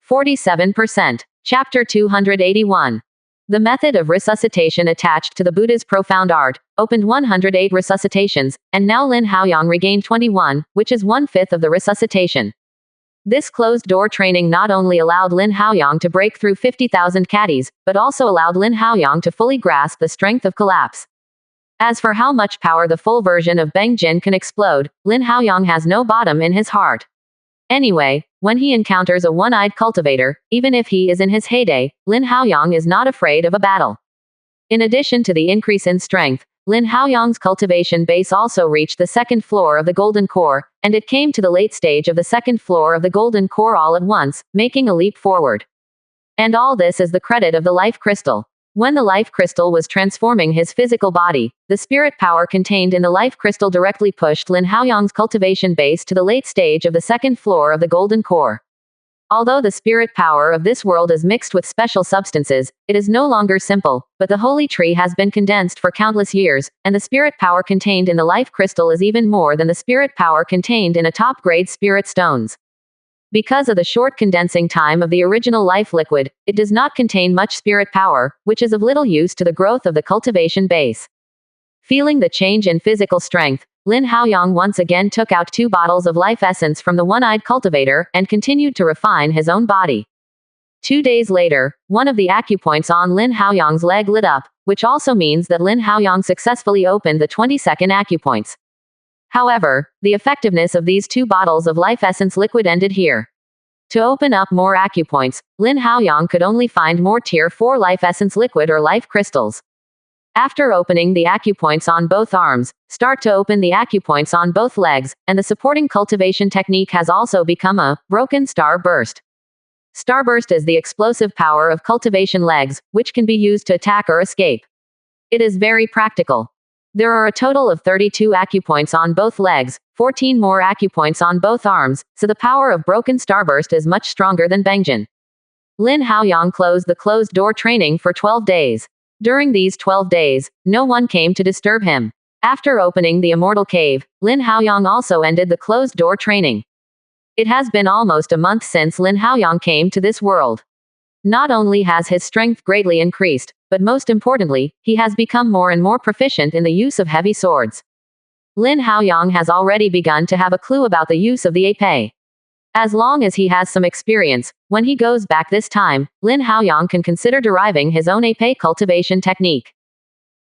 47%. Chapter 281. The method of resuscitation attached to the Buddha's profound art opened 108 resuscitations, and now Lin Haoyang regained 21, which is 1/5 of the resuscitation. This closed-door training not only allowed Lin Haoyang to break through 50,000 caddies, but also allowed Lin Haoyang to fully grasp the strength of collapse. As for how much power the full version of Beng Jin can explode, Lin Haoyang has no bottom in his heart. Anyway, when he encounters a one-eyed cultivator, even if he is in his heyday, Lin Haoyang is not afraid of a battle. In addition to the increase in strength, Lin Haoyang's cultivation base also reached the second floor of the Golden Core, and it came to the late stage of the second floor of the Golden Core all at once, making a leap forward. And all this is the credit of the life crystal. When the life crystal was transforming his physical body, the spirit power contained in the life crystal directly pushed Lin Haoyang's cultivation base to the late stage of the second floor of the Golden Core. Although the spirit power of this world is mixed with special substances, it is no longer simple, but the holy tree has been condensed for countless years, and the spirit power contained in the life crystal is even more than the spirit power contained in a top-grade spirit stones. Because of the short condensing time of the original life liquid, it does not contain much spirit power, which is of little use to the growth of the cultivation base. Feeling the change in physical strength, Lin Haoyang once again took out 2 bottles of life essence from the one-eyed cultivator, and continued to refine his own body. 2 days later, one of the acupoints on Lin Haoyang's leg lit up, which also means that Lin Haoyang successfully opened the 22nd acupoints. However, the effectiveness of these 2 bottles of life essence liquid ended here. To open up more acupoints, Lin Haoyang could only find more Tier 4 life essence liquid or life crystals. After opening the acupoints on both arms, start to open the acupoints on both legs, and the supporting cultivation technique has also become a broken starburst. Starburst is the explosive power of cultivation legs, which can be used to attack or escape. It is very practical. There are a total of 32 acupoints on both legs, 14 more acupoints on both arms, so the power of broken starburst is much stronger than Bengjin. Lin Haoyang closed the closed-door training for 12 days. During these 12 days, no one came to disturb him. After opening the immortal cave, Lin Haoyang also ended the closed-door training. It has been almost a month since Lin Haoyang came to this world. Not only has his strength greatly increased, but most importantly, he has become more and more proficient in the use of heavy swords. Lin Haoyang has already begun to have a clue about the use of the épée. As long as he has some experience, when he goes back this time, Lin Haoyang can consider deriving his own épée cultivation technique.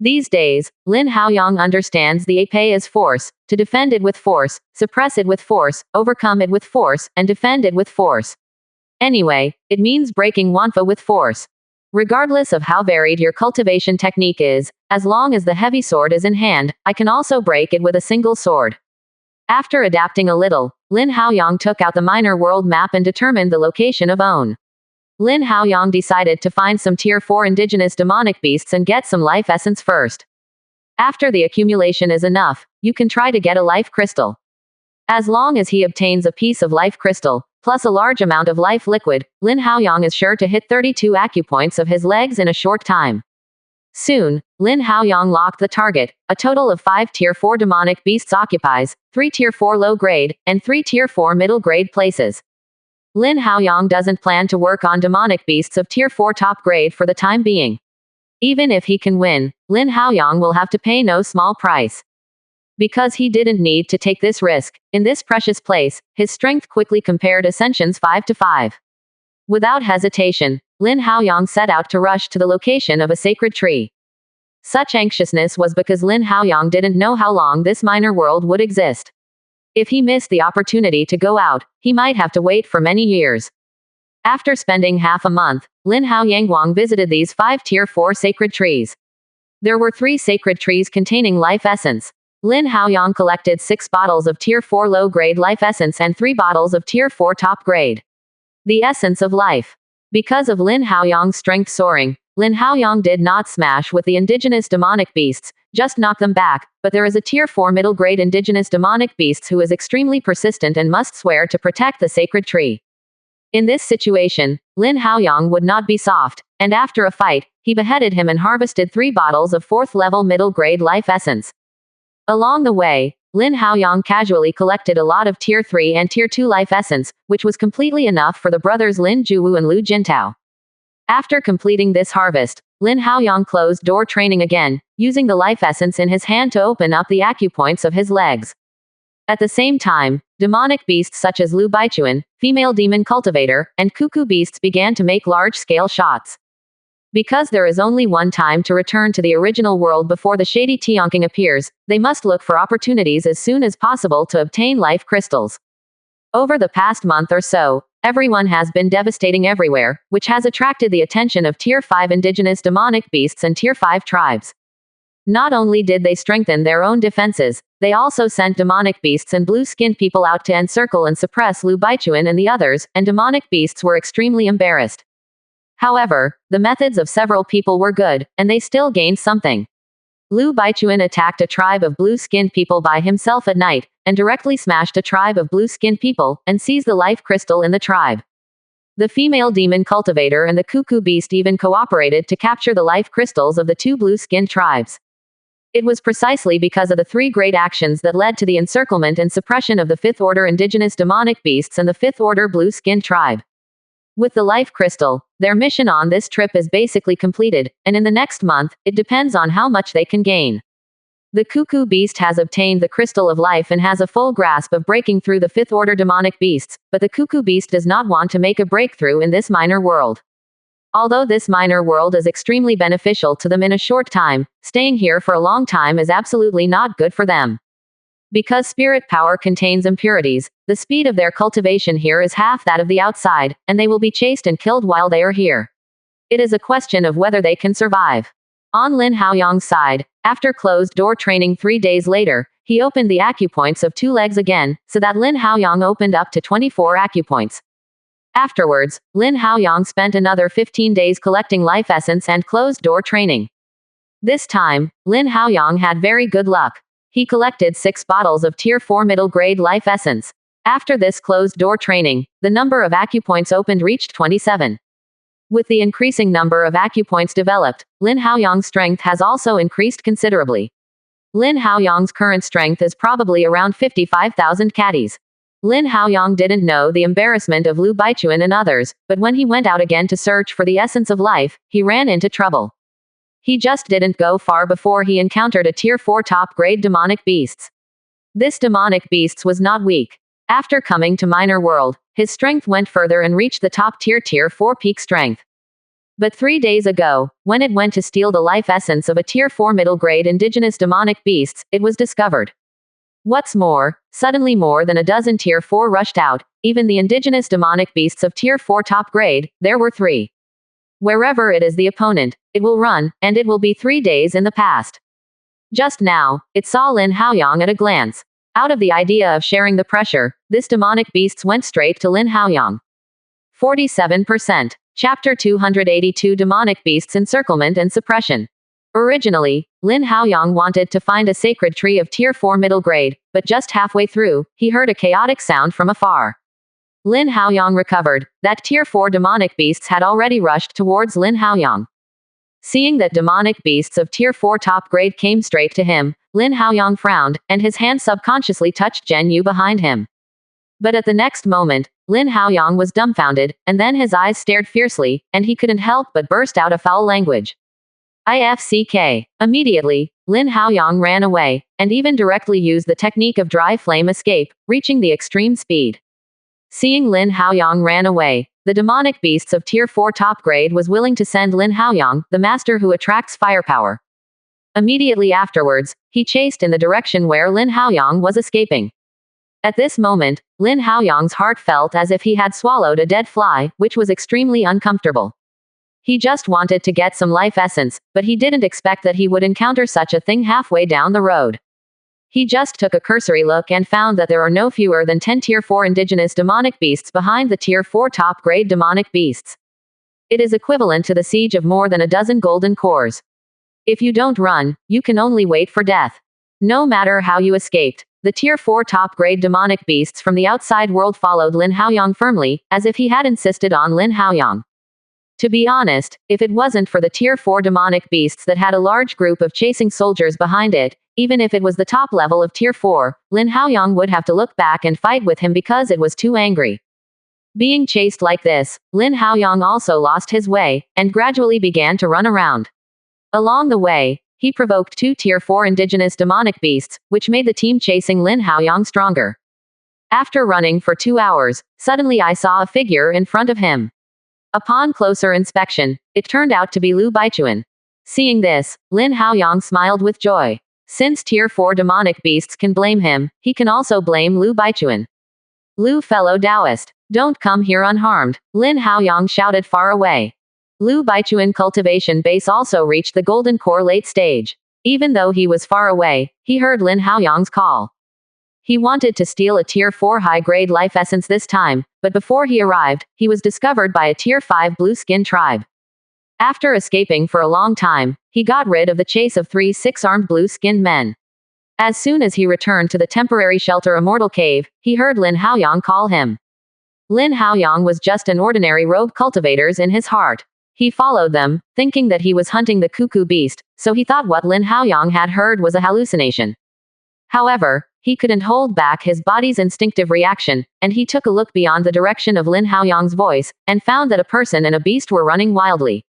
These days, Lin Haoyang understands the épée as force, to defend it with force, suppress it with force, overcome it with force, and defend it with force. Anyway, it means breaking Wanfa with force. Regardless of how varied your cultivation technique is, as long as the heavy sword is in hand, I can also break it with a single sword. After adapting a little, Lin Haoyang took out the minor world map and determined the location of On. Lin Haoyang decided to find some Tier 4 indigenous demonic beasts and get some life essence first. After the accumulation is enough, you can try to get a life crystal. As long as he obtains a piece of life crystal, plus a large amount of life liquid, Lin Haoyang is sure to hit 32 acupoints of his legs in a short time. Soon, Lin Haoyang locked the target. A total of 5 Tier 4 demonic beasts occupies, 3 Tier 4 low grade, and 3 Tier 4 middle grade places. Lin Haoyang doesn't plan to work on demonic beasts of Tier 4 top grade for the time being. Even if he can win, Lin Haoyang will have to pay no small price. Because he didn't need to take this risk, in this precious place, his strength quickly compared Ascensions 5 to 5. Without hesitation, Lin Haoyang set out to rush to the location of a sacred tree. Such anxiousness was because Lin Haoyang didn't know how long this minor world would exist. If he missed the opportunity to go out, he might have to wait for many years. After spending half a month, Lin Haoyang visited these 5 Tier 4 sacred trees. There were 3 sacred trees containing life essence. Lin Haoyang collected 6 bottles of Tier 4 low-grade life essence and 3 bottles of Tier 4 top-grade. The essence of life. Because of Lin Haoyang's strength soaring, Lin Haoyang did not smash with the indigenous demonic beasts, just knock them back, but there is a Tier 4 middle-grade indigenous demonic beasts who is extremely persistent and must swear to protect the sacred tree. In this situation, Lin Haoyang would not be soft, and after a fight, he beheaded him and harvested 3 bottles of 4th-level middle-grade life essence. Along the way, Lin Haoyang casually collected a lot of Tier 3 and Tier 2 life essence, which was completely enough for the brothers Lin Juwu and Lu Jintao. After completing this harvest, Lin Haoyang closed door training again, using the life essence in his hand to open up the acupoints of his legs. At the same time, demonic beasts such as Lu Baichuan, female demon cultivator, and cuckoo beasts began to make large-scale shots. Because there is only one time to return to the original world before the shady Tianqing appears, they must look for opportunities as soon as possible to obtain life crystals. Over the past month or so, everyone has been devastating everywhere, which has attracted the attention of Tier 5 indigenous demonic beasts and Tier 5 tribes. Not only did they strengthen their own defenses, they also sent demonic beasts and blue-skinned people out to encircle and suppress Lu Baichuan and the others, and demonic beasts were extremely embarrassed. However, the methods of several people were good, and they still gained something. Lu Baichuan attacked a tribe of blue-skinned people by himself at night, and directly smashed a tribe of blue-skinned people, and seized the life crystal in the tribe. The female demon cultivator and the cuckoo beast even cooperated to capture the life crystals of the two blue-skinned tribes. It was precisely because of the three great actions that led to the encirclement and suppression of the fifth-order indigenous demonic beasts and the fifth-order blue-skinned tribe. With the life crystal, their mission on this trip is basically completed, and in the next month, it depends on how much they can gain. The cuckoo beast has obtained the crystal of life and has a full grasp of breaking through the fifth-order demonic beasts, but the cuckoo beast does not want to make a breakthrough in this minor world. Although this minor world is extremely beneficial to them in a short time, staying here for a long time is absolutely not good for them. Because spirit power contains impurities, the speed of their cultivation here is half that of the outside, and they will be chased and killed while they are here. It is a question of whether they can survive. On Lin Haoyang's side, after closed-door training 3 days later, he opened the acupoints of 2 legs again, so that Lin Haoyang opened up to 24 acupoints. Afterwards, Lin Haoyang spent another 15 days collecting life essence and closed-door training. This time, Lin Haoyang had very good luck. He collected 6 bottles of Tier 4 middle-grade life essence. After this closed-door training, the number of acupoints opened reached 27. With the increasing number of acupoints developed, Lin Haoyang's strength has also increased considerably. Lin Haoyang's current strength is probably around 55,000 catties. Lin Haoyang didn't know the embarrassment of Lu Baichuan and others, but when he went out again to search for the essence of life, he ran into trouble. He just didn't go far before he encountered a Tier 4 top-grade demonic beasts. This demonic beasts was not weak. After coming to Minor World, his strength went further and reached the top-tier Tier 4 peak strength. But 3 days ago, when it went to steal the life essence of a Tier 4 middle-grade indigenous demonic beasts, it was discovered. What's more, suddenly more than a dozen Tier 4 rushed out, even the indigenous demonic beasts of Tier 4 top grade, there were 3. Wherever it is the opponent, it will run, and it will be 3 days in the past. Just now, it saw Lin Haoyang at a glance. Out of the idea of sharing the pressure, this demonic beasts went straight to Lin Haoyang. 47%. Chapter 282 Demonic Beasts Encirclement and Suppression. Originally, Lin Haoyang wanted to find a sacred tree of Tier 4 middle grade, but just halfway through, he heard a chaotic sound from afar. Lin Haoyang recovered that Tier 4 demonic beasts had already rushed towards Lin Haoyang. Seeing that demonic beasts of Tier 4 top grade came straight to him, Lin Haoyang frowned, and his hand subconsciously touched Zhen Yu behind him. But at the next moment, Lin Haoyang was dumbfounded, and then his eyes stared fiercely, and he couldn't help but burst out a foul language. IFCK. Immediately, Lin Haoyang ran away, and even directly used the technique of dry flame escape, reaching the extreme speed. Seeing Lin Haoyang ran away, the demonic beasts of Tier 4 top grade was willing to send Lin Haoyang, the master who attracts firepower. Immediately afterwards, he chased in the direction where Lin Haoyang was escaping. At this moment, Lin Haoyang's heart felt as if he had swallowed a dead fly, which was extremely uncomfortable. He just wanted to get some life essence, but he didn't expect that he would encounter such a thing halfway down the road. He just took a cursory look and found that there are no fewer than 10 Tier 4 indigenous demonic beasts behind the Tier 4 top-grade demonic beasts. It is equivalent to the siege of more than a dozen golden cores. If you don't run, you can only wait for death. No matter how you escaped, the Tier 4 top-grade demonic beasts from the outside world followed Lin Haoyang firmly, as if he had insisted on Lin Haoyang. To be honest, if it wasn't for the Tier 4 demonic beasts that had a large group of chasing soldiers behind it, even if it was the top level of Tier 4, Lin Haoyang would have to look back and fight with him because it was too angry. Being chased like this, Lin Haoyang also lost his way, and gradually began to run around. Along the way, he provoked 2 Tier 4 indigenous demonic beasts, which made the team chasing Lin Haoyang stronger. After running for 2 hours, suddenly I saw a figure in front of him. Upon closer inspection, it turned out to be Lu Baichuan. Seeing this, Lin Haoyang smiled with joy. Since Tier 4 demonic beasts can blame him, he can also blame Lu Baichuan. Lu, fellow Taoist, don't come here unharmed, Lin Haoyang shouted far away. Lu Baichuan cultivation base also reached the golden core late stage. Even though he was far away, he heard Lin Haoyang's call. He wanted to steal a Tier 4 high-grade life essence this time, but before he arrived, he was discovered by a Tier 5 blue-skin tribe. After escaping for a long time, he got rid of the chase of 3 6-armed blue-skinned men. As soon as he returned to the temporary shelter Immortal Cave, he heard Lin Haoyang call him. Lin Haoyang was just an ordinary rogue cultivators in his heart. He followed them, thinking that he was hunting the cuckoo beast, so he thought what Lin Haoyang had heard was a hallucination. However, he couldn't hold back his body's instinctive reaction, and he took a look beyond the direction of Lin Haoyang's voice, and found that a person and a beast were running wildly.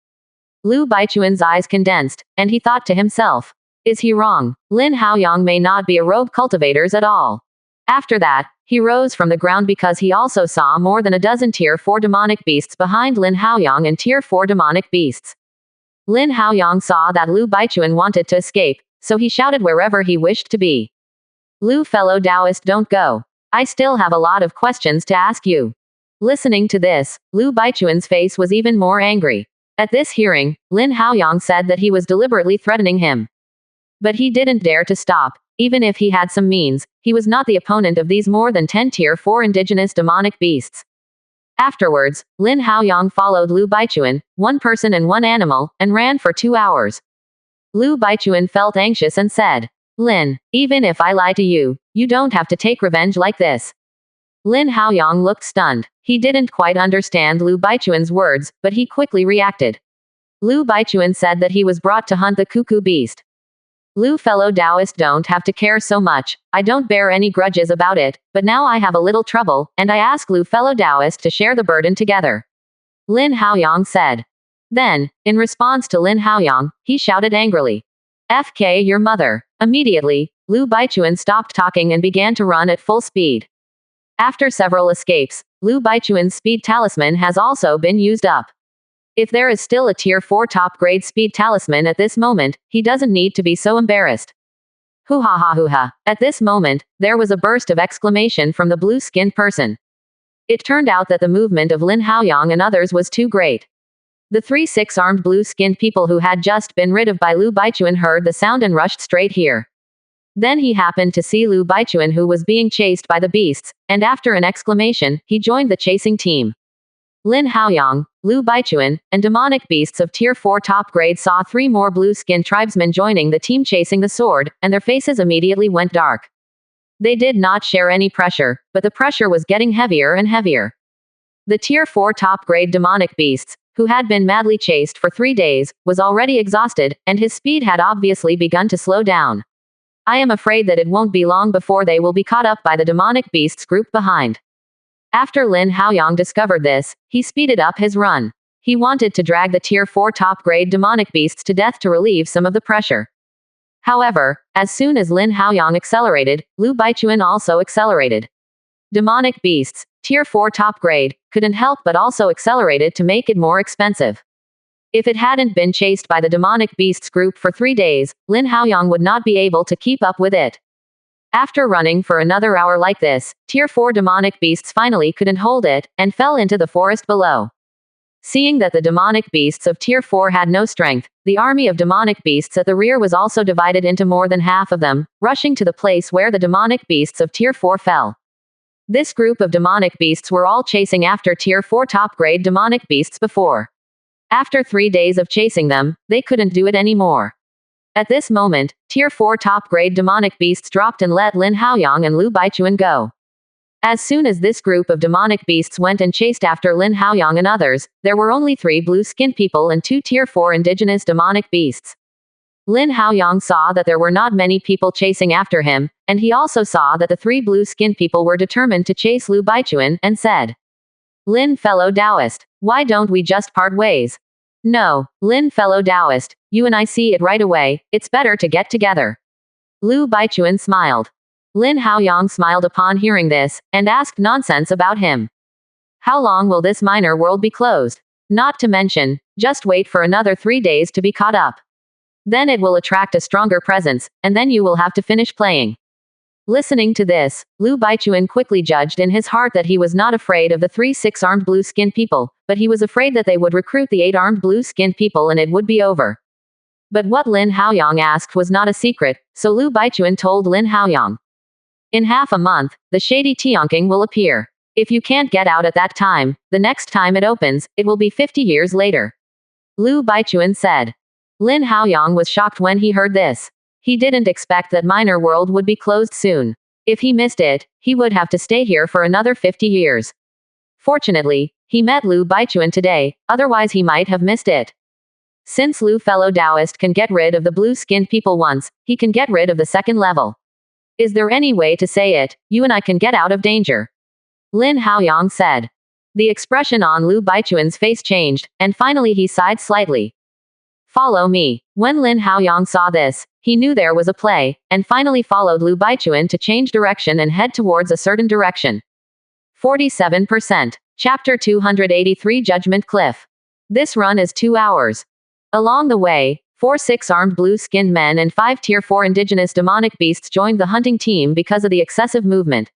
Lu Baichuan's eyes condensed, and he thought to himself, is he wrong? Lin Haoyang may not be a rogue cultivators at all. After that, he rose from the ground because he also saw more than a dozen Tier 4 demonic beasts behind Lin Haoyang and Tier 4 demonic beasts. Lin Haoyang saw that Lu Baichuan wanted to escape, so he shouted wherever he wished to be. Lu, fellow Taoist, don't go. I still have a lot of questions to ask you. Listening to this, Lu Baichuan's face was even more angry. At this hearing, Lin Haoyang said that he was deliberately threatening him. But he didn't dare to stop. Even if he had some means, he was not the opponent of these more than 10 Tier 4 indigenous demonic beasts. Afterwards, Lin Haoyang followed Lu Baichuan, one person and one animal, and ran for 2 hours. Lu Baichuan felt anxious and said, Lin, even if I lie to you, you don't have to take revenge like this. Lin Haoyang looked stunned. He didn't quite understand Lu Baichuan's words, but he quickly reacted. Lu Baichuan said that he was brought to hunt the cuckoo beast. Lu, fellow Taoist, don't have to care so much. I don't bear any grudges about it, but now I have a little trouble, and I ask Lu, fellow Taoist, to share the burden together. Lin Haoyang said. Then, in response to Lin Haoyang, he shouted angrily, FK your mother. Immediately, Lu Baichuan stopped talking and began to run at full speed. After several escapes, Lu Baichuan's speed talisman has also been used up. If there is still a Tier 4 top-grade speed talisman at this moment, he doesn't need to be so embarrassed. Hoo-ha-ha hoo-ha. At this moment, there was a burst of exclamation from the blue-skinned person. It turned out that the movement of Lin Haoyang and others was too great. The 3 6-armed blue-skinned people who had just been rid of by Lu Baichuan heard the sound and rushed straight here. Then he happened to see Lu Baichuan, who was being chased by the beasts, and after an exclamation, he joined the chasing team. Lin Haoyang, Lu Baichuan, and demonic beasts of Tier 4 top grade saw 3 more blue-skinned tribesmen joining the team chasing the sword, and their faces immediately went dark. They did not share any pressure, but the pressure was getting heavier and heavier. The Tier 4 top grade demonic beasts, who had been madly chased for 3 days, was already exhausted, and his speed had obviously begun to slow down. I am afraid that it won't be long before they will be caught up by the demonic beasts group behind. After Lin Haoyang discovered this, he speeded up his run. He wanted to drag the Tier 4 top-grade demonic beasts to death to relieve some of the pressure. However, as soon as Lin Haoyang accelerated, Lu Baichuan also accelerated. Demonic beasts, Tier 4 top grade, couldn't help but also accelerated to make it more expensive. If it hadn't been chased by the demonic beasts group for 3 days, Lin Haoyang would not be able to keep up with it. After running for another hour like this, Tier 4 demonic beasts finally couldn't hold it, and fell into the forest below. Seeing that the demonic beasts of Tier 4 had no strength, the army of demonic beasts at the rear was also divided into more than half of them, rushing to the place where the demonic beasts of Tier 4 fell. This group of demonic beasts were all chasing after Tier 4 top-grade demonic beasts before. After 3 days of chasing them, they couldn't do it anymore. At this moment, Tier 4 top-grade demonic beasts dropped and let Lin Haoyang and Lu Baichuan go. As soon as this group of demonic beasts went and chased after Lin Haoyang and others, there were only 3 blue-skinned people and 2 Tier 4 indigenous demonic beasts. Lin Haoyang saw that there were not many people chasing after him, and he also saw that the 3 blue-skinned people were determined to chase Lu Baichuan, and said, "Lin, fellow Taoist, why don't we just part ways?" "No, Lin, fellow Taoist, you and I see it right away, it's better to get together." Lu Baichuan smiled. Lin Haoyang smiled upon hearing this, and asked nonsense about him. "How long will this minor world be closed? Not to mention, just wait for another 3 days to be caught up. Then it will attract a stronger presence, and then you will have to finish playing." Listening to this, Lu Baichuan quickly judged in his heart that he was not afraid of the 3 6-armed blue-skinned people, but he was afraid that they would recruit the 8-armed blue-skinned people and it would be over. But what Lin Haoyang asked was not a secret, so Lu Baichuan told Lin Haoyang, "In half a month, the shady Tianqing will appear. If you can't get out at that time, the next time it opens, it will be 50 years later." Lu Baichuan said. Lin Haoyang was shocked when he heard this. He didn't expect that minor world would be closed soon. If he missed it, he would have to stay here for another 50 years. Fortunately, he met Lu Baichuan today, otherwise he might have missed it. Since Lu fellow Taoist can get rid of the blue-skinned people once, he can get rid of the second level. Is there any way to say it, you and I can get out of danger? Lin Haoyang said. The expression on Lu Baichuan's face changed, and finally he sighed slightly. "Follow me." When Lin Haoyang saw this, he knew there was a play, and finally followed Lu Baichuan to change direction and head towards a certain direction. 47%. Chapter 283 Judgment Cliff. This run is 2 hours. Along the way, 4 6-armed blue-skinned men and 5 Tier 4 indigenous demonic beasts joined the hunting team because of the excessive movement.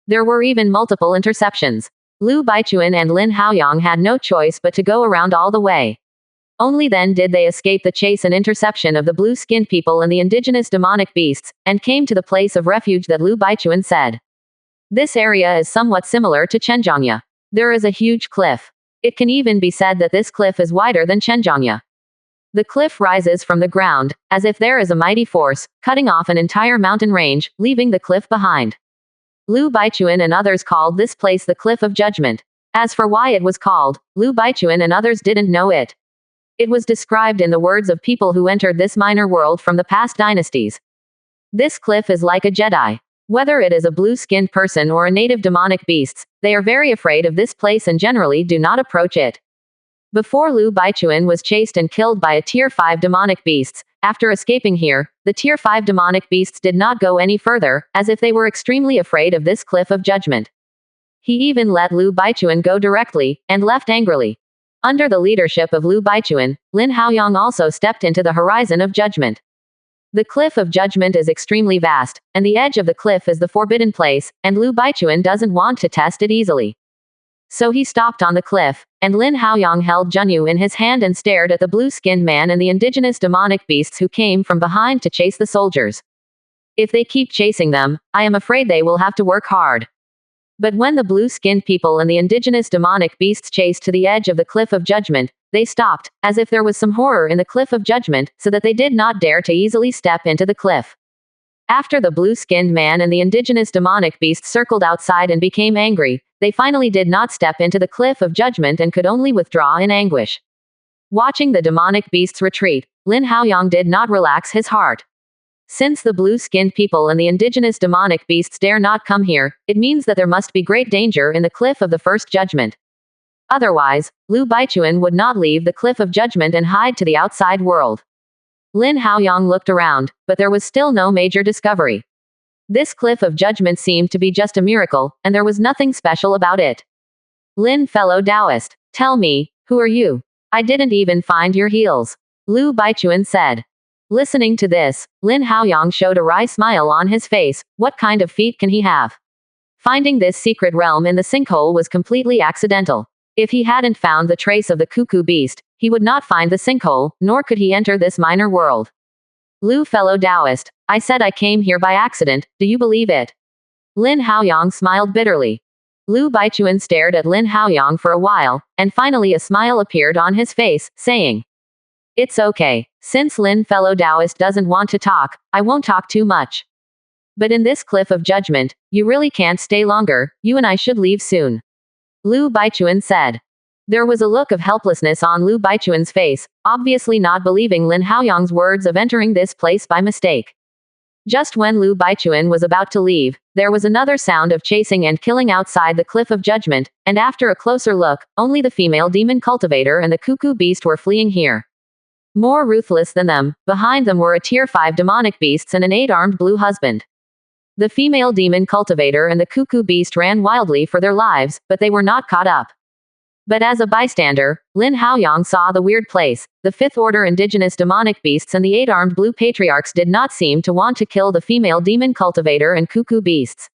There were even multiple interceptions. Lu Baichuan and Lin Haoyang had no choice but to go around all the way. Only then did they escape the chase and interception of the blue-skinned people and the indigenous demonic beasts, and came to the place of refuge that Lu Baichuan said. This area is somewhat similar to Chenjiangya. There is a huge cliff. It can even be said that this cliff is wider than Chenjiangya. The cliff rises from the ground, as if there is a mighty force, cutting off an entire mountain range, leaving the cliff behind. Lu Baichuan and others called this place the Cliff of Judgment. As for why it was called, Lu Baichuan and others didn't know it. It was described in the words of people who entered this minor world from the past dynasties. This cliff is like a Jedi. Whether it is a blue-skinned person or a native demonic beasts, they are very afraid of this place and generally do not approach it. Before Lu Baichuan was chased and killed by a Tier 5 demonic beasts, after escaping here, the Tier 5 demonic beasts did not go any further, as if they were extremely afraid of this Cliff of Judgment. He even let Lu Baichuan go directly, and left angrily. Under the leadership of Lu Baichuan, Lin Haoyang also stepped into the horizon of judgment. The Cliff of Judgment is extremely vast, and the edge of the cliff is the forbidden place, and Lu Baichuan doesn't want to test it easily. So he stopped on the cliff, and Lin Haoyang held Junyu in his hand and stared at the blue-skinned man and the indigenous demonic beasts who came from behind to chase the soldiers. If they keep chasing them, I am afraid they will have to work hard. But when the blue-skinned people and the indigenous demonic beasts chased to the edge of the Cliff of Judgment, they stopped, as if there was some horror in the Cliff of Judgment, so that they did not dare to easily step into the cliff. After the blue-skinned man and the indigenous demonic beast circled outside and became angry, they finally did not step into the Cliff of Judgment and could only withdraw in anguish. Watching the demonic beasts retreat, Lin Haoyang did not relax his heart. Since the blue-skinned people and the indigenous demonic beasts dare not come here, it means that there must be great danger in the Cliff of the First Judgment. Otherwise, Lu Baichuan would not leave the Cliff of Judgment and hide to the outside world. Lin Haoyang looked around, but there was still no major discovery. This Cliff of Judgment seemed to be just a miracle, and there was nothing special about it. Lin, fellow Taoist, tell me, who are you? I didn't even find your heels. Lu Baichuan said. Listening to this, Lin Haoyang showed a wry smile on his face. What kind of feet can he have? Finding this secret realm in the sinkhole was completely accidental. If he hadn't found the trace of the cuckoo beast, he would not find the sinkhole, nor could he enter this minor world. Lu, fellow Taoist, I said I came here by accident, do you believe it? Lin Haoyang smiled bitterly. Lu Baichuan stared at Lin Haoyang for a while, and finally a smile appeared on his face, saying, It's okay. Since Lin, fellow Taoist, doesn't want to talk, I won't talk too much. But in this cliff of judgment, you really can't stay longer, you and I should leave soon. Lu Baichuan said. There was a look of helplessness on Lu Baichuan's face, obviously not believing Lin Haoyang's words of entering this place by mistake. Just when Lu Baichuan was about to leave, there was another sound of chasing and killing outside the Cliff of Judgment, and after a closer look, only the female demon cultivator and the cuckoo beast were fleeing here. More ruthless than them, behind them were a tier 5 demonic beasts and an 8-armed blue husband. The female demon cultivator and the cuckoo beast ran wildly for their lives, but they were not caught up. But as a bystander, Lin Haoyang saw the weird place. The 5th order indigenous demonic beasts and the 8-armed blue patriarchs did not seem to want to kill the female demon cultivator and cuckoo beasts.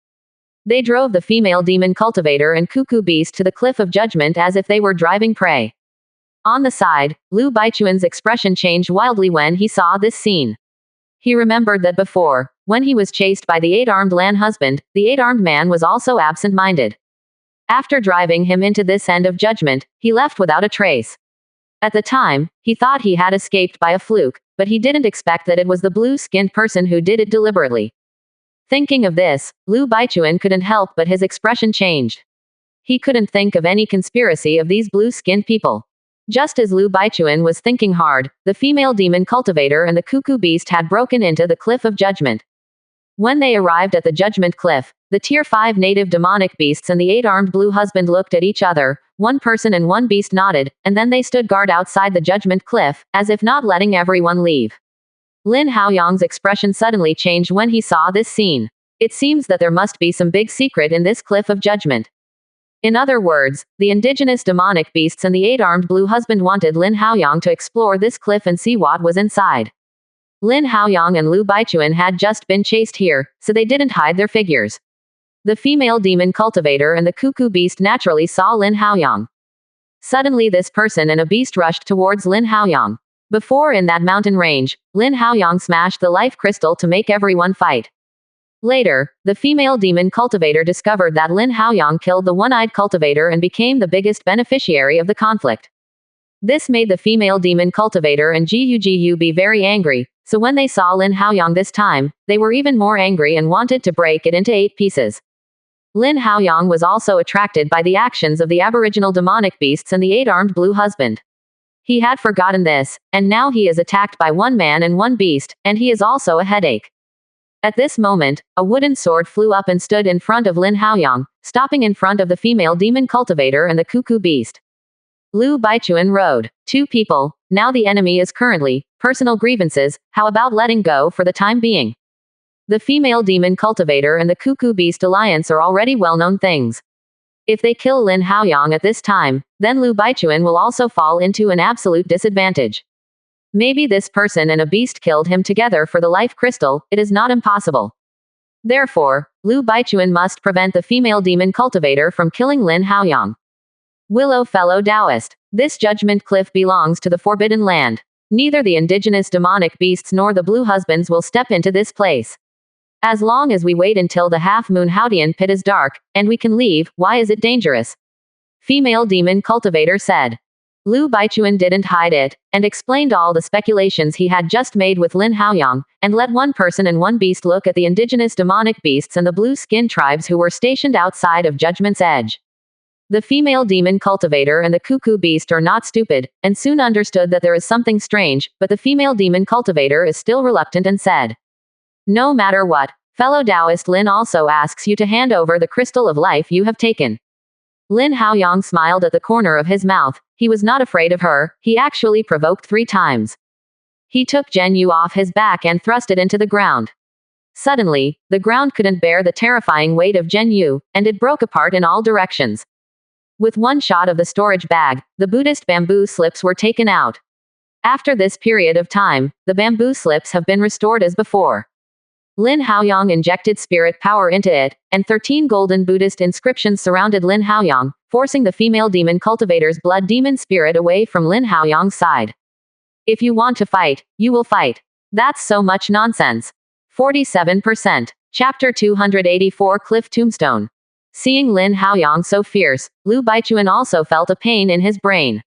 They drove the female demon cultivator and cuckoo beast to the Cliff of Judgment as if they were driving prey. On the side, Lu Baichuan's expression changed wildly when he saw this scene. He remembered that before, when he was chased by the 8-armed Lan husband, the 8-armed man was also absent-minded. After driving him into this end of judgment, he left without a trace. At the time, he thought he had escaped by a fluke, but he didn't expect that it was the blue-skinned person who did it deliberately. Thinking of this, Lu Baichuan couldn't help but his expression changed. He couldn't think of any conspiracy of these blue-skinned people. Just as Lu Baichuan was thinking hard, the female demon cultivator and the cuckoo beast had broken into the Cliff of Judgment. When they arrived at the Judgment Cliff, the Tier 5 native demonic beasts and the 8-armed blue husband looked at each other, one person and one beast nodded, and then they stood guard outside the Judgment Cliff, as if not letting everyone leave. Lin Haoyang's expression suddenly changed when he saw this scene. It seems that there must be some big secret in this Cliff of Judgment. In other words, the indigenous demonic beasts and the 8-armed blue husband wanted Lin Haoyang to explore this cliff and see what was inside. Lin Haoyang and Lu Baichuan had just been chased here, so they didn't hide their figures. The female demon cultivator and the cuckoo beast naturally saw Lin Haoyang. Suddenly this person and a beast rushed towards Lin Haoyang. Before in that mountain range, Lin Haoyang smashed the life crystal to make everyone fight. Later, the female demon cultivator discovered that Lin Haoyang killed the one-eyed cultivator and became the biggest beneficiary of the conflict. This made the female demon cultivator and Jiu be very angry, so when they saw Lin Haoyang this time, they were even more angry and wanted to break it into 8 pieces. Lin Haoyang was also attracted by the actions of the aboriginal demonic beasts and the 8-armed blue husband. He had forgotten this, and now he is attacked by one man and one beast, and he is also a headache. At this moment, a wooden sword flew up and stood in front of Lin Haoyang, stopping in front of the female demon cultivator and the cuckoo beast. Lu Baichuan rode. 2 people, now the enemy is currently, personal grievances, how about letting go for the time being? The female demon cultivator and the cuckoo beast alliance are already well-known things. If they kill Lin Haoyang at this time, then Lu Baichuan will also fall into an absolute disadvantage. Maybe this person and a beast killed him together for the life crystal, it is not impossible. Therefore, Lu Baichuan must prevent the female demon cultivator from killing Lin Haoyang. Willow fellow Taoist. This judgment cliff belongs to the Forbidden Land. Neither the indigenous demonic beasts nor the blue husbands will step into this place. As long as we wait until the half-moon Haodian pit is dark, and we can leave, why is it dangerous? Female demon cultivator said. Lu Baichuan didn't hide it, and explained all the speculations he had just made with Lin Haoyang, and let one person and one beast look at the indigenous demonic beasts and the blue-skin tribes who were stationed outside of Judgment's Edge. The female demon cultivator and the cuckoo beast are not stupid, and soon understood that there is something strange, but the female demon cultivator is still reluctant and said, "No matter what, fellow Taoist Lin also asks you to hand over the crystal of life you have taken." Lin Haoyang smiled at the corner of his mouth. He was not afraid of her, he actually provoked 3 times. He took Zhen Yu off his back and thrust it into the ground. Suddenly, the ground couldn't bear the terrifying weight of Zhen Yu, and it broke apart in all directions. With one shot of the storage bag, the Buddhist bamboo slips were taken out. After this period of time, the bamboo slips have been restored as before. Lin Haoyang injected spirit power into it, and 13 golden Buddhist inscriptions surrounded Lin Haoyang, forcing the female demon cultivator's blood demon spirit away from Lin Haoyang's side. If you want to fight, you will fight. That's so much nonsense. 47%. Chapter 284 Cliff Tombstone. Seeing Lin Haoyang so fierce, Lu Baichuan also felt a pain in his brain.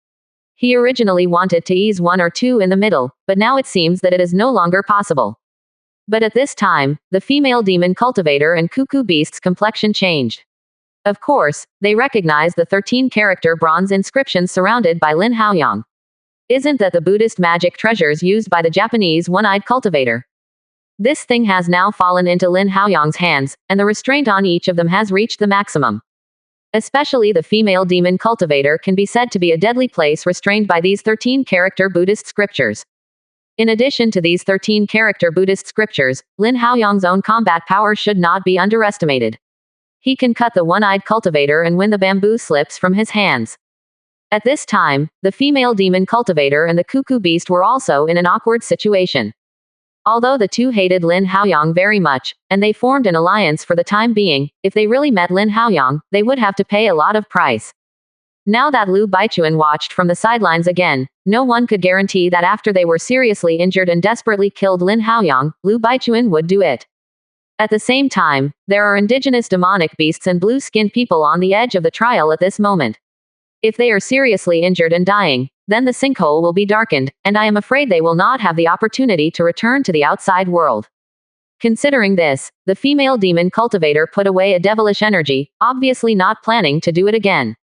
He originally wanted to ease 1 or 2 in the middle, but now it seems that it is no longer possible. But at this time, the female demon cultivator and cuckoo beast's complexion changed. Of course, they recognized the 13-character bronze inscription surrounded by Lin Haoyang. Isn't that the Buddhist magic treasures used by the Japanese one-eyed cultivator? This thing has now fallen into Lin Haoyang's hands, and the restraint on each of them has reached the maximum. Especially the female demon cultivator can be said to be a deadly place restrained by these 13-character Buddhist scriptures. In addition to these 13-character Buddhist scriptures, Lin Haoyang's own combat power should not be underestimated. He can cut the one-eyed cultivator and when the bamboo slips from his hands. At this time, the female demon cultivator and the cuckoo beast were also in an awkward situation. Although the two hated Lin Haoyang very much, and they formed an alliance for the time being, if they really met Lin Haoyang, they would have to pay a lot of price. Now that Lu Baichuan watched from the sidelines again, no one could guarantee that after they were seriously injured and desperately killed Lin Haoyang, Lu Baichuan would do it. At the same time, there are indigenous demonic beasts and blue-skinned people on the edge of the trial at this moment. If they are seriously injured and dying, then the sinkhole will be darkened, and I am afraid they will not have the opportunity to return to the outside world. Considering this, the female demon cultivator put away a devilish energy, obviously not planning to do it again.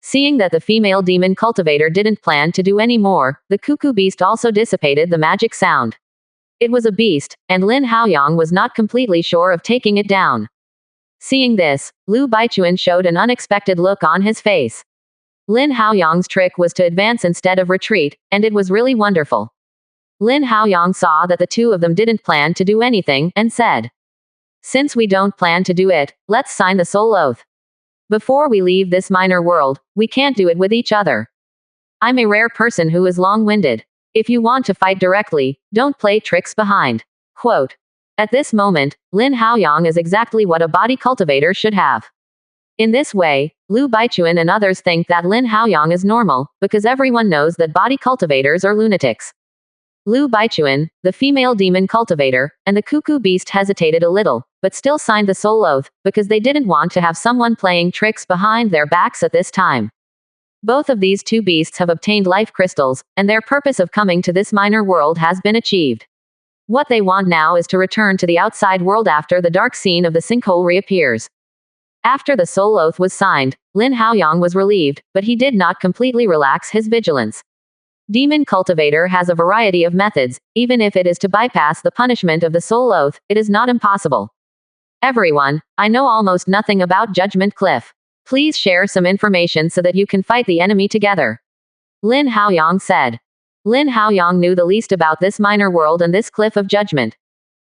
Seeing that the female demon cultivator didn't plan to do any more, the cuckoo beast also dissipated the magic sound. It was a beast, and Lin Haoyang was not completely sure of taking it down. Seeing this, Lu Baichuan showed an unexpected look on his face. Lin Haoyang's trick was to advance instead of retreat, and it was really wonderful. Lin Haoyang saw that the two of them didn't plan to do anything, and said, "Since we don't plan to do it, let's sign the soul oath. Before we leave this minor world, we can't do it with each other. I'm a rare person who is long-winded. If you want to fight directly, don't play tricks behind." Quote. At this moment, Lin Haoyang is exactly what a body cultivator should have. In this way, Lu Baichuan and others think that Lin Haoyang is normal, because everyone knows that body cultivators are lunatics. Lu Baichuan, the female demon cultivator, and the cuckoo beast hesitated a little, but still signed the soul oath, because they didn't want to have someone playing tricks behind their backs at this time. Both of these two beasts have obtained life crystals, and their purpose of coming to this minor world has been achieved. What they want now is to return to the outside world after the dark scene of the sinkhole reappears. After the soul oath was signed, Lin Haoyang was relieved, but he did not completely relax his vigilance. Demon cultivator has a variety of methods, even if it is to bypass the punishment of the soul oath, it is not impossible. Everyone, I know almost nothing about Judgment Cliff. Please share some information so that you can fight the enemy together. Lin Haoyang said. Lin Haoyang knew the least about this minor world and this cliff of judgment.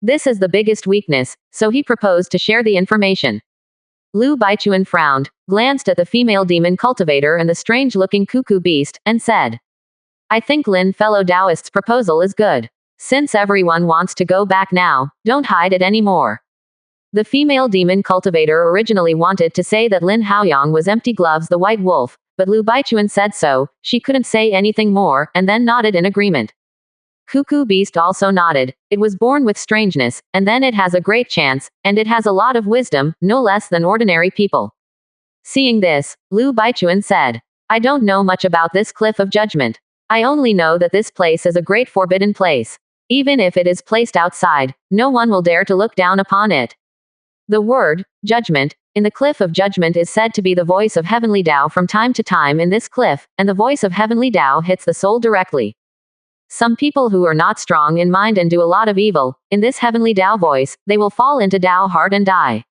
This is the biggest weakness, so he proposed to share the information. Lu Baichuan frowned, glanced at the female demon cultivator and the strange-looking cuckoo beast, and said, "I think Lin fellow Taoist's proposal is good. Since everyone wants to go back now, don't hide it anymore." The female demon cultivator originally wanted to say that Lin Haoyang was Empty Gloves the White Wolf, but Lu Baichuan said so, she couldn't say anything more, and then nodded in agreement. Cuckoo beast also nodded. It was born with strangeness, and then it has a great chance, and it has a lot of wisdom, no less than ordinary people. Seeing this, Lu Baichuan said, "I don't know much about this cliff of judgment. I only know that this place is a great forbidden place. Even if it is placed outside, no one will dare to look down upon it." The word, judgment, in the cliff of judgment is said to be the voice of heavenly Tao from time to time in this cliff, and the voice of heavenly Tao hits the soul directly. Some people who are not strong in mind and do a lot of evil, in this heavenly Tao voice, they will fall into Tao heart and die.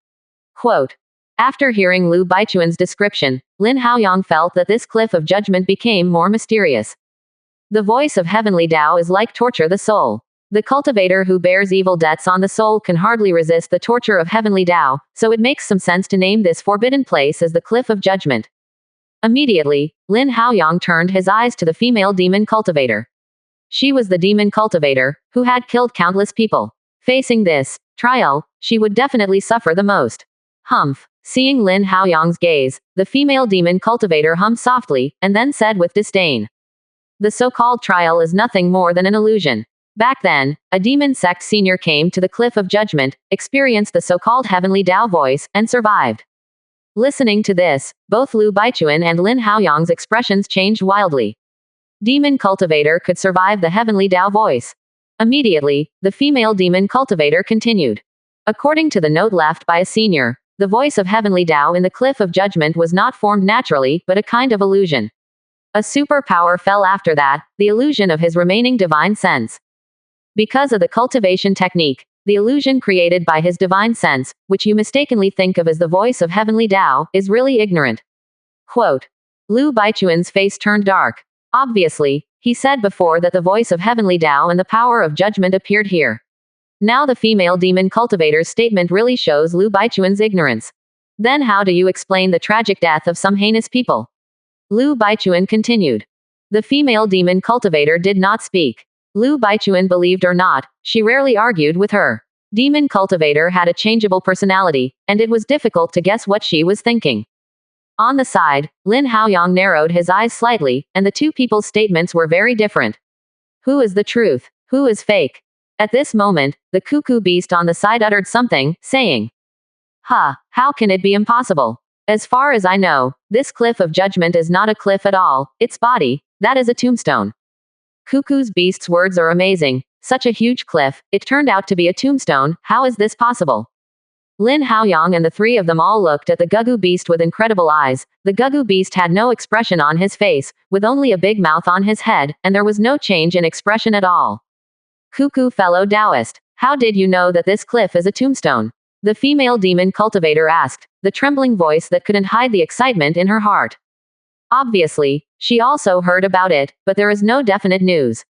Quote. After hearing Lu Baichuan's description, Lin Haoyang felt that this cliff of judgment became more mysterious. The voice of heavenly Tao is like torture the soul. The cultivator who bears evil debts on the soul can hardly resist the torture of heavenly Tao, so it makes some sense to name this forbidden place as the cliff of judgment. Immediately, Lin Haoyang turned his eyes to the female demon cultivator. She was the demon cultivator, who had killed countless people. Facing this trial, she would definitely suffer the most. Humph. Seeing Lin Haoyang's gaze, the female demon cultivator hummed softly, and then said with disdain, "The so-called trial is nothing more than an illusion. Back then, a demon sect senior came to the cliff of judgment, experienced the so-called heavenly Tao voice, and survived." Listening to this, both Lu Baichuan and Lin Haoyang's expressions changed wildly. Demon cultivator could survive the heavenly Tao voice. Immediately, the female demon cultivator continued. According to the note left by a senior, the voice of heavenly Tao in the cliff of judgment was not formed naturally, but a kind of illusion. A superpower fell after that, the illusion of his remaining divine sense. Because of the cultivation technique, the illusion created by his divine sense, which you mistakenly think of as the voice of heavenly Tao, is really ignorant. Quote. Lu Baichuan's face turned dark. Obviously, he said before that the voice of heavenly Tao and the power of judgment appeared here. Now the female demon cultivator's statement really shows Lu Baichuan's ignorance. Then how do you explain the tragic death of some heinous people? Lu Baichuan continued. The female demon cultivator did not speak. Lu Baichuan believed or not, she rarely argued with her. Demon cultivator had a changeable personality, and it was difficult to guess what she was thinking. On the side, Lin Haoyang narrowed his eyes slightly, and the two people's statements were very different. Who is the truth? Who is fake? At this moment, the cuckoo beast on the side uttered something, saying, how can it be impossible? As far as I know, this cliff of judgment is not a cliff at all, its body, that is a tombstone. Cuckoo's beast's words are amazing. Such a huge cliff, it turned out to be a tombstone, how is this possible? Lin Haoyang and the three of them all looked at the Gugu beast with incredible eyes. The Gugu beast had no expression on his face, with only a big mouth on his head, and there was no change in expression at all. Cuckoo fellow Taoist, how did you know that this cliff is a tombstone? The female demon cultivator asked, the trembling voice that couldn't hide the excitement in her heart. Obviously, she also heard about it, but there is no definite news.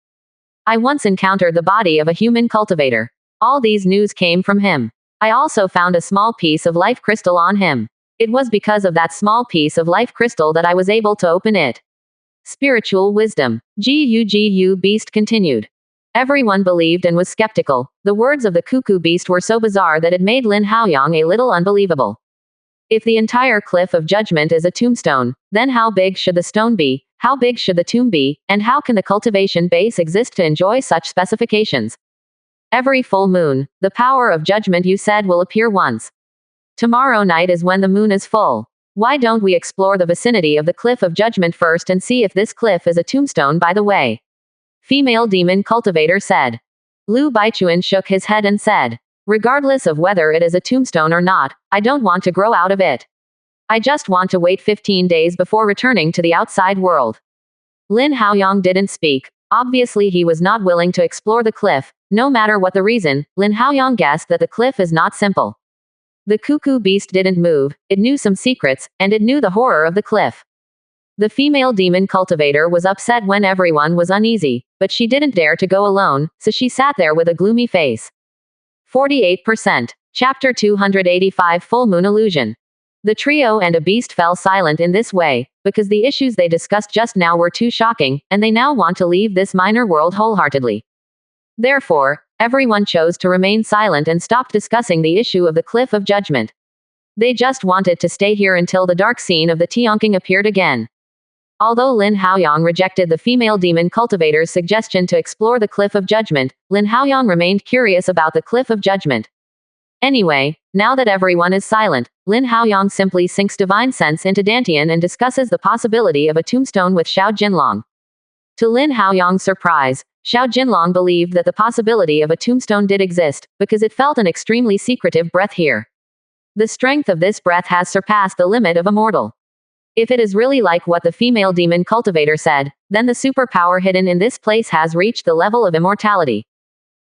I once encountered the body of a human cultivator. All these news came from him. I also found a small piece of life crystal on him. It was because of that small piece of life crystal that I was able to open it. Spiritual wisdom. Gu beast continued. Everyone believed and was skeptical. The words of the cuckoo beast were so bizarre that it made Lin Haoyang a little unbelievable. If the entire cliff of judgment is a tombstone, then how big should the stone be, how big should the tomb be, and how can the cultivation base exist to enjoy such specifications? Every full moon, the power of judgment you said will appear once. Tomorrow night is when the moon is full. Why don't we explore the vicinity of the cliff of judgment first and see if this cliff is a tombstone by the way? Female demon cultivator said. Lu Baichuan shook his head and said, regardless of whether it is a tombstone or not, I don't want to grow out of it. I just want to wait 15 days before returning to the outside world. Lin Haoyang didn't speak. Obviously he was not willing to explore the cliff. No matter what the reason, Lin Haoyang guessed that the cliff is not simple. The cuckoo beast didn't move, it knew some secrets, and it knew the horror of the cliff. The female demon cultivator was upset when everyone was uneasy, but she didn't dare to go alone, so she sat there with a gloomy face. 48%. Chapter 285 Full Moon Illusion. The trio and a beast fell silent in this way, because the issues they discussed just now were too shocking, and they now want to leave this minor world wholeheartedly. Therefore, everyone chose to remain silent and stopped discussing the issue of the cliff of judgment. They just wanted to stay here until the dark scene of the Tianqing appeared again. Although Lin Haoyang rejected the female demon cultivator's suggestion to explore the cliff of judgment, Lin Haoyang remained curious about the cliff of judgment. Anyway, now that everyone is silent, Lin Haoyang simply sinks divine sense into Dantian and discusses the possibility of a tombstone with Xiao Jinlong. To Lin Haoyang's surprise, Xiao Jinlong believed that the possibility of a tombstone did exist, because it felt an extremely secretive breath here. The strength of this breath has surpassed the limit of a mortal. If it is really like what the female demon cultivator said, then the superpower hidden in this place has reached the level of immortality.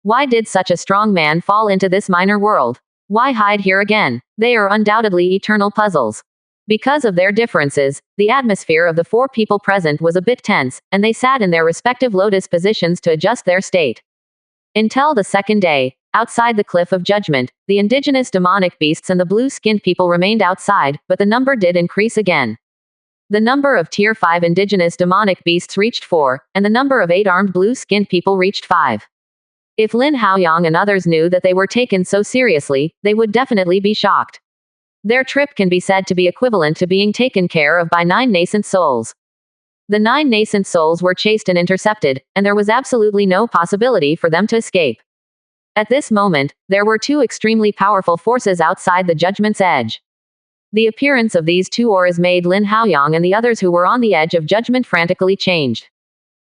Why did such a strong man fall into this minor world? Why hide here again? They are undoubtedly eternal puzzles. Because of their differences, the atmosphere of the four people present was a bit tense, and they sat in their respective lotus positions to adjust their state. Until the second day, outside the cliff of judgment, the indigenous demonic beasts and the blue-skinned people remained outside, but the number did increase again. The number of Tier 5 indigenous demonic beasts reached 4, and the number of 8 armed blue-skinned people reached 5. If Lin Haoyang and others knew that they were taken so seriously, they would definitely be shocked. Their trip can be said to be equivalent to being taken care of by 9 nascent souls. The 9 nascent souls were chased and intercepted, and there was absolutely no possibility for them to escape. At this moment, there were 2 extremely powerful forces outside the judgment's edge. The appearance of these 2 auras made Lin Haoyang and the others who were on the edge of judgment frantically changed.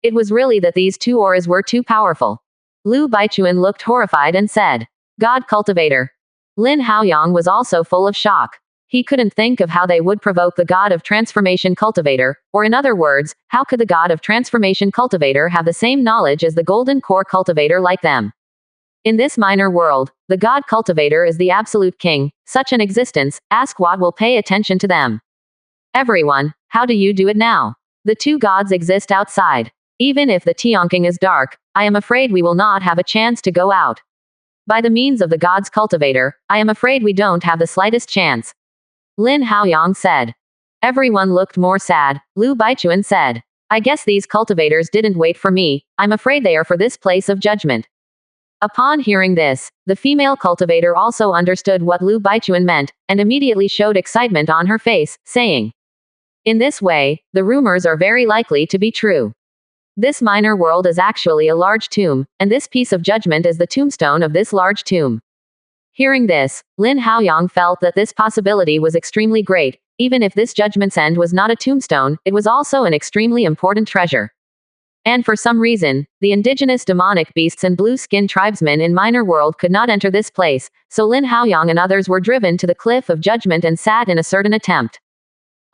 It was really that these 2 auras were too powerful. Lu Baichuan looked horrified and said, God cultivator. Lin Haoyang was also full of shock. He couldn't think of how they would provoke the god of transformation cultivator, or in other words, how could the god of transformation cultivator have the same knowledge as the golden core cultivator like them? In this minor world, the god cultivator is the absolute king. Such an existence, ask what will pay attention to them. Everyone, how do you do it now? The two gods exist outside. Even if the Tianqing is dark, I am afraid we will not have a chance to go out. By the means of the god's cultivator, I am afraid we don't have the slightest chance. Lin Haoyang said. Everyone looked more sad. Lu Baichuan said, I guess these cultivators didn't wait for me. I'm afraid they are for this place of judgment. Upon hearing this, the female cultivator also understood what Lu Baichuan meant, and immediately showed excitement on her face, saying, in this way, the rumors are very likely to be true. This minor world is actually a large tomb, and this piece of judgment is the tombstone of this large tomb. Hearing this, Lin Haoyang felt that this possibility was extremely great. Even if this judgment's end was not a tombstone, it was also an extremely important treasure. And for some reason, the indigenous demonic beasts and blue-skinned tribesmen in minor world could not enter this place, so Lin Haoyang and others were driven to the cliff of judgment and sat in a certain attempt.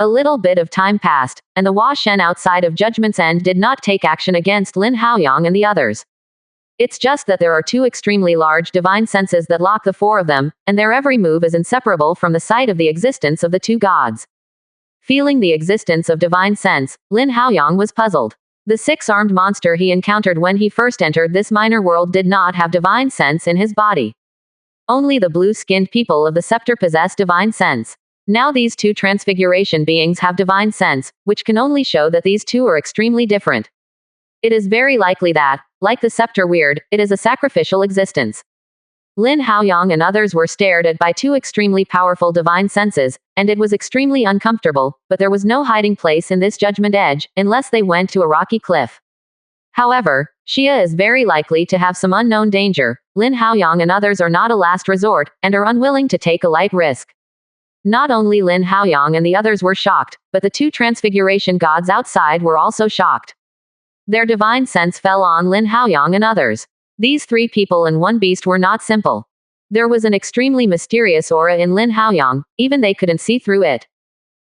A little bit of time passed, and the Hua Shen outside of Judgment's End did not take action against Lin Haoyang and the others. It's just that there are two extremely large divine senses that lock the four of them, and their every move is inseparable from the sight of the existence of the two gods. Feeling the existence of divine sense, Lin Haoyang was puzzled. The six-armed monster he encountered when he first entered this minor world did not have divine sense in his body. Only the blue-skinned people of the scepter possess divine sense. Now these two transfiguration beings have divine sense, which can only show that these two are extremely different. It is very likely that, like the scepter weird, it is a sacrificial existence. Lin Haoyang and others were stared at by two extremely powerful divine senses, and it was extremely uncomfortable, but there was no hiding place in this judgment edge, unless they went to a rocky cliff. However, Xia is very likely to have some unknown danger. Lin Haoyang and others are not a last resort, and are unwilling to take a light risk. Not only Lin Haoyang and the others were shocked, but the two transfiguration gods outside were also shocked. Their divine sense fell on Lin Haoyang and others. These three people and one beast were not simple. There was an extremely mysterious aura in Lin Haoyang, even they couldn't see through it.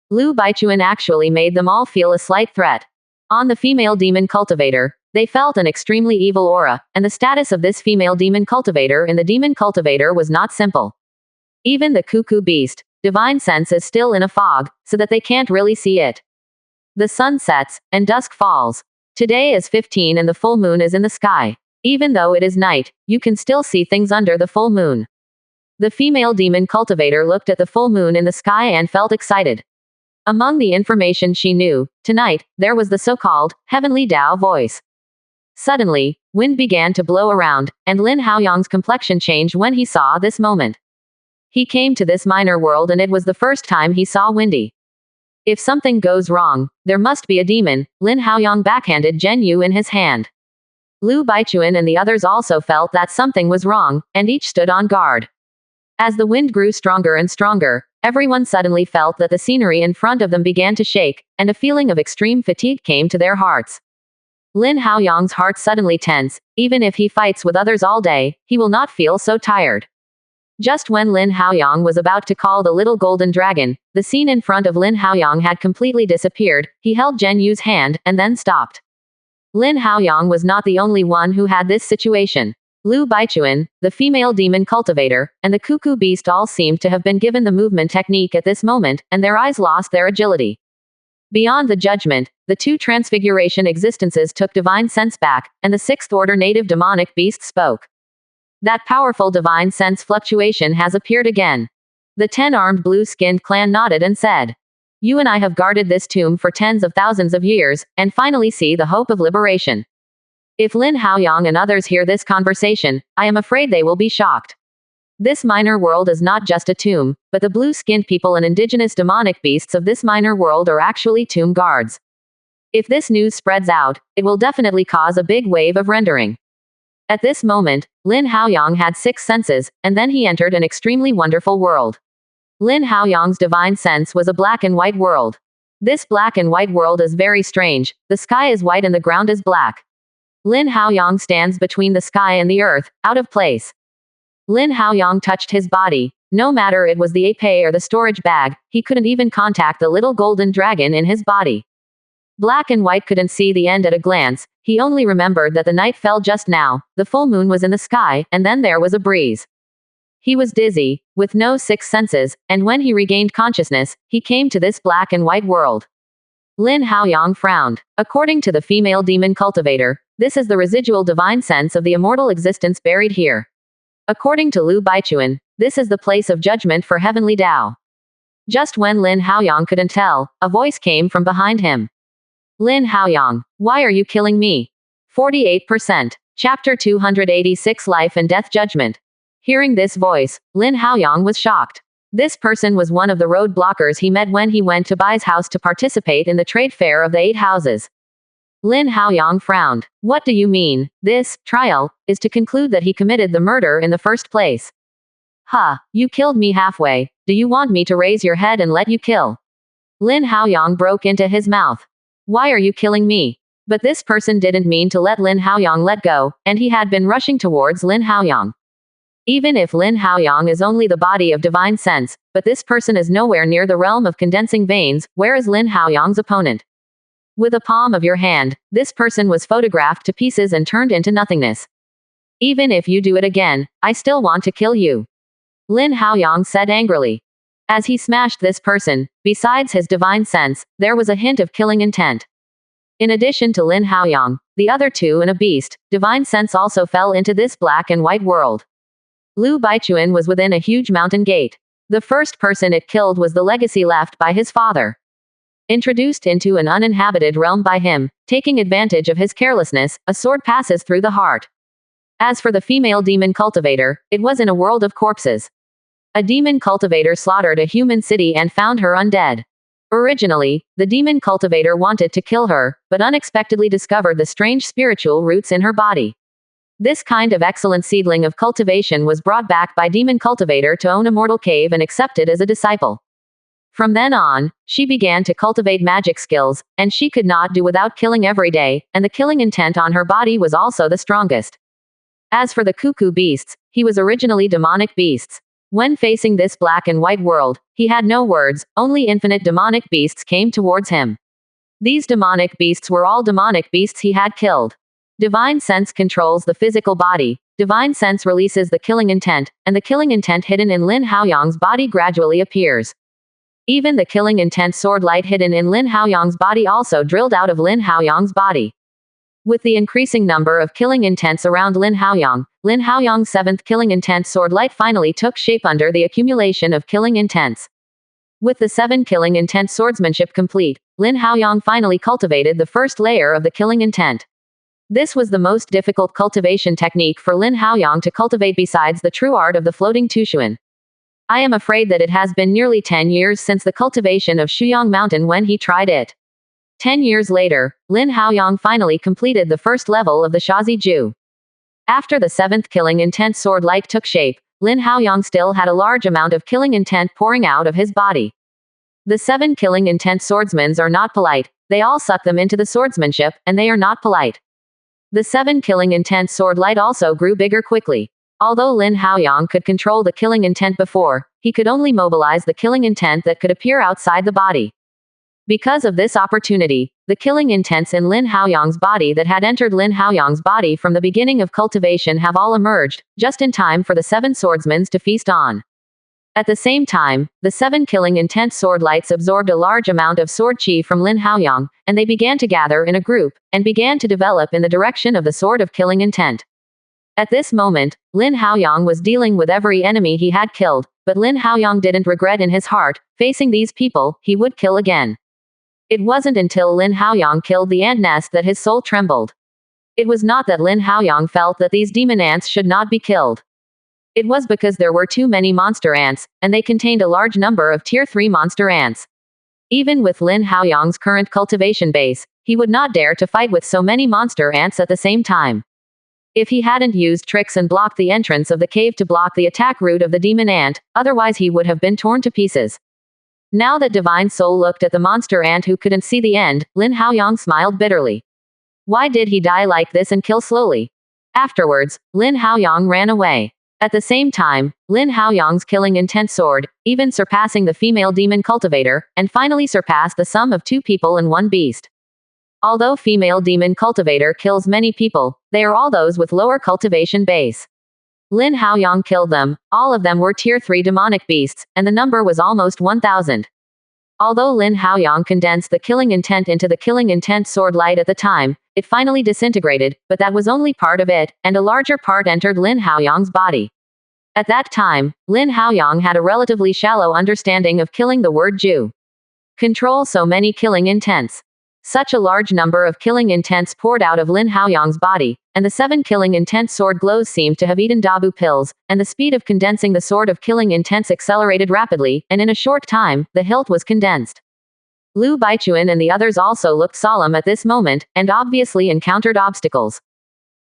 Lu Baichuan actually made them all feel a slight threat. On the female demon cultivator, they felt an extremely evil aura, and the status of this female demon cultivator in the demon cultivator was not simple. Even the cuckoo beast, divine sense is still in a fog, so that they can't really see it. The sun sets, and dusk falls. Today is 15 and the full moon is in the sky. Even though it is night, you can still see things under the full moon. The female demon cultivator looked at the full moon in the sky and felt excited. Among the information she knew, tonight, there was the so-called heavenly Tao voice. Suddenly, wind began to blow around, and Lin Haoyang's complexion changed when he saw this moment. He came to this minor world and it was the first time he saw windy. If something goes wrong, there must be a demon. Lin Haoyang backhanded Zhen Yu in his hand. Lu Baichuan and the others also felt that something was wrong, and each stood on guard. As the wind grew stronger and stronger, everyone suddenly felt that the scenery in front of them began to shake, and a feeling of extreme fatigue came to their hearts. Lin Haoyang's heart suddenly tense. Even if he fights with others all day, he will not feel so tired. Just when Lin Haoyang was about to call the little golden dragon, the scene in front of Lin Haoyang had completely disappeared. He held Zhen Yu's hand, and then stopped. Lin Haoyang was not the only one who had this situation. Lu Baichuan, the female demon cultivator, and the cuckoo beast all seemed to have been given the movement technique at this moment, and their eyes lost their agility. Beyond the judgment, the two transfiguration existences took divine sense back, and the sixth-order native demonic beast spoke. That powerful divine sense fluctuation has appeared again. The 10-armed blue-skinned clan nodded and said, You and I have guarded this tomb for tens of thousands of years, and finally see the hope of liberation. If Lin Haoyang and others hear this conversation, I am afraid they will be shocked. This minor world is not just a tomb, but the blue-skinned people and indigenous demonic beasts of this minor world are actually tomb guards. If this news spreads out, it will definitely cause a big wave of rendering. At this moment, Lin Haoyang had 6 senses, and then he entered an extremely wonderful world. Lin Haoyang's divine sense was a black and white world. This black and white world is very strange. The sky is white and the ground is black. Lin Haoyang stands between the sky and the earth, out of place. Lin Haoyang touched his body. No matter it was the épée or the storage bag, he couldn't even contact the little golden dragon in his body. Black and White couldn't see the end at a glance. He only remembered that the night fell just now, the full moon was in the sky, and then there was a breeze. He was dizzy, with no sixth senses, and when he regained consciousness, he came to this black and white world. Lin Haoyang frowned. According to the female demon cultivator, this is the residual divine sense of the immortal existence buried here. According to Lu Baichuan, this is the place of judgment for heavenly Tao. Just when Lin Haoyang couldn't tell, a voice came from behind him. Lin Haoyang, why are you killing me? 48%. Chapter 286 Life and Death Judgment. Hearing this voice, Lin Haoyang was shocked. This person was one of the road blockers he met when he went to Bai's house to participate in the trade fair of the 8 houses. Lin Haoyang frowned. What do you mean? This trial is to conclude that he committed the murder in the first place. Ha, you killed me halfway. Do you want me to raise your head and let you kill? Lin Haoyang broke into his mouth. Why are you killing me? But this person didn't mean to let Lin Haoyang let go, and he had been rushing towards Lin Haoyang. Even if Lin Haoyang is only the body of divine sense, but this person is nowhere near the realm of condensing veins, where is Lin Haoyang's opponent? With the palm of your hand, this person was photographed to pieces and turned into nothingness. Even if you do it again, I still want to kill you. Lin Haoyang said angrily. As he smashed this person, besides his divine sense, there was a hint of killing intent. In addition to Lin Haoyang, the other two and a beast, divine sense also fell into this black and white world. Lu Baichuan was within a huge mountain gate. The first person it killed was the legacy left by his father. Introduced into an uninhabited realm by him, taking advantage of his carelessness, a sword passes through the heart. As for the female demon cultivator, it was in a world of corpses. A demon cultivator slaughtered a human city and found her undead. Originally, the demon cultivator wanted to kill her, but unexpectedly discovered the strange spiritual roots in her body. This kind of excellent seedling of cultivation was brought back by demon cultivator to own Immortal Cave and accepted as a disciple. From then on, she began to cultivate magic skills, and she could not do without killing every day, and the killing intent on her body was also the strongest. As for the cuckoo beasts, he was originally demonic beasts. When facing this black and white world, he had no words, only infinite demonic beasts came towards him. These demonic beasts were all demonic beasts he had killed. Divine sense controls the physical body, divine sense releases the killing intent, and the killing intent hidden in Lin Haoyang's body gradually appears. Even the killing intent sword light hidden in Lin Haoyang's body also drilled out of Lin Haoyang's body. With the increasing number of killing intents around Lin Haoyang's 7th killing intent sword light finally took shape under the accumulation of killing intents. With the 7 killing intent swordsmanship complete, Lin Haoyang finally cultivated the first layer of the killing intent. This was the most difficult cultivation technique for Lin Haoyang to cultivate besides the true art of the floating Tushuan. I am afraid that it has been nearly 10 years since the cultivation of Shuyang Mountain when he tried it. 10 years later, Lin Haoyang finally completed the first level of the Shazi Ju. After the 7th killing intent sword light took shape, Lin Haoyang still had a large amount of killing intent pouring out of his body. The 7 killing intent swordsmen are not polite, they all suck them into the swordsmanship, and they are not polite. The 7 killing intent sword light also grew bigger quickly. Although Lin Haoyang could control the killing intent before, he could only mobilize the killing intent that could appear outside the body. Because of this opportunity, the killing intents in Lin Haoyang's body that had entered Lin Haoyang's body from the beginning of cultivation have all emerged, just in time for the 7 swordsmen to feast on. At the same time, the 7 killing intent sword lights absorbed a large amount of sword chi from Lin Haoyang, and they began to gather in a group, and began to develop in the direction of the sword of killing intent. At this moment, Lin Haoyang was dealing with every enemy he had killed, but Lin Haoyang didn't regret in his heart, facing these people, he would kill again. It wasn't until Lin Haoyang killed the ant nest that his soul trembled. It was not that Lin Haoyang felt that these demon ants should not be killed. It was because there were too many monster ants, and they contained a large number of tier 3 monster ants. Even with Lin Haoyang's current cultivation base, he would not dare to fight with so many monster ants at the same time. If he hadn't used tricks and blocked the entrance of the cave to block the attack route of the demon ant, otherwise he would have been torn to pieces. Now that Divine Soul looked at the monster ant who couldn't see the end, Lin Haoyang smiled bitterly. Why did he die like this and kill slowly? Afterwards, Lin Haoyang ran away. At the same time, Lin Haoyang's killing intent soared, even surpassing the female demon cultivator, and finally surpassed the sum of 2 people and 1 beast. Although female demon cultivator kills many people, they are all those with lower cultivation base. Lin Haoyang killed them, all of them were tier 3 demonic beasts, and the number was almost 1,000. Although Lin Haoyang condensed the killing intent into the killing intent sword light at the time, it finally disintegrated, but that was only part of it, and a larger part entered Lin Haoyang's body. At that time, Lin Haoyang had a relatively shallow understanding of killing the word Ju. Control so many killing intents. Such a large number of killing intents poured out of Lin Haoyang's body, and the 7 killing intent sword glows seemed to have eaten Dabu pills, and the speed of condensing the sword of killing intents accelerated rapidly, and in a short time, the hilt was condensed. Lu Baichuan and the others also looked solemn at this moment, and obviously encountered obstacles.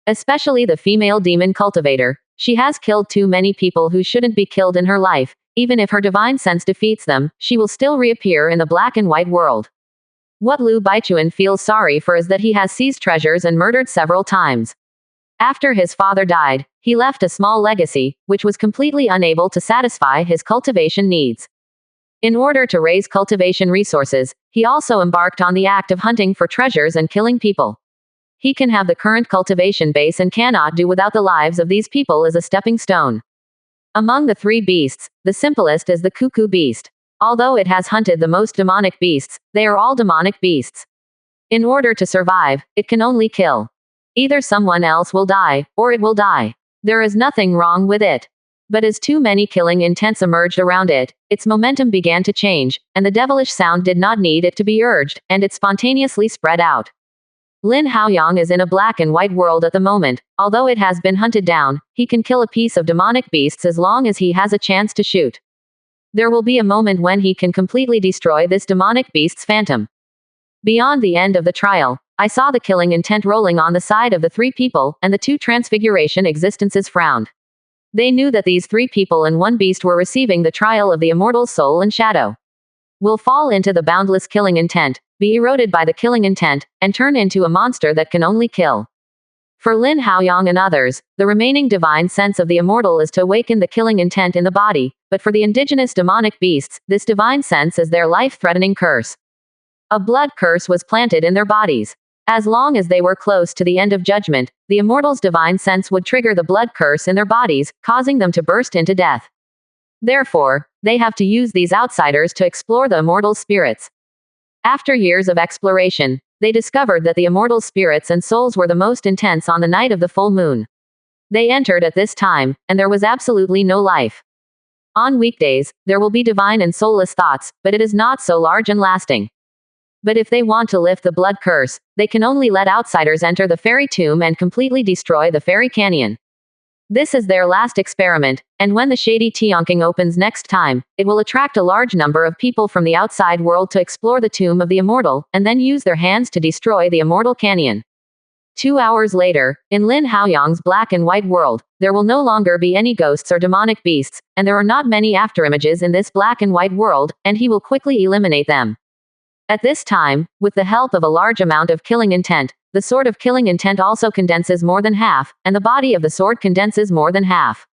Especially the female demon cultivator. She has killed too many people who shouldn't be killed in her life. Even if her divine sense defeats them, she will still reappear in the black and white world. What Lu Baichuan feels sorry for is that he has seized treasures and murdered several times. After his father died, he left a small legacy, which was completely unable to satisfy his cultivation needs. In order to raise cultivation resources, he also embarked on the act of hunting for treasures and killing people. He can have the current cultivation base and cannot do without the lives of these people as a stepping stone. Among the 3 beasts, the simplest is the cuckoo beast. Although it has hunted the most demonic beasts, they are all demonic beasts. In order to survive, it can only kill. Either someone else will die, or it will die. There is nothing wrong with it. But as too many killing intents emerged around it, its momentum began to change, and the devilish sound did not need it to be urged, and it spontaneously spread out. Lin Haoyang is in a black and white world at the moment. Although it has been hunted down, he can kill a piece of demonic beasts as long as he has a chance to shoot. There will be a moment when he can completely destroy this demonic beast's phantom. Beyond the end of the trial, I saw the killing intent rolling on the side of the 3 people, and the 2 transfiguration existences frowned. They knew that these 3 people and 1 beast were receiving the trial of the immortal soul and shadow. Will fall into the boundless killing intent, be eroded by the killing intent, and turn into a monster that can only kill. For Lin Haoyang and others, the remaining divine sense of the immortal is to awaken the killing intent in the body, but for the indigenous demonic beasts, this divine sense is their life-threatening curse. A blood curse was planted in their bodies. As long as they were close to the end of judgment, the immortal's divine sense would trigger the blood curse in their bodies, causing them to burst into death. Therefore, they have to use these outsiders to explore the immortal spirits. After years of exploration, they discovered that the immortal spirits and souls were the most intense on the night of the full moon. They entered at this time, and there was absolutely no life. On weekdays, there will be divine and soulless thoughts, but it is not so large and lasting. But if they want to lift the blood curse, they can only let outsiders enter the fairy tomb and completely destroy the fairy canyon. This is their last experiment, and when the shady Tianqing opens next time, it will attract a large number of people from the outside world to explore the tomb of the immortal, and then use their hands to destroy the immortal canyon. 2 hours later, in Lin Haoyang's black and white world, there will no longer be any ghosts or demonic beasts, and there are not many afterimages in this black and white world, and he will quickly eliminate them. At this time, with the help of a large amount of killing intent, the sword of killing intent also condenses more than half, and the body of the sword condenses more than half.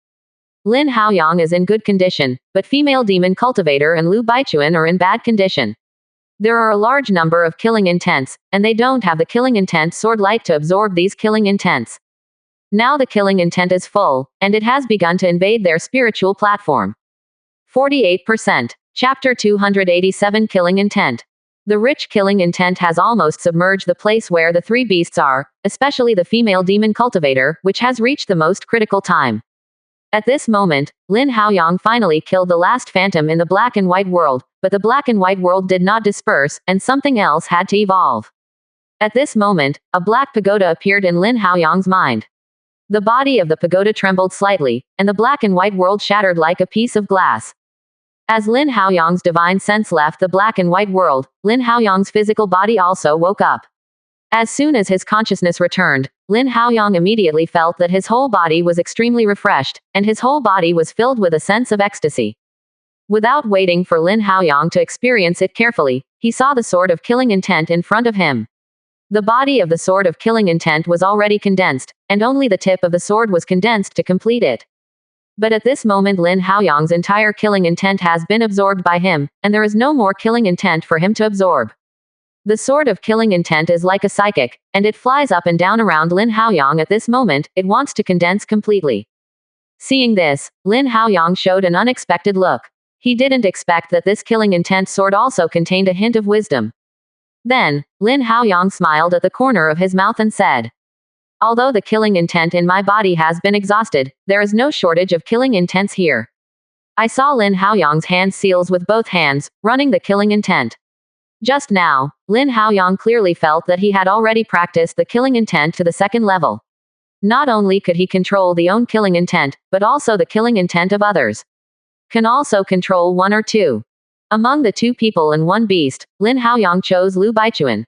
Lin Haoyang is in good condition, but female demon cultivator and Lu Baichuan are in bad condition. There are a large number of killing intents, and they don't have the killing intent sword light to absorb these killing intents. Now the killing intent is full, and it has begun to invade their spiritual platform. 48%. Chapter 287 Killing Intent. The rich killing intent has almost submerged the place where the 3 beasts are, especially the female demon cultivator, which has reached the most critical time. At this moment, Lin Haoyang finally killed the last phantom in the black and white world, but the black and white world did not disperse, and something else had to evolve. At this moment, a black pagoda appeared in Lin Haoyang's mind. The body of the pagoda trembled slightly, and the black and white world shattered like a piece of glass. As Lin Haoyang's divine sense left the black and white world, Lin Haoyang's physical body also woke up. As soon as his consciousness returned, Lin Haoyang immediately felt that his whole body was extremely refreshed, and his whole body was filled with a sense of ecstasy. Without waiting for Lin Haoyang to experience it carefully, he saw the sword of killing intent in front of him. The body of the sword of killing intent was already condensed, and only the tip of the sword was condensed to complete it. But at this moment Lin Haoyang's entire killing intent has been absorbed by him, and there is no more killing intent for him to absorb. The sword of killing intent is like a psychic, and it flies up and down around Lin Haoyang at this moment. It wants to condense completely. Seeing this, Lin Haoyang showed an unexpected look. He didn't expect that this killing intent sword also contained a hint of wisdom. Then, Lin Haoyang smiled at the corner of his mouth and said, "Although the killing intent in my body has been exhausted, there is no shortage of killing intents here." I saw Lin Haoyang's hand seals with both hands, running the killing intent. Just now, Lin Haoyang clearly felt that he had already practiced the killing intent to the second level. Not only could he control the own killing intent, but also the killing intent of others. Can also control one or two. Among the two people and one beast, Lin Haoyang chose Lu Baichuan.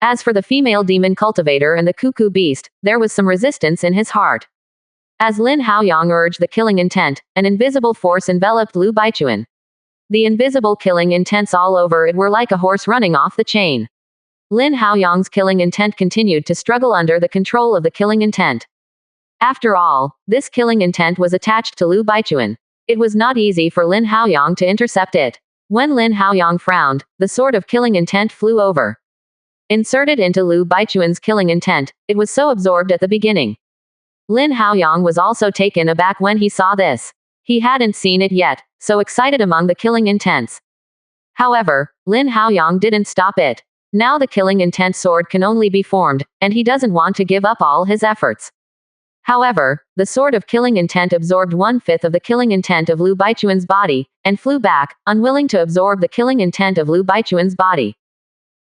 As for the female demon cultivator and the cuckoo beast, there was some resistance in his heart. As Lin Haoyang urged the killing intent, an invisible force enveloped Lu Baichuan. The invisible killing intents all over it were like a horse running off the chain. Lin Haoyang's killing intent continued to struggle under the control of the killing intent. After all, this killing intent was attached to Lu Baichuan. It was not easy for Lin Haoyang to intercept it. When Lin Haoyang frowned, the sword of killing intent flew over. Inserted into Lu Baichuan's killing intent, it was so absorbed at the beginning. Lin Haoyang was also taken aback when he saw this. He hadn't seen it yet, so excited among the killing intents. However, Lin Haoyang didn't stop it. Now the killing intent sword can only be formed, and he doesn't want to give up all his efforts. However, the sword of killing intent absorbed 1/5 of the killing intent of Lu Baichuan's body, and flew back, unwilling to absorb the killing intent of Lu Baichuan's body.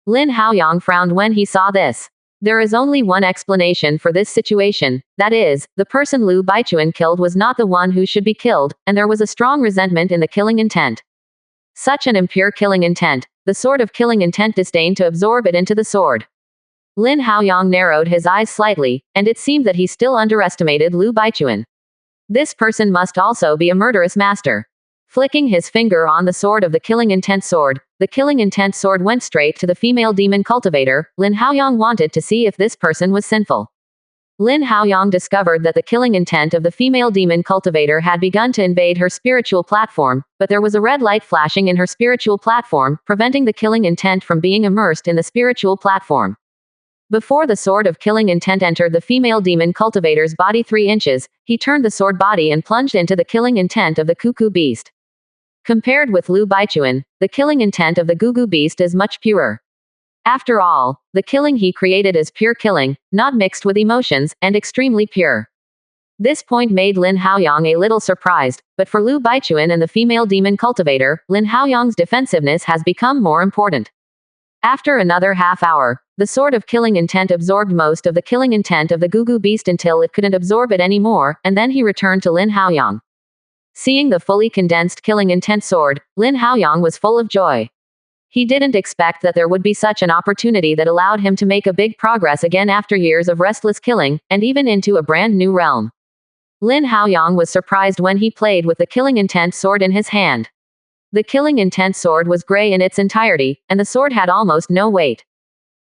Lin Haoyang frowned when he saw this. There is only one explanation for this situation, that is, the person Lu Baichuan killed was not the one who should be killed, and there was a strong resentment in the killing intent. Such an impure killing intent, the sword of killing intent disdained to absorb it into the sword. Lin Haoyang narrowed his eyes slightly, and it seemed that he still underestimated Lu Baichuan. This person must also be a murderous master. Flicking his finger on the sword of the killing intent sword, the killing intent sword went straight to the female demon cultivator. Lin Haoyang wanted to see if this person was sinful. Lin Haoyang discovered that the killing intent of the female demon cultivator had begun to invade her spiritual platform, but there was a red light flashing in her spiritual platform, preventing the killing intent from being immersed in the spiritual platform. Before the sword of killing intent entered the female demon cultivator's body 3 inches, he turned the sword body and plunged into the killing intent of the cuckoo beast. Compared with Lu Baichuan, the killing intent of the Gugu beast is much purer. After all, the killing he created is pure killing, not mixed with emotions, and extremely pure. This point made Lin Haoyang a little surprised, but for Lu Baichuan and the female demon cultivator, Lin Haoyang's defensiveness has become more important. After another half hour, the sword of killing intent absorbed most of the killing intent of the Gugu beast until it couldn't absorb it anymore, and then he returned to Lin Haoyang. Seeing the fully condensed killing intent sword, Lin Haoyang was full of joy. He didn't expect that there would be such an opportunity that allowed him to make a big progress again after years of restless killing, and even into a brand new realm. Lin Haoyang was surprised when he played with the killing intent sword in his hand. The killing intent sword was gray in its entirety, and the sword had almost no weight.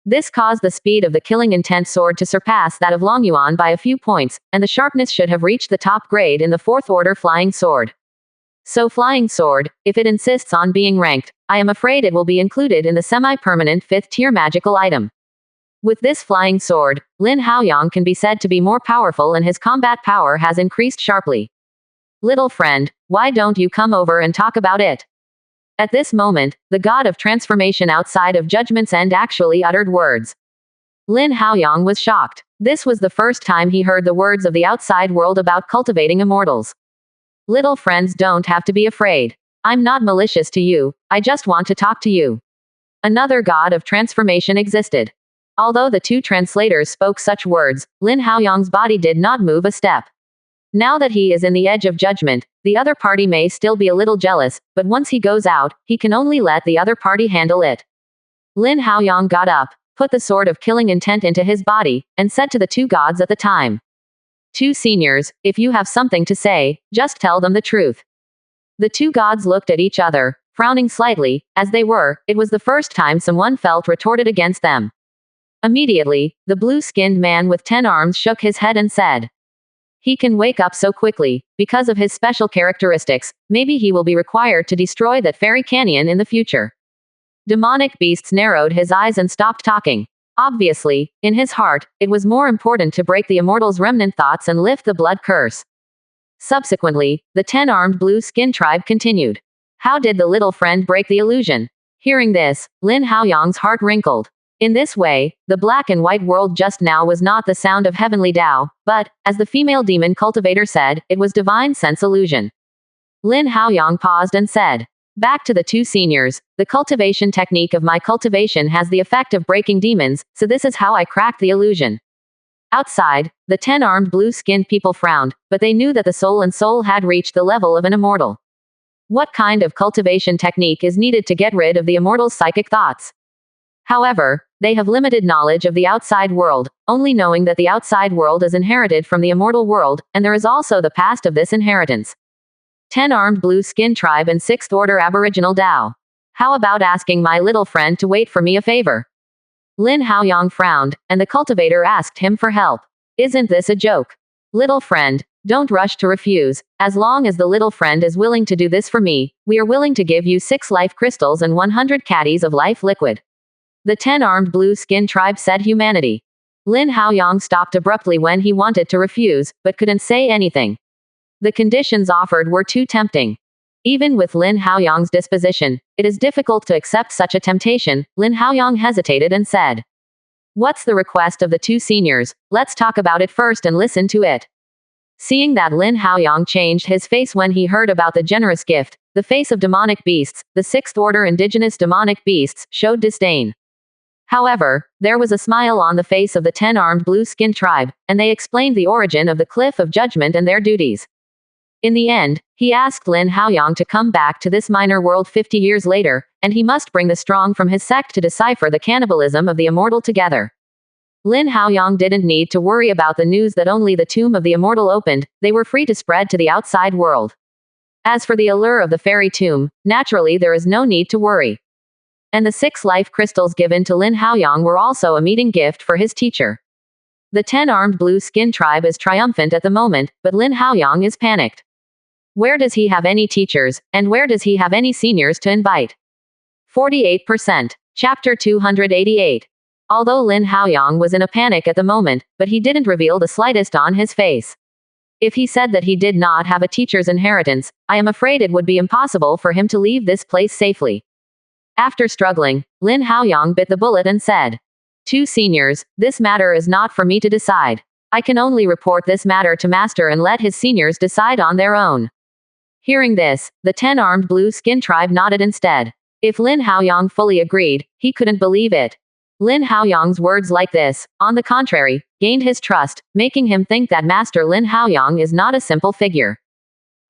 This caused the speed of the killing intent sword to surpass that of Long Yuan by a few points, and the sharpness should have reached the top grade in the 4th order flying sword. So flying sword, if it insists on being ranked, I am afraid it will be included in the semi-permanent 5th tier magical item. With this flying sword, Lin Haoyang can be said to be more powerful and his combat power has increased sharply. Little friend, why don't you come over and talk about it? At this moment, the god of transformation outside of Judgment's End actually uttered words. Lin Haoyang was shocked. This was the first time he heard the words of the outside world about cultivating immortals. Little friends don't have to be afraid. I'm not malicious to you, I just want to talk to you. Another god of transformation existed. Although the two translators spoke such words, Lin Haoyang's body did not move a step. Now that he is in the edge of judgment, the other party may still be a little jealous, but once he goes out, he can only let the other party handle it. Lin Haoyang got up, put the sword of killing intent into his body, and said to the two gods at the time. Two seniors, if you have something to say, just tell them the truth. The two gods looked at each other, frowning slightly, as they were, it was the first time someone felt retorted against them. Immediately, the blue-skinned man with 10 arms shook his head and said, "He can wake up so quickly, because of his special characteristics, maybe he will be required to destroy that fairy canyon in the future." Demonic Beasts narrowed his eyes and stopped talking. Obviously, in his heart, it was more important to break the immortal's remnant thoughts and lift the blood curse. Subsequently, the 10-armed blue-skin tribe continued. How did the little friend break the illusion? Hearing this, Lin Haoyang's heart wrinkled. In this way, the black and white world just now was not the sound of heavenly Tao, but, as the female demon cultivator said, it was divine sense illusion. Lin Haoyang paused and said, "Back to the two seniors, the cultivation technique of my cultivation has the effect of breaking demons, so this is how I cracked the illusion." Outside, the 10-armed blue-skinned people frowned, but they knew that the soul had reached the level of an immortal. What kind of cultivation technique is needed to get rid of the immortal's psychic thoughts? However, they have limited knowledge of the outside world, only knowing that the outside world is inherited from the immortal world, and there is also the past of this inheritance. 10-armed blue-skin tribe and 6th order aboriginal Dao. How about asking my little friend to wait for me a favor? Lin Haoyang frowned, and the cultivator asked him for help. Isn't this a joke? Little friend, don't rush to refuse. As long as the little friend is willing to do this for me, we are willing to give you 6 life crystals and 100 caddies of life liquid. The 10-armed blue-skin tribe said humanity. Lin Haoyang stopped abruptly when he wanted to refuse, but couldn't say anything. The conditions offered were too tempting. Even with Lin Haoyang's disposition, it is difficult to accept such a temptation. Lin Haoyang hesitated and said, "What's the request of the two seniors? Let's talk about it first and listen to it." Seeing that Lin Haoyang changed his face when he heard about the generous gift, the face of demonic beasts, the 6th order indigenous demonic beasts, showed disdain. However, there was a smile on the face of the 10-armed blue-skin tribe, and they explained the origin of the cliff of judgment and their duties. In the end, he asked Lin Haoyang to come back to this minor world 50 years later, and he must bring the strong from his sect to decipher the cannibalism of the immortal together. Lin Haoyang didn't need to worry about the news that only the tomb of the immortal opened, they were free to spread to the outside world. As for the allure of the fairy tomb, naturally there is no need to worry. And the 6 life crystals given to Lin Haoyang were also a meeting gift for his teacher. The 10-armed blue-skin tribe is triumphant at the moment, but Lin Haoyang is panicked. Where does he have any teachers, and where does he have any seniors to invite? 48%. Chapter 288. Although Lin Haoyang was in a panic at the moment, but he didn't reveal the slightest on his face. If he said that he did not have a teacher's inheritance, I am afraid it would be impossible for him to leave this place safely. After struggling, Lin Haoyang bit the bullet and said, "Two seniors, this matter is not for me to decide. I can only report this matter to Master and let his seniors decide on their own." Hearing this, the 10-armed blue-skin tribe nodded instead. If Lin Haoyang fully agreed, he couldn't believe it. Lin Haoyang's words like this, on the contrary, gained his trust, making him think that Master Lin Haoyang is not a simple figure.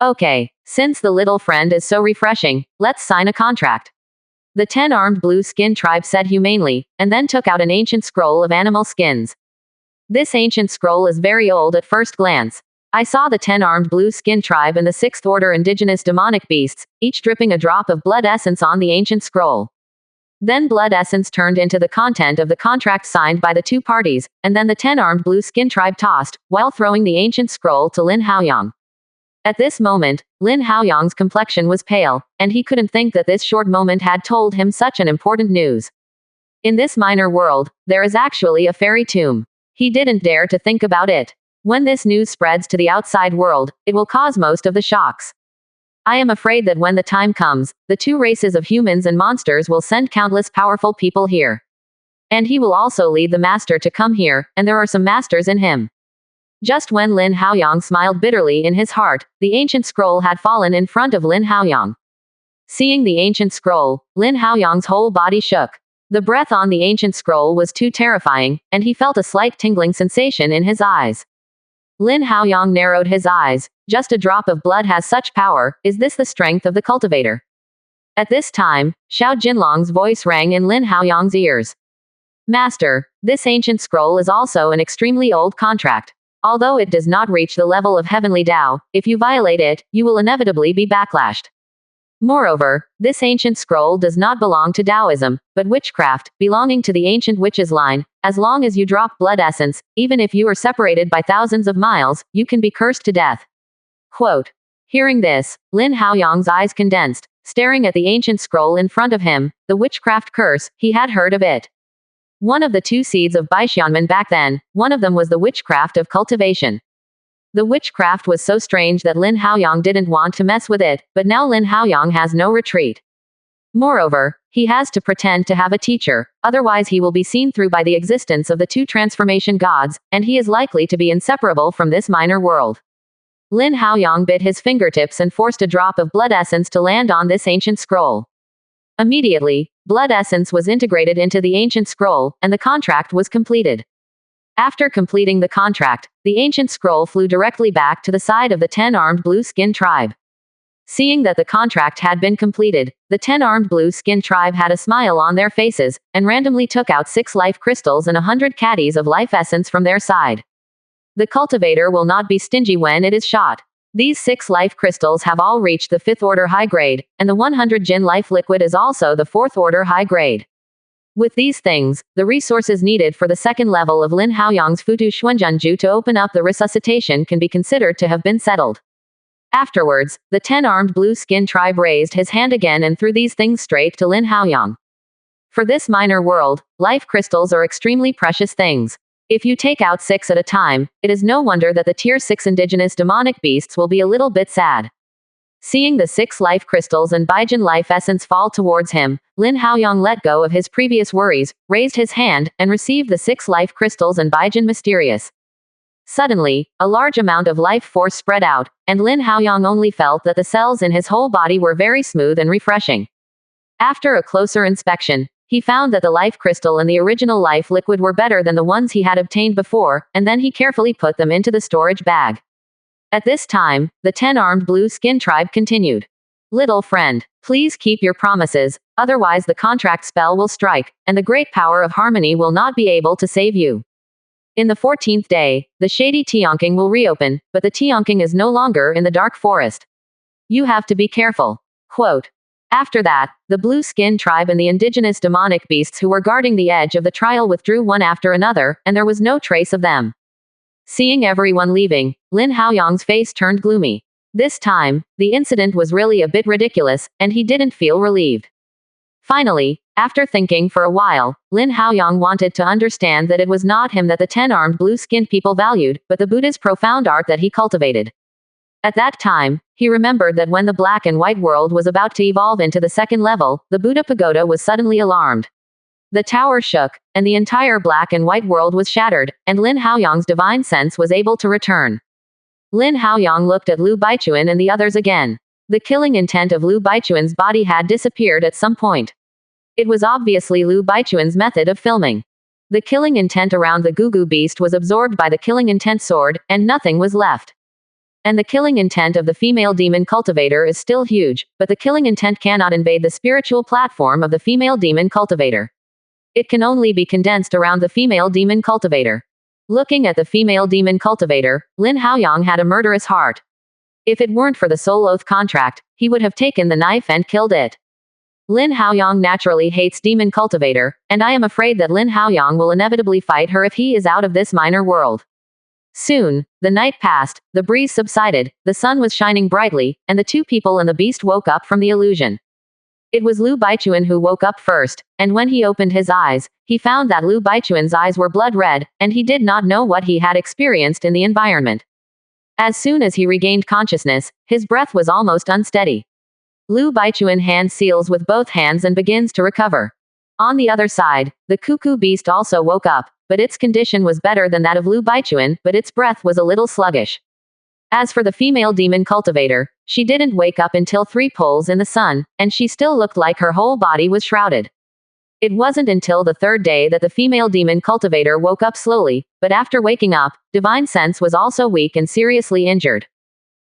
Okay, since the little friend is so refreshing, let's sign a contract. The 10-armed blue-skin tribe said humanely, and then took out an ancient scroll of animal skins. This ancient scroll is very old at first glance. I saw the 10-armed blue-skin tribe and the 6th order indigenous demonic beasts, each dripping a drop of blood essence on the ancient scroll. Then blood essence turned into the content of the contract signed by the two parties, and then the 10-armed blue-skin tribe tossed, while throwing the ancient scroll to Lin Haoyang. At this moment, Lin Haoyang's complexion was pale, and he couldn't think that this short moment had told him such an important news. In this minor world, there is actually a fairy tomb. He didn't dare to think about it. When this news spreads to the outside world, it will cause most of the shocks. I am afraid that when the time comes, the two races of humans and monsters will send countless powerful people here. And he will also lead the master to come here, and there are some masters in him. Just when Lin Haoyang smiled bitterly in his heart, the ancient scroll had fallen in front of Lin Haoyang. Seeing the ancient scroll, Lin Haoyang's whole body shook. The breath on the ancient scroll was too terrifying, and he felt a slight tingling sensation in his eyes. Lin Haoyang narrowed his eyes. Just a drop of blood has such power, is this the strength of the cultivator? At this time, Xiao Jinlong's voice rang in Lin Haoyang's ears. Master, this ancient scroll is also an extremely old contract. Although it does not reach the level of heavenly Tao, if you violate it, you will inevitably be backlashed. Moreover, this ancient scroll does not belong to Taoism, but witchcraft, belonging to the ancient witches line. As long as you drop blood essence, even if you are separated by thousands of miles, you can be cursed to death. Quote. Hearing this, Lin Haoyang's eyes condensed, staring at the ancient scroll in front of him. The witchcraft curse, he had heard of it. One of the two seeds of Baixianmen back then, one of them was the witchcraft of cultivation. The witchcraft was so strange that Lin Haoyang didn't want to mess with it, but now Lin Haoyang has no retreat. Moreover, he has to pretend to have a teacher, otherwise he will be seen through by the existence of the two transformation gods, and he is likely to be inseparable from this minor world. Lin Haoyang bit his fingertips and forced a drop of blood essence to land on this ancient scroll. Immediately, blood essence was integrated into the ancient scroll, and the contract was completed. After completing the contract, the ancient scroll flew directly back to the side of the 10-armed blue-skin tribe. Seeing that the contract had been completed, the 10-armed blue-skin tribe had a smile on their faces, and randomly took out 6 life crystals and 100 caddies of life essence from their side. The cultivator will not be stingy when it is shot. These 6 life crystals have all reached the 5th order high grade, and the 100 Jin life liquid is also the 4th order high grade. With these things, the resources needed for the second level of Lin Haoyang's Futu Xuanzhenju to open up the resuscitation can be considered to have been settled. Afterwards, the 10-armed blue-skin tribe raised his hand again and threw these things straight to Lin Haoyang. For this minor world, life crystals are extremely precious things. If you take out 6 at a time, it is no wonder that the tier 6 indigenous demonic beasts will be a little bit sad. Seeing the 6 life crystals and Baijin life essence fall towards him, Lin Haoyang let go of his previous worries, raised his hand, and received the 6 life crystals and Baijin mysterious. Suddenly, a large amount of life force spread out, and Lin Haoyang only felt that the cells in his whole body were very smooth and refreshing. After a closer inspection, he found that the life crystal and the original life liquid were better than the ones he had obtained before, and then he carefully put them into the storage bag. At this time, the 10-armed blue-skin tribe continued. Little friend, please keep your promises, otherwise the contract spell will strike, and the great power of harmony will not be able to save you. In the 14th day, the shady Tianqing will reopen, but the Tianqing is no longer in the dark forest. You have to be careful. Quote. After that, the blue-skin tribe and the indigenous demonic beasts who were guarding the edge of the trial withdrew one after another, and there was no trace of them. Seeing everyone leaving, Lin Haoyang's face turned gloomy. This time, the incident was really a bit ridiculous, and he didn't feel relieved. Finally, after thinking for a while, Lin Haoyang wanted to understand that it was not him that the 10-armed blue-skinned people valued, but the Buddha's profound art that he cultivated. At that time, he remembered that when the black and white world was about to evolve into the second level, the Buddha pagoda was suddenly alarmed. The tower shook, and the entire black and white world was shattered, and Lin Haoyang's divine sense was able to return. Lin Haoyang looked at Lu Baichuan and the others again. The killing intent of Lu Baichuan's body had disappeared at some point. It was obviously Lu Baichuan's method of filming. The killing intent around the Gugu beast was absorbed by the killing intent sword, and nothing was left. And the killing intent of the female demon cultivator is still huge, but the killing intent cannot invade the spiritual platform of the female demon cultivator. It can only be condensed around the female demon cultivator. Looking at the female demon cultivator, Lin Haoyang had a murderous heart. If it weren't for the soul oath contract, he would have taken the knife and killed it. Lin Haoyang naturally hates demon cultivator, and I am afraid that Lin Haoyang will inevitably fight her if he is out of this minor world. Soon, the night passed, the breeze subsided, the sun was shining brightly, and the two people and the beast woke up from the illusion. It was Lu Baichuan who woke up first, and when he opened his eyes, he found that Lu Baichuan's eyes were blood red, and he did not know what he had experienced in the environment. As soon as he regained consciousness, his breath was almost unsteady. Lu Baichuan hand seals with both hands and begins to recover. On the other side, the cuckoo beast also woke up, but its condition was better than that of Lu Baichuan, but its breath was a little sluggish. As for the female demon cultivator, she didn't wake up until 3 poles in the sun, and she still looked like her whole body was shrouded. It wasn't until the 3rd day that the female demon cultivator woke up slowly, but after waking up, divine sense was also weak and seriously injured.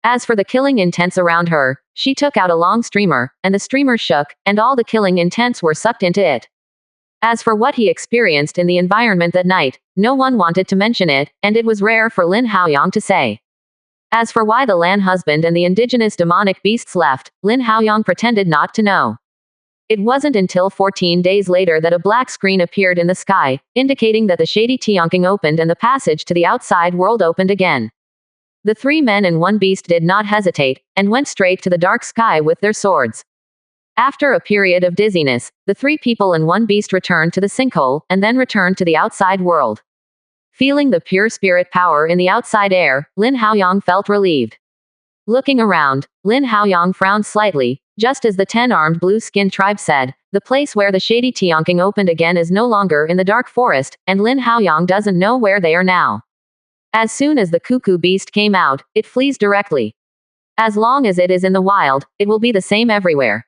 As for the killing intents around her, she took out a long streamer, and the streamer shook, and all the killing intents were sucked into it. As for what he experienced in the environment that night, no one wanted to mention it, and it was rare for Lin Haoyang to say. As for why the Lan husband and the indigenous demonic beasts left, Lin Haoyang pretended not to know. It wasn't until 14 days later that a black screen appeared in the sky, indicating that the shady Tianqing opened and the passage to the outside world opened again. The 3 men and 1 beast did not hesitate, and went straight to the dark sky with their swords. After a period of dizziness, the 3 people and 1 beast returned to the sinkhole, and then returned to the outside world. Feeling the pure spirit power in the outside air, Lin Haoyang felt relieved. Looking around, Lin Haoyang frowned slightly, just as the 10-armed blue-skinned tribe said, the place where the shady Tianqing opened again is no longer in the dark forest, and Lin Haoyang doesn't know where they are now. As soon as the cuckoo beast came out, it flees directly. As long as it is in the wild, it will be the same everywhere.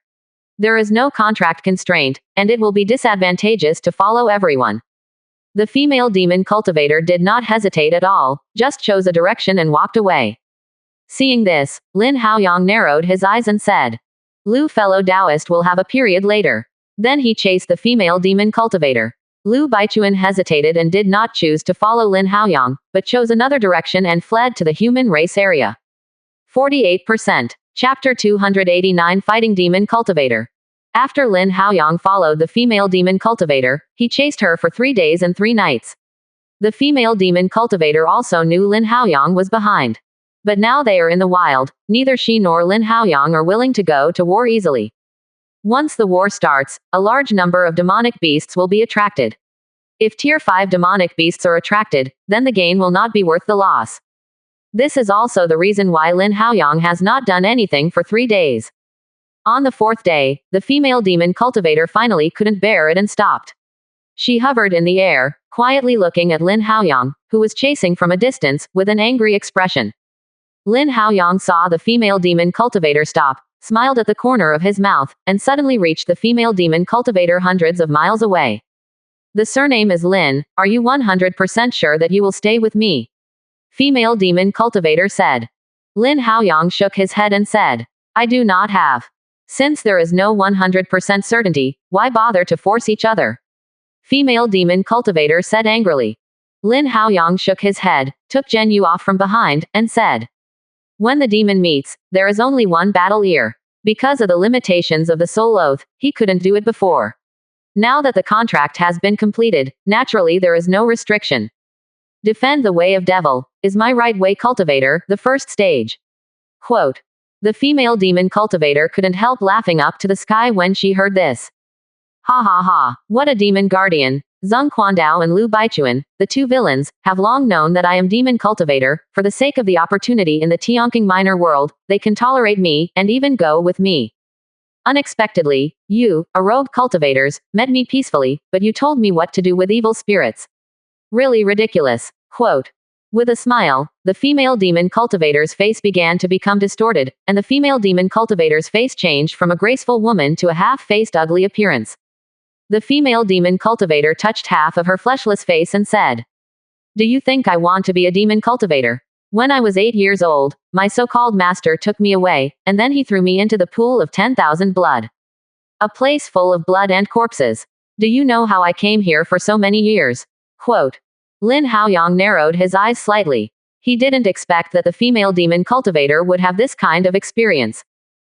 There is no contract constraint, and it will be disadvantageous to follow everyone. The female demon cultivator did not hesitate at all, just chose a direction and walked away. Seeing this, Lin Haoyang narrowed his eyes and said, Lu fellow Taoist will have a period later. Then he chased the female demon cultivator. Lu Baichuan hesitated and did not choose to follow Lin Haoyang, but chose another direction and fled to the human race area. 48%. Chapter 289 Fighting Demon Cultivator. After Lin Haoyang followed the female demon cultivator, he chased her for 3 days and 3 nights. The female demon cultivator also knew Lin Haoyang was behind. But now they are in the wild, neither she nor Lin Haoyang are willing to go to war easily. Once the war starts, a large number of demonic beasts will be attracted. If Tier 5 demonic beasts are attracted, then the gain will not be worth the loss. This is also the reason why Lin Haoyang has not done anything for 3 days. On the 4th day, the female demon cultivator finally couldn't bear it and stopped. She hovered in the air, quietly looking at Lin Haoyang, who was chasing from a distance, with an angry expression. Lin Haoyang saw the female demon cultivator stop, smiled at the corner of his mouth, and suddenly reached the female demon cultivator hundreds of miles away. The surname is Lin, are you 100% sure that you will stay with me? Female demon cultivator said. Lin Haoyang shook his head and said, I do not have. Since there is no 100% certainty, why bother to force each other? Female demon cultivator said angrily. Lin Haoyang shook his head, took Zhen Yu off from behind, and said, when the demon meets, there is only one battle ear. Because of the limitations of the soul oath, he couldn't do it before. Now that the contract has been completed, naturally there is no restriction. Defend the way of devil, is my right way cultivator, the first stage. Quote. The female demon cultivator couldn't help laughing up to the sky when she heard this. Ha ha ha, what a demon guardian. Zheng Quandao and Lu Baichuan, the 2 villains, have long known that I am demon cultivator. For the sake of the opportunity in the Tianqing minor world, they can tolerate me, and even go with me. Unexpectedly, you, a rogue cultivators, met me peacefully, but you told me what to do with evil spirits. Really ridiculous. Quote. With a smile, the female demon cultivator's face began to become distorted, and the female demon cultivator's face changed from a graceful woman to a half-faced ugly appearance. The female demon cultivator touched half of her fleshless face and said, do you think I want to be a demon cultivator? When I was 8 years old, my so-called master took me away, and then he threw me into the pool of 10,000 blood. A place full of blood and corpses. Do you know how I came here for so many years? Quote. Lin Haoyang narrowed his eyes slightly. He didn't expect that the female demon cultivator would have this kind of experience.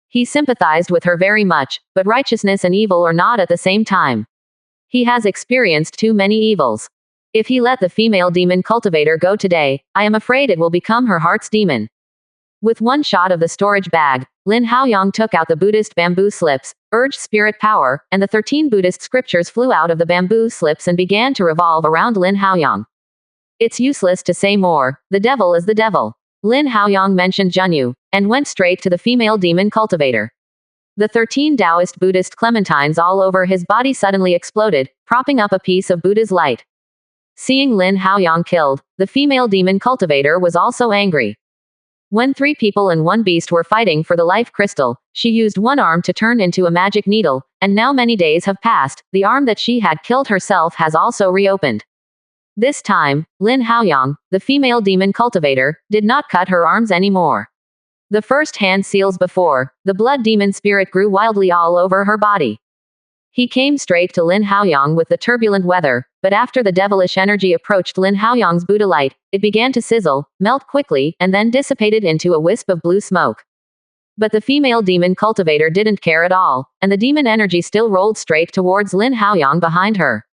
He sympathized with her very much, but righteousness and evil are not at the same time. He has experienced too many evils. If he let the female demon cultivator go today, I am afraid it will become her heart's demon. With one shot of the storage bag, Lin Haoyang took out the Buddhist bamboo slips, urged spirit power, and the 13 Buddhist scriptures flew out of the bamboo slips and began to revolve around Lin Haoyang. It's useless to say more, the devil is the devil. Lin Haoyang mentioned Zhenyu, and went straight to the female demon cultivator. The 13 Taoist Buddhist clementines all over his body suddenly exploded, propping up a piece of Buddha's light. Seeing Lin Haoyang killed, the female demon cultivator was also angry. When 3 people and 1 beast were fighting for the life crystal, she used one arm to turn into a magic needle, and now many days have passed, the arm that she had killed herself has also reopened. This time, Lin Haoyang, the female demon cultivator, did not cut her arms anymore. The first hand seals before, the blood demon spirit grew wildly all over her body. He came straight to Lin Haoyang with the turbulent weather, but after the devilish energy approached Lin Haoyang's Buddha light, it began to sizzle, melt quickly, and then dissipated into a wisp of blue smoke. But the female demon cultivator didn't care at all, and the demon energy still rolled straight towards Lin Haoyang behind her.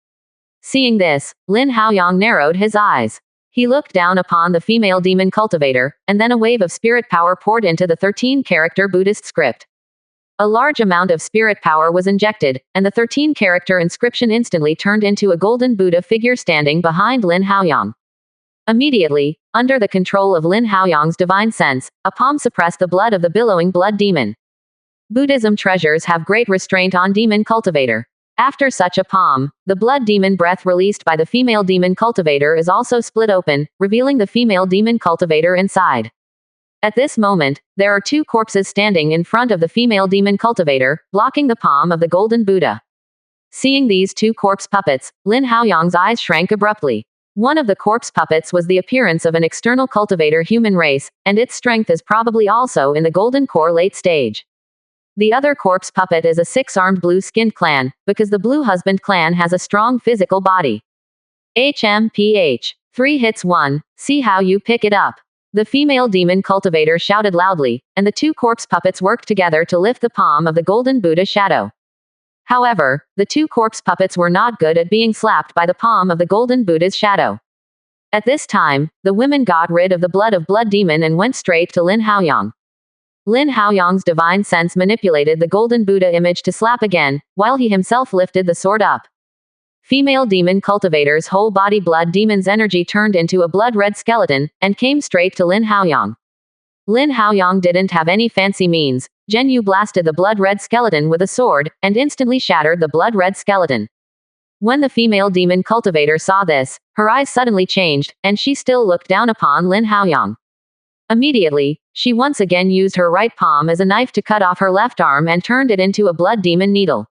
Seeing this, Lin Haoyang narrowed his eyes. He looked down upon the female demon cultivator, and then a wave of spirit power poured into the 13-character Buddhist script. A large amount of spirit power was injected, and the 13-character inscription instantly turned into a golden Buddha figure standing behind Lin Haoyang. Immediately, under the control of Lin Haoyang's divine sense, a palm suppressed the blood of the billowing blood demon. Buddhism treasures have great restraint on demon cultivator. After such a palm, the blood demon breath released by the female demon cultivator is also split open, revealing the female demon cultivator inside. At this moment, there are two corpses standing in front of the female demon cultivator, blocking the palm of the golden Buddha. Seeing these two corpse puppets, Lin Haoyang's eyes shrank abruptly. One of the corpse puppets was the appearance of an external cultivator human race, and its strength is probably also in the golden core late stage. The other corpse puppet is a 6-armed blue-skinned clan, because the Blue Husband clan has a strong physical body. HMPH. 3 hits 1, see how you pick it up. The female demon cultivator shouted loudly, and the two corpse puppets worked together to lift the palm of the golden Buddha shadow. However, the two corpse puppets were not good at being slapped by the palm of the golden Buddha's shadow. At this time, the women got rid of the blood demon and went straight to Lin Haoyang. Lin Haoyang's divine sense manipulated the golden Buddha image to slap again, while he himself lifted the sword up. Female demon cultivator's whole body blood demon's energy turned into a blood-red skeleton, and came straight to Lin Haoyang. Lin Haoyang didn't have any fancy means. Zhen Yu blasted the blood-red skeleton with a sword, and instantly shattered the blood-red skeleton. When the female demon cultivator saw this, her eyes suddenly changed, and she still looked down upon Lin Haoyang. Immediately, she once again used her right palm as a knife to cut off her left arm and turned it into a blood demon needle.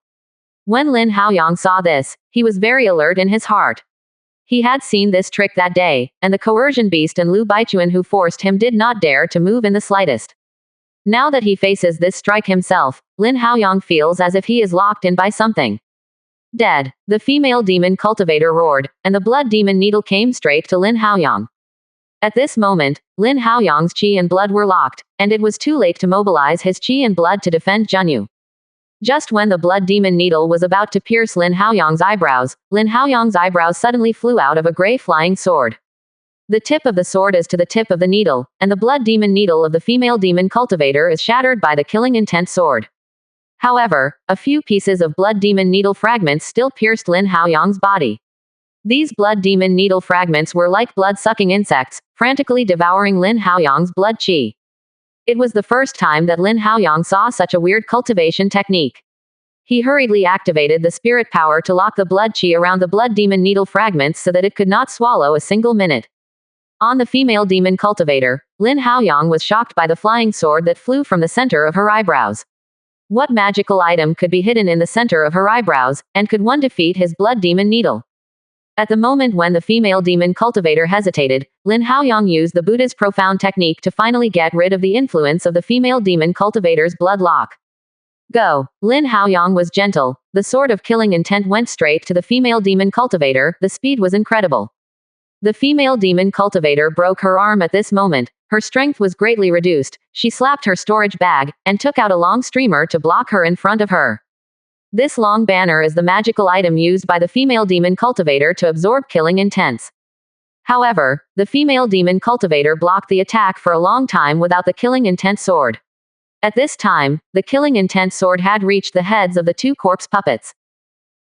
When Lin Haoyang saw this, he was very alert in his heart. He had seen this trick that day, and the coercion beast and Lu Baichuan who forced him did not dare to move in the slightest. Now that he faces this strike himself, Lin Haoyang feels as if he is locked in by something. Dead. The female demon cultivator roared, and the blood demon needle came straight to Lin Haoyang. At this moment, Lin Haoyang's qi and blood were locked, and it was too late to mobilize his qi and blood to defend Zhen Yu. Just when the blood demon needle was about to pierce Lin Haoyang's eyebrows suddenly flew out of a gray flying sword. The tip of the sword is to the tip of the needle, and the blood demon needle of the female demon cultivator is shattered by the killing intent sword. However, a few pieces of blood demon needle fragments still pierced Lin Haoyang's body. These blood demon needle fragments were like blood-sucking insects, frantically devouring Lin Haoyang's blood qi. It was the first time that Lin Haoyang saw such a weird cultivation technique. He hurriedly activated the spirit power to lock the blood qi around the blood demon needle fragments so that it could not swallow a single minute. On the female demon cultivator, Lin Haoyang was shocked by the flying sword that flew from the center of her eyebrows. What magical item could be hidden in the center of her eyebrows, and could one defeat his blood demon needle? At the moment when the female demon cultivator hesitated, Lin Haoyang used the Buddha's profound technique to finally get rid of the influence of the female demon cultivator's blood lock. Go. Lin Haoyang was gentle. The sword of killing intent went straight to the female demon cultivator. The speed was incredible. The female demon cultivator broke her arm at this moment. Her strength was greatly reduced. She slapped her storage bag, and took out a long streamer to block her in front of her. This long banner is the magical item used by the female demon cultivator to absorb killing intents. However, the female demon cultivator blocked the attack for a long time without the killing intent sword. At this time, the killing intent sword had reached the heads of the two corpse puppets.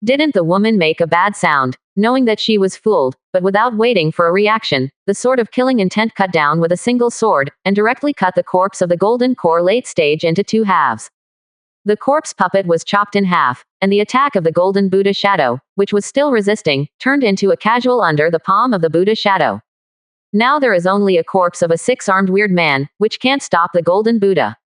Didn't the woman make a bad sound? Knowing that she was fooled, but without waiting for a reaction, the sword of killing intent cut down with a single sword, and directly cut the corpse of the golden core late stage into 2 halves. The corpse puppet was chopped in half, and the attack of the golden Buddha shadow, which was still resisting, turned into a casual under the palm of the Buddha shadow. Now there is only a corpse of a 6-armed weird man, which can't stop the golden Buddha.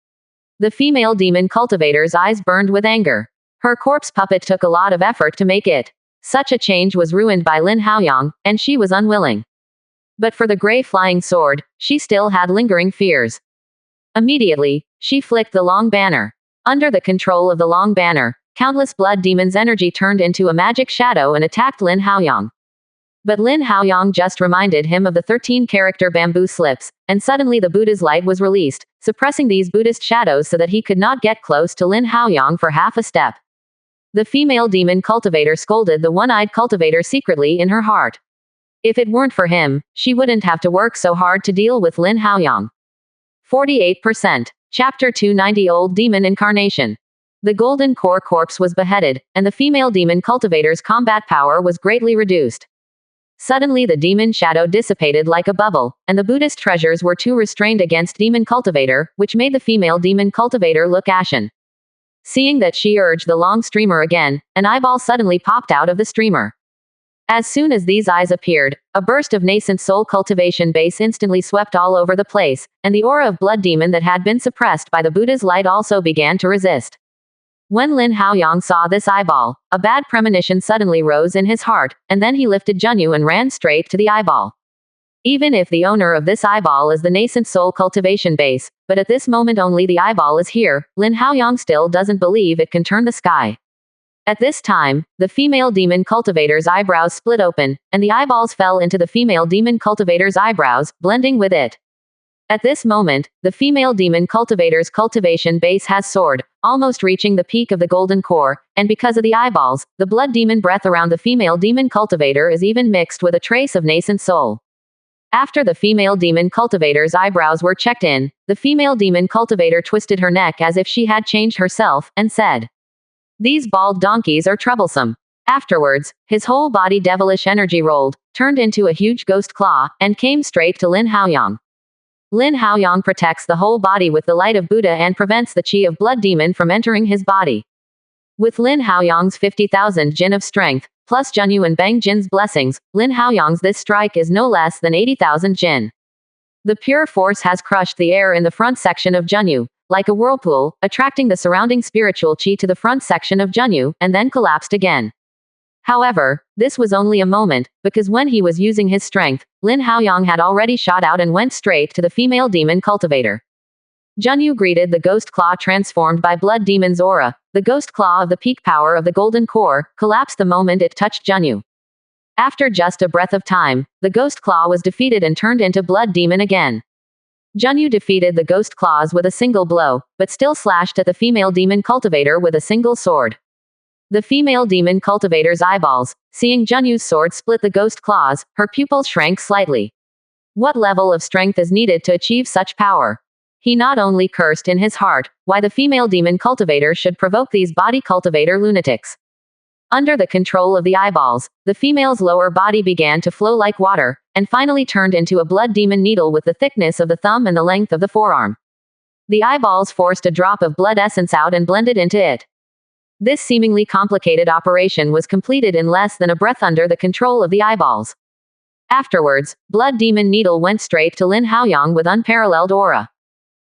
The female demon cultivator's eyes burned with anger. Her corpse puppet took a lot of effort to make it. Such a change was ruined by Lin Haoyang, and she was unwilling. But for the gray flying sword, she still had lingering fears. Immediately, she flicked the long banner. Under the control of the long banner, countless blood demons' energy turned into a magic shadow and attacked Lin Haoyang. But Lin Haoyang just reminded him of the 13-character bamboo slips, and suddenly the Buddha's light was released, suppressing these Buddhist shadows so that he could not get close to Lin Haoyang for half a step. The female demon cultivator scolded the one-eyed cultivator secretly in her heart. If it weren't for him, she wouldn't have to work so hard to deal with Lin Haoyang. 48%. Chapter 290 Old Demon Incarnation. The Golden Core corpse was beheaded, and the female demon cultivator's combat power was greatly reduced. Suddenly the demon shadow dissipated like a bubble, and the Buddhist treasures were too restrained against demon cultivator, which made the female demon cultivator look ashen. Seeing that she urged the long streamer again, an eyeball suddenly popped out of the streamer. As soon as these eyes appeared, a burst of nascent soul cultivation base instantly swept all over the place, and the aura of blood demon that had been suppressed by the Buddha's light also began to resist. When Lin Haoyang saw this eyeball, a bad premonition suddenly rose in his heart, and then he lifted Junyu and ran straight to the eyeball. Even if the owner of this eyeball is the nascent soul cultivation base, but at this moment only the eyeball is here, Lin Haoyang still doesn't believe it can turn the sky. At this time, the female demon cultivator's eyebrows split open, and the eyeballs fell into the female demon cultivator's eyebrows, blending with it. At this moment, the female demon cultivator's cultivation base has soared, almost reaching the peak of the golden core, and because of the eyeballs, the blood demon breath around the female demon cultivator is even mixed with a trace of nascent soul. After the female demon cultivator's eyebrows were checked in, the female demon cultivator twisted her neck as if she had changed herself, and said, "These bald donkeys are troublesome." Afterwards, his whole body devilish energy rolled, turned into a huge ghost claw, and came straight to Lin Haoyang. Lin Haoyang protects the whole body with the light of Buddha and prevents the chi of blood demon from entering his body. With Lin Haoyang's 50,000 jin of strength, plus Junyu and Bang Jin's blessings, Lin Haoyang's this strike is no less than 80,000 jin. The pure force has crushed the air in the front section of Junyu, like a whirlpool, attracting the surrounding spiritual chi to the front section of Junyu, and then collapsed again. However, this was only a moment, because when he was using his strength, Lin Haoyang had already shot out and went straight to the female demon cultivator. Junyu greeted the ghost claw transformed by blood demon's aura. The ghost claw of the peak power of the golden core collapsed the moment it touched Junyu. After just a breath of time, the ghost claw was defeated and turned into blood demon again. Junyu defeated the ghost claws with a single blow, but still slashed at the female demon cultivator with a single sword. The female demon cultivator's eyeballs, seeing Junyu's sword split the ghost claws, her pupils shrank slightly. What level of strength is needed to achieve such power? He not only cursed in his heart, why the female demon cultivator should provoke these body cultivator lunatics. Under the control of the eyeballs, the female's lower body began to flow like water, and finally turned into a blood demon needle with the thickness of the thumb and the length of the forearm. The eyeballs forced a drop of blood essence out and blended into it. This seemingly complicated operation was completed in less than a breath under the control of the eyeballs. Afterwards, blood demon needle went straight to Lin Haoyang with unparalleled aura.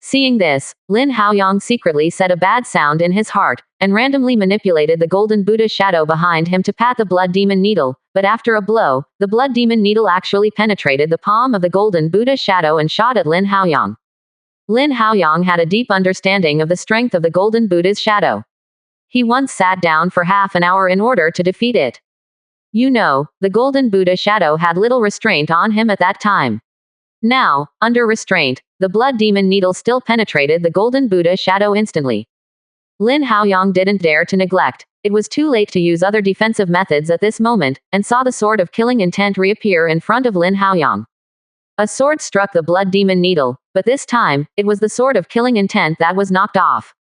Seeing this, Lin Haoyang secretly said a bad sound in his heart, and randomly manipulated the golden Buddha shadow behind him to pat the blood demon needle, but after a blow, the blood demon needle actually penetrated the palm of the golden Buddha shadow and shot at Lin Haoyang. Lin Haoyang had a deep understanding of the strength of the golden Buddha's shadow. He once sat down for half an hour in order to defeat it. You know, the golden Buddha shadow had little restraint on him at that time. Now, under restraint, the blood demon needle still penetrated the golden Buddha shadow instantly. Lin Haoyang didn't dare to neglect. It was too late to use other defensive methods at this moment, and saw the sword of killing intent reappear in front of Lin Haoyang. A sword struck the blood demon needle, but this time, it was the sword of killing intent that was knocked off.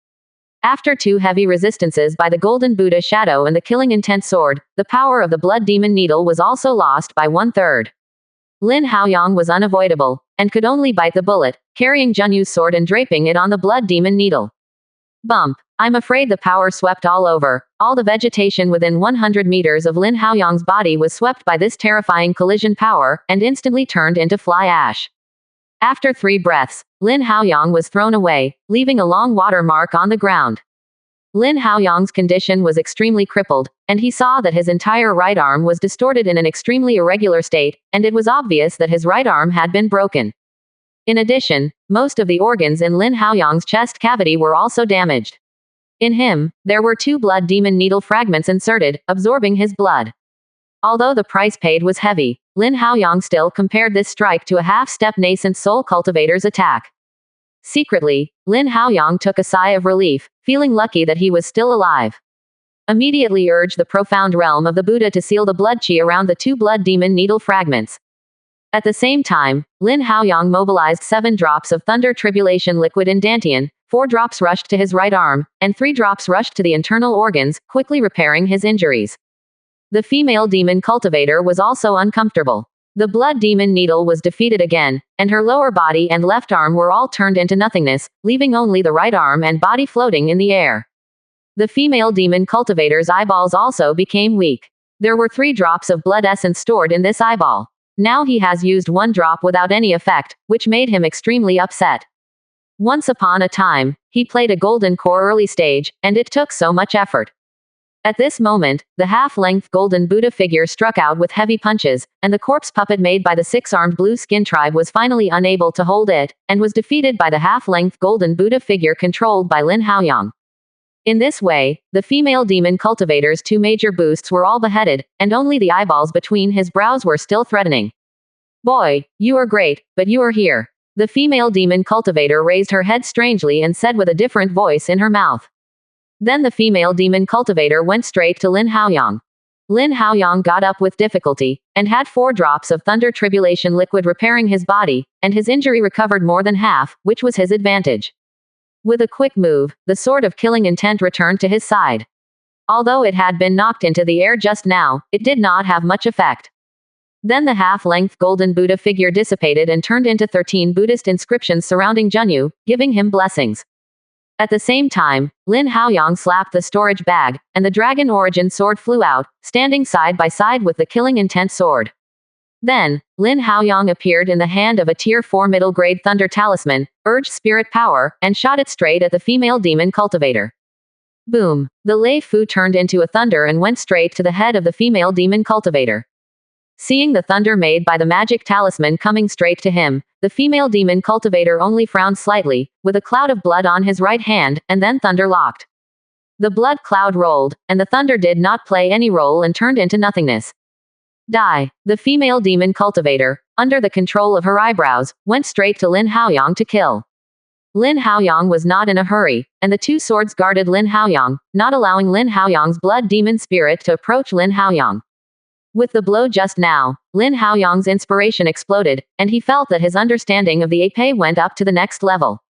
After two heavy resistances by the golden Buddha shadow and the killing intent sword, the power of the blood demon needle was also lost by 1/3. Lin Haoyang was unavoidable, and could only bite the bullet, carrying Junyu's sword and draping it on the blood demon needle. Bump. I'm afraid the power swept all over. All the vegetation within 100 meters of Lin Haoyang's body was swept by this terrifying collision power, and instantly turned into fly ash. After 3 breaths, Lin Haoyang was thrown away, leaving a long water mark on the ground. Lin Haoyang's condition was extremely crippled, and he saw that his entire right arm was distorted in an extremely irregular state, and it was obvious that his right arm had been broken. In addition, most of the organs in Lin Haoyang's chest cavity were also damaged. In him, there were 2 blood demon needle fragments inserted, absorbing his blood. Although the price paid was heavy, Lin Haoyang still compared this strike to a half-step nascent soul cultivator's attack. Secretly, Lin Haoyang took a sigh of relief, feeling lucky that he was still alive. Immediately urged the profound realm of the Buddha to seal the blood qi around the 2 blood demon needle fragments. At the same time, Lin Haoyang mobilized 7 drops of thunder tribulation liquid in Dantian, 4 drops rushed to his right arm, and 3 drops rushed to the internal organs, quickly repairing his injuries. The female demon cultivator was also uncomfortable. The blood demon needle was defeated again, and her lower body and left arm were all turned into nothingness, leaving only the right arm and body floating in the air. The female demon cultivator's eyeballs also became weak. There were 3 drops of blood essence stored in this eyeball. Now he has used 1 drop without any effect, which made him extremely upset. Once upon a time, he played a golden core early stage, and it took so much effort. At this moment, the half-length golden Buddha figure struck out with heavy punches, and the corpse puppet made by the 6-armed blue skin tribe was finally unable to hold it, and was defeated by the half-length golden Buddha figure controlled by Lin Haoyang. In this way, the female demon cultivator's 2 major boosts were all beheaded, and only the eyeballs between his brows were still threatening. "Boy, you are great, but you are here." The female demon cultivator raised her head strangely and said with a different voice in her mouth. Then the female demon cultivator went straight to Lin Haoyang. Lin Haoyang got up with difficulty, and had 4 drops of thunder tribulation liquid repairing his body, and his injury recovered more than half, which was his advantage. With a quick move, the sword of killing intent returned to his side. Although it had been knocked into the air just now, it did not have much effect. Then the half-length golden Buddha figure dissipated and turned into 13 Buddhist inscriptions surrounding Junyu, giving him blessings. At the same time, Lin Haoyang slapped the storage bag, and the dragon origin sword flew out, standing side by side with the killing intent sword. Then, Lin Haoyang appeared in the hand of a Tier 4 middle-grade thunder talisman, urged spirit power, and shot it straight at the female demon cultivator. Boom! The Lei Fu turned into a thunder and went straight to the head of the female demon cultivator. Seeing the thunder made by the magic talisman coming straight to him, the female demon cultivator only frowned slightly, with a cloud of blood on his right hand, and then thunder locked. The blood cloud rolled, and the thunder did not play any role and turned into nothingness. Die! The female demon cultivator, under the control of her eyebrows, went straight to Lin Haoyang to kill. Lin Haoyang was not in a hurry, and the 2 swords guarded Lin Haoyang, not allowing Lin Haoyang's blood demon spirit to approach Lin Haoyang. With the blow just now, Lin Haoyang's inspiration exploded, and he felt that his understanding of the Ape went up to the next level.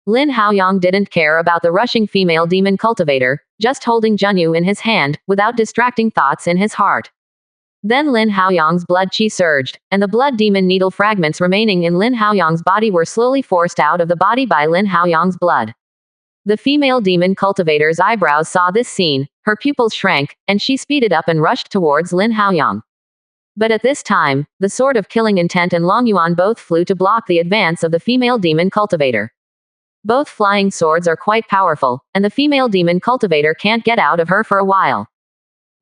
Lin Haoyang didn't care about the rushing female demon cultivator, just holding Junyu in his hand, without distracting thoughts in his heart. Then Lin Haoyang's blood qi surged, and the blood demon needle fragments remaining in Lin Haoyang's body were slowly forced out of the body by Lin Haoyang's blood. The female demon cultivator's eyebrows saw this scene, her pupils shrank, and she speeded up and rushed towards Lin Haoyang. But at this time, the sword of killing intent and Long Yuan both flew to block the advance of the female demon cultivator. Both flying swords are quite powerful, and the female demon cultivator can't get out of her for a while.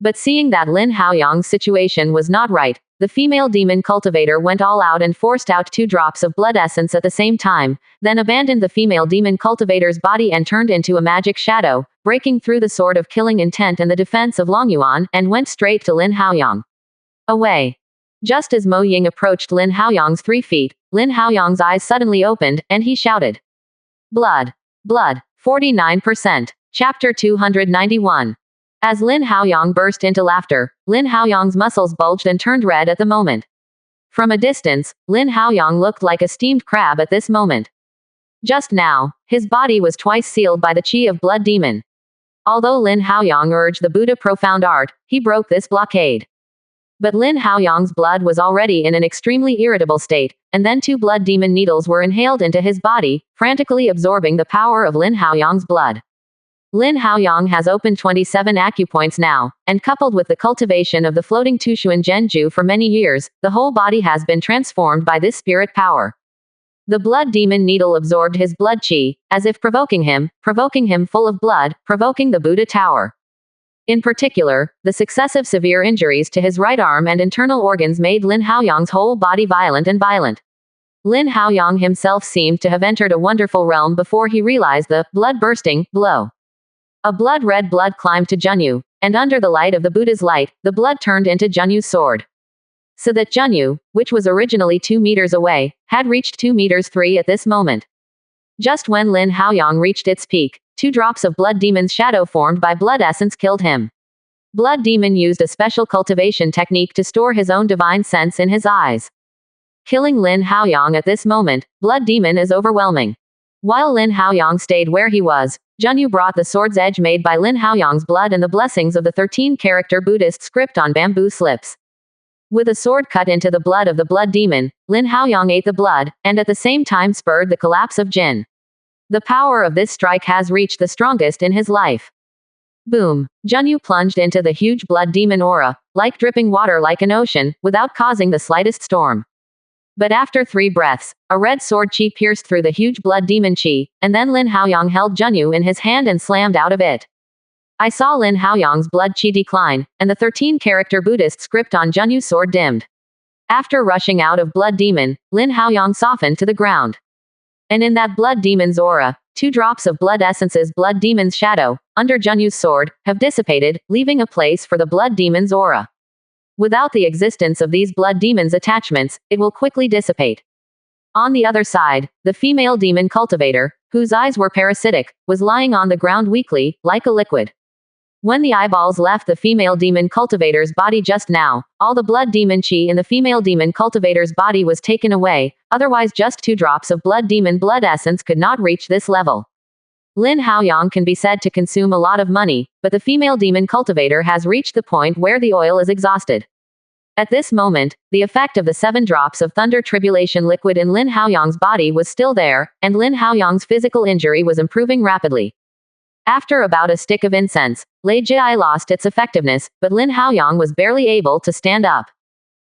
But seeing that Lin Haoyang's situation was not right, the female demon cultivator went all out and forced out 2 drops of blood essence at the same time, then abandoned the female demon cultivator's body and turned into a magic shadow, breaking through the sword of killing intent and the defense of Long Yuan, and went straight to Lin Haoyang. Away! Just as Mo Ying approached Lin Haoyang's 3 feet, Lin Haoyang's eyes suddenly opened, and he shouted. Blood! Blood! 49%. Chapter 291. As Lin Haoyang burst into laughter, Lin Haoyang's muscles bulged and turned red at the moment. From a distance, Lin Haoyang looked like a steamed crab at this moment. Just now, his body was twice sealed by the qi of blood demon. Although Lin Haoyang urged the Buddha profound art, he broke this blockade. But Lin Haoyang's blood was already in an extremely irritable state, and then 2 blood demon needles were inhaled into his body, frantically absorbing the power of Lin Haoyang's blood. Lin Haoyang has opened 27 acupoints now, and coupled with the cultivation of the floating Tushuan Zhenju for many years, the whole body has been transformed by this spirit power. The blood demon needle absorbed his blood qi, as if provoking him full of blood, provoking the Buddha tower. In particular, the successive severe injuries to his right arm and internal organs made Lin Haoyang's whole body violent and violent. Lin Haoyang himself seemed to have entered a wonderful realm before he realized the blood-bursting blow. A blood-red blood climbed to Junyu, and under the light of the Buddha's light, the blood turned into Junyu's sword. So that Junyu, which was originally 2 meters away, had reached 2 meters 3 at this moment. Just when Lin Haoyang reached its peak, 2 drops of Blood Demon's shadow formed by blood essence killed him. Blood Demon used a special cultivation technique to store his own divine sense in his eyes. Killing Lin Haoyang at this moment, Blood Demon is overwhelming. While Lin Haoyang stayed where he was, Junyu brought the sword's edge made by Lin Haoyang's blood and the blessings of the 13-character Buddhist script on bamboo slips. With a sword cut into the blood of the Blood Demon, Lin Haoyang ate the blood, and at the same time spurred the collapse of Jin. The power of this strike has reached the strongest in his life. Boom! Junyu plunged into the huge Blood Demon aura, like dripping water like an ocean, without causing the slightest storm. But after 3 breaths, a red sword chi pierced through the huge Blood Demon chi, and then Lin Haoyang held Junyu in his hand and slammed out of it. I saw Lin Haoyang's blood chi decline, and the 13-character Buddhist script on Junyu's sword dimmed. After rushing out of Blood Demon, Lin Haoyang softened to the ground. And in that Blood Demon's aura, 2 drops of Blood Essence's Blood Demon's shadow, under Junyu's sword, have dissipated, leaving a place for the Blood Demon's aura. Without the existence of these Blood Demon's attachments, it will quickly dissipate. On the other side, the female demon cultivator, whose eyes were parasitic, was lying on the ground weakly, like a liquid. When the eyeballs left the female demon cultivator's body just now, all the blood demon chi in the female demon cultivator's body was taken away, otherwise just 2 drops of blood demon blood essence could not reach this level. Lin Haoyang can be said to consume a lot of money, but the female demon cultivator has reached the point where the oil is exhausted. At this moment, the effect of the 7 drops of thunder tribulation liquid in Lin Haoyang's body was still there, and Lin Haoyang's physical injury was improving rapidly. After about a stick of incense, Lei Jai lost its effectiveness, but Lin Haoyang was barely able to stand up.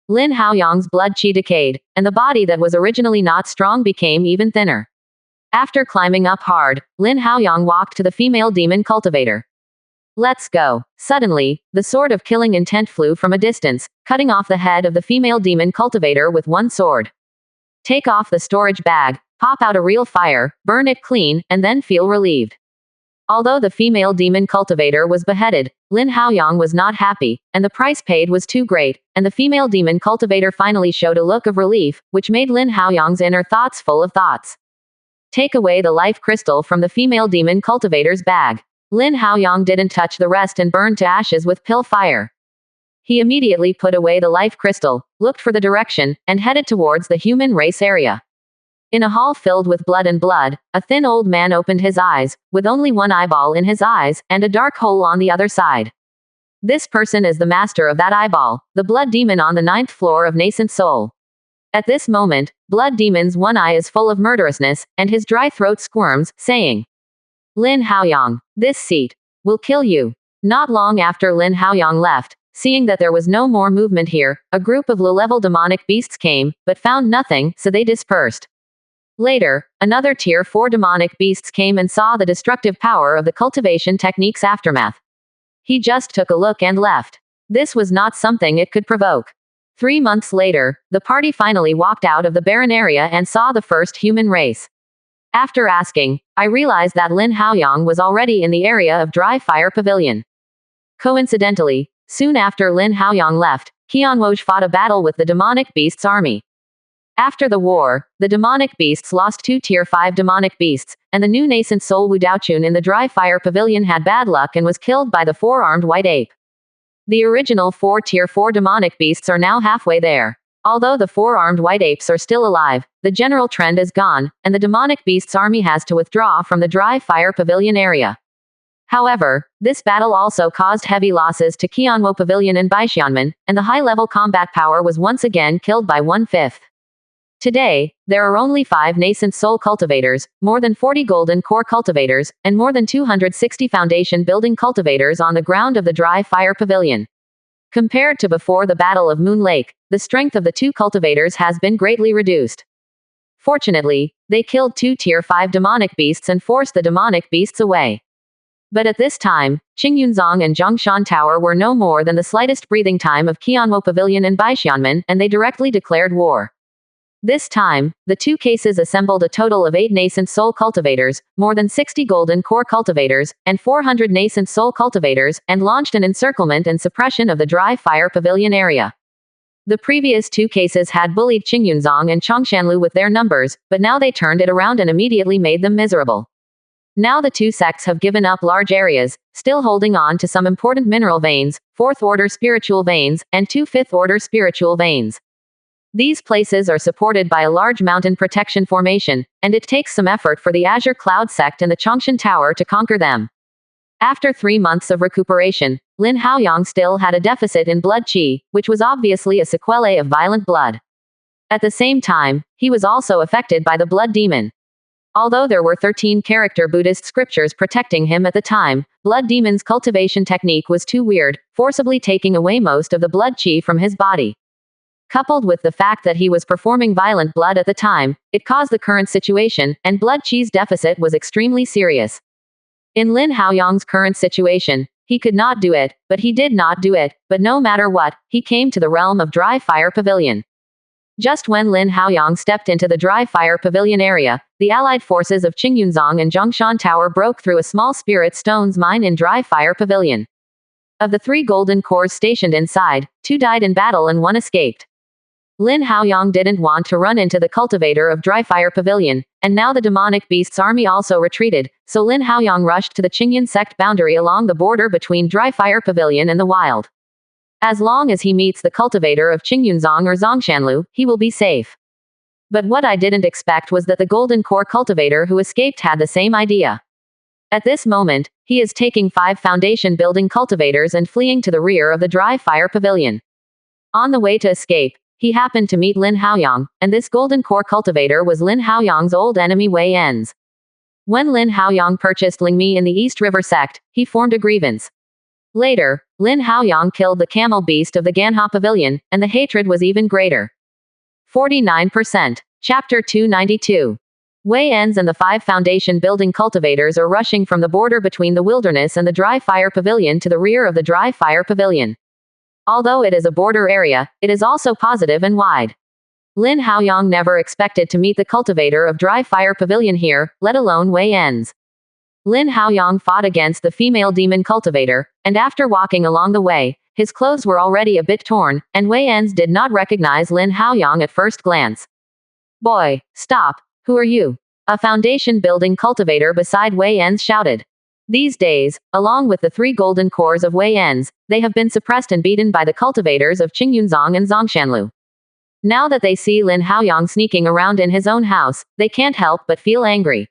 Lin Haoyang's blood chi decayed, and the body that was originally not strong became even thinner. After climbing up hard, Lin Haoyang walked to the female demon cultivator. Let's go. Suddenly, the sword of killing intent flew from a distance, cutting off the head of the female demon cultivator with one sword. Take off the storage bag, pop out a real fire, burn it clean, and then feel relieved. Although the female demon cultivator was beheaded, Lin Haoyang was not happy, and the price paid was too great, and the female demon cultivator finally showed a look of relief, which made Lin Haoyang's inner thoughts full of thoughts. Take away the life crystal from the female demon cultivator's bag. Lin Haoyang didn't touch the rest and burned to ashes with pill fire. He immediately put away the life crystal, looked for the direction, and headed towards the human race area. In a hall filled with blood and blood, a thin old man opened his eyes, with only one eyeball in his eyes, and a dark hole on the other side. This person is the master of that eyeball, the blood demon on the 9th floor of Nascent Soul. At this moment, Blood Demon's one eye is full of murderousness, and his dry throat squirms, saying, Lin Haoyang, this seat will kill you. Not long after Lin Haoyang left, seeing that there was no more movement here, a group of low-level demonic beasts came, but found nothing, so they dispersed. Later, another Tier 4 demonic beasts came and saw the destructive power of the cultivation technique's aftermath. He just took a look and left. This was not something it could provoke. 3 months later, the party finally walked out of the barren area and saw the first human race. After asking, I realized that Lin Haoyang was already in the area of Dry Fire Pavilion. Coincidentally, soon after Lin Haoyang left, Qianwoj fought a battle with the demonic beasts' army. After the war, the demonic beasts lost 2 Tier 5 demonic beasts, and the new nascent soul Wu Daochun in the Dry Fire Pavilion had bad luck and was killed by the 4-armed white ape. The original 4 Tier 4 demonic beasts are now halfway there. Although the 4-armed white apes are still alive, the general trend is gone, and the demonic beasts' army has to withdraw from the Dry Fire Pavilion area. However, this battle also caused heavy losses to Qianwo Pavilion and Baixianmen, and the high-level combat power was once again killed by 1/5. Today, there are only 5 nascent soul cultivators, more than 40 golden core cultivators, and more than 260 foundation building cultivators on the ground of the Dry Fire Pavilion. Compared to before the Battle of Moon Lake, the strength of the 2 cultivators has been greatly reduced. Fortunately, they killed 2 Tier 5 demonic beasts and forced the demonic beasts away. But at this time, Qingyunzong and Zhongshan Tower were no more than the slightest breathing time of Qianwo Pavilion and Baixianmen, and they directly declared war. This time, the two cases assembled a total of 8 nascent soul cultivators, more than 60 golden core cultivators, and 400 nascent soul cultivators, and launched an encirclement and suppression of the dry fire pavilion area. The previous two cases had bullied Qingyunzong and Chongshanlu with their numbers, but now they turned it around and immediately made them miserable. Now the two sects have given up large areas, still holding on to some important mineral veins, 4th order spiritual veins, and 2 5th order spiritual veins. These places are supported by a large mountain protection formation, and it takes some effort for the Azure Cloud sect and the Chongshan Tower to conquer them. After 3 months of recuperation, Lin Haoyang still had a deficit in blood qi, which was obviously a sequelae of violent blood. At the same time, he was also affected by the blood demon. Although there were 13-character Buddhist scriptures protecting him at the time, blood demon's cultivation technique was too weird, forcibly taking away most of the blood qi from his body. Coupled with the fact that he was performing violent blood at the time, it caused the current situation, and blood qi's deficit was extremely serious. In Lin Haoyang's current situation, he could not do it, but he did not do it, but no matter what, he came to the realm of Dry Fire Pavilion. Just when Lin Haoyang stepped into the Dry Fire Pavilion area, the allied forces of Qingyunzong and Zhongshan Tower broke through a small spirit stones mine in Dry Fire Pavilion. Of the 3 golden cores stationed inside, 2 died in battle and 1 escaped. Lin Haoyang didn't want to run into the cultivator of Dry Fire Pavilion, and now the demonic beast's army also retreated, so Lin Haoyang rushed to the Qingyan sect boundary along the border between Dry Fire Pavilion and the wild. As long as he meets the cultivator of Qingyunzong or Zongshanlu, he will be safe. But what I didn't expect was that the golden core cultivator who escaped had the same idea. At this moment, he is taking 5 foundation building cultivators and fleeing to the rear of the Dry Fire Pavilion. On the way to escape, he happened to meet Lin Haoyang, and this golden core cultivator was Lin Haoyang's old enemy Wei En's. When Lin Haoyang purchased Lingmi in the East River sect, he formed a grievance. Later, Lin Haoyang killed the camel beast of the Ganha Pavilion, and the hatred was even greater. 49%. Chapter 292. Wei En's and the 5 foundation building cultivators are rushing from the border between the wilderness and the Dry Fire Pavilion to the rear of the Dry Fire Pavilion. Although it is a border area, it is also positive and wide. Lin Haoyang never expected to meet the cultivator of Dry Fire Pavilion here, let alone Wei En's. Lin Haoyang fought against the female demon cultivator, and after walking along the way, his clothes were already a bit torn, and Wei En's did not recognize Lin Haoyang at first glance. "Boy, stop, who are you?" A foundation building cultivator beside Wei En's shouted. These days, along with the 3 golden cores of Wei En's, they have been suppressed and beaten by the cultivators of Qingyunzong and Zongshanlu. Now that they see Lin Haoyang sneaking around in his own house, they can't help but feel angry.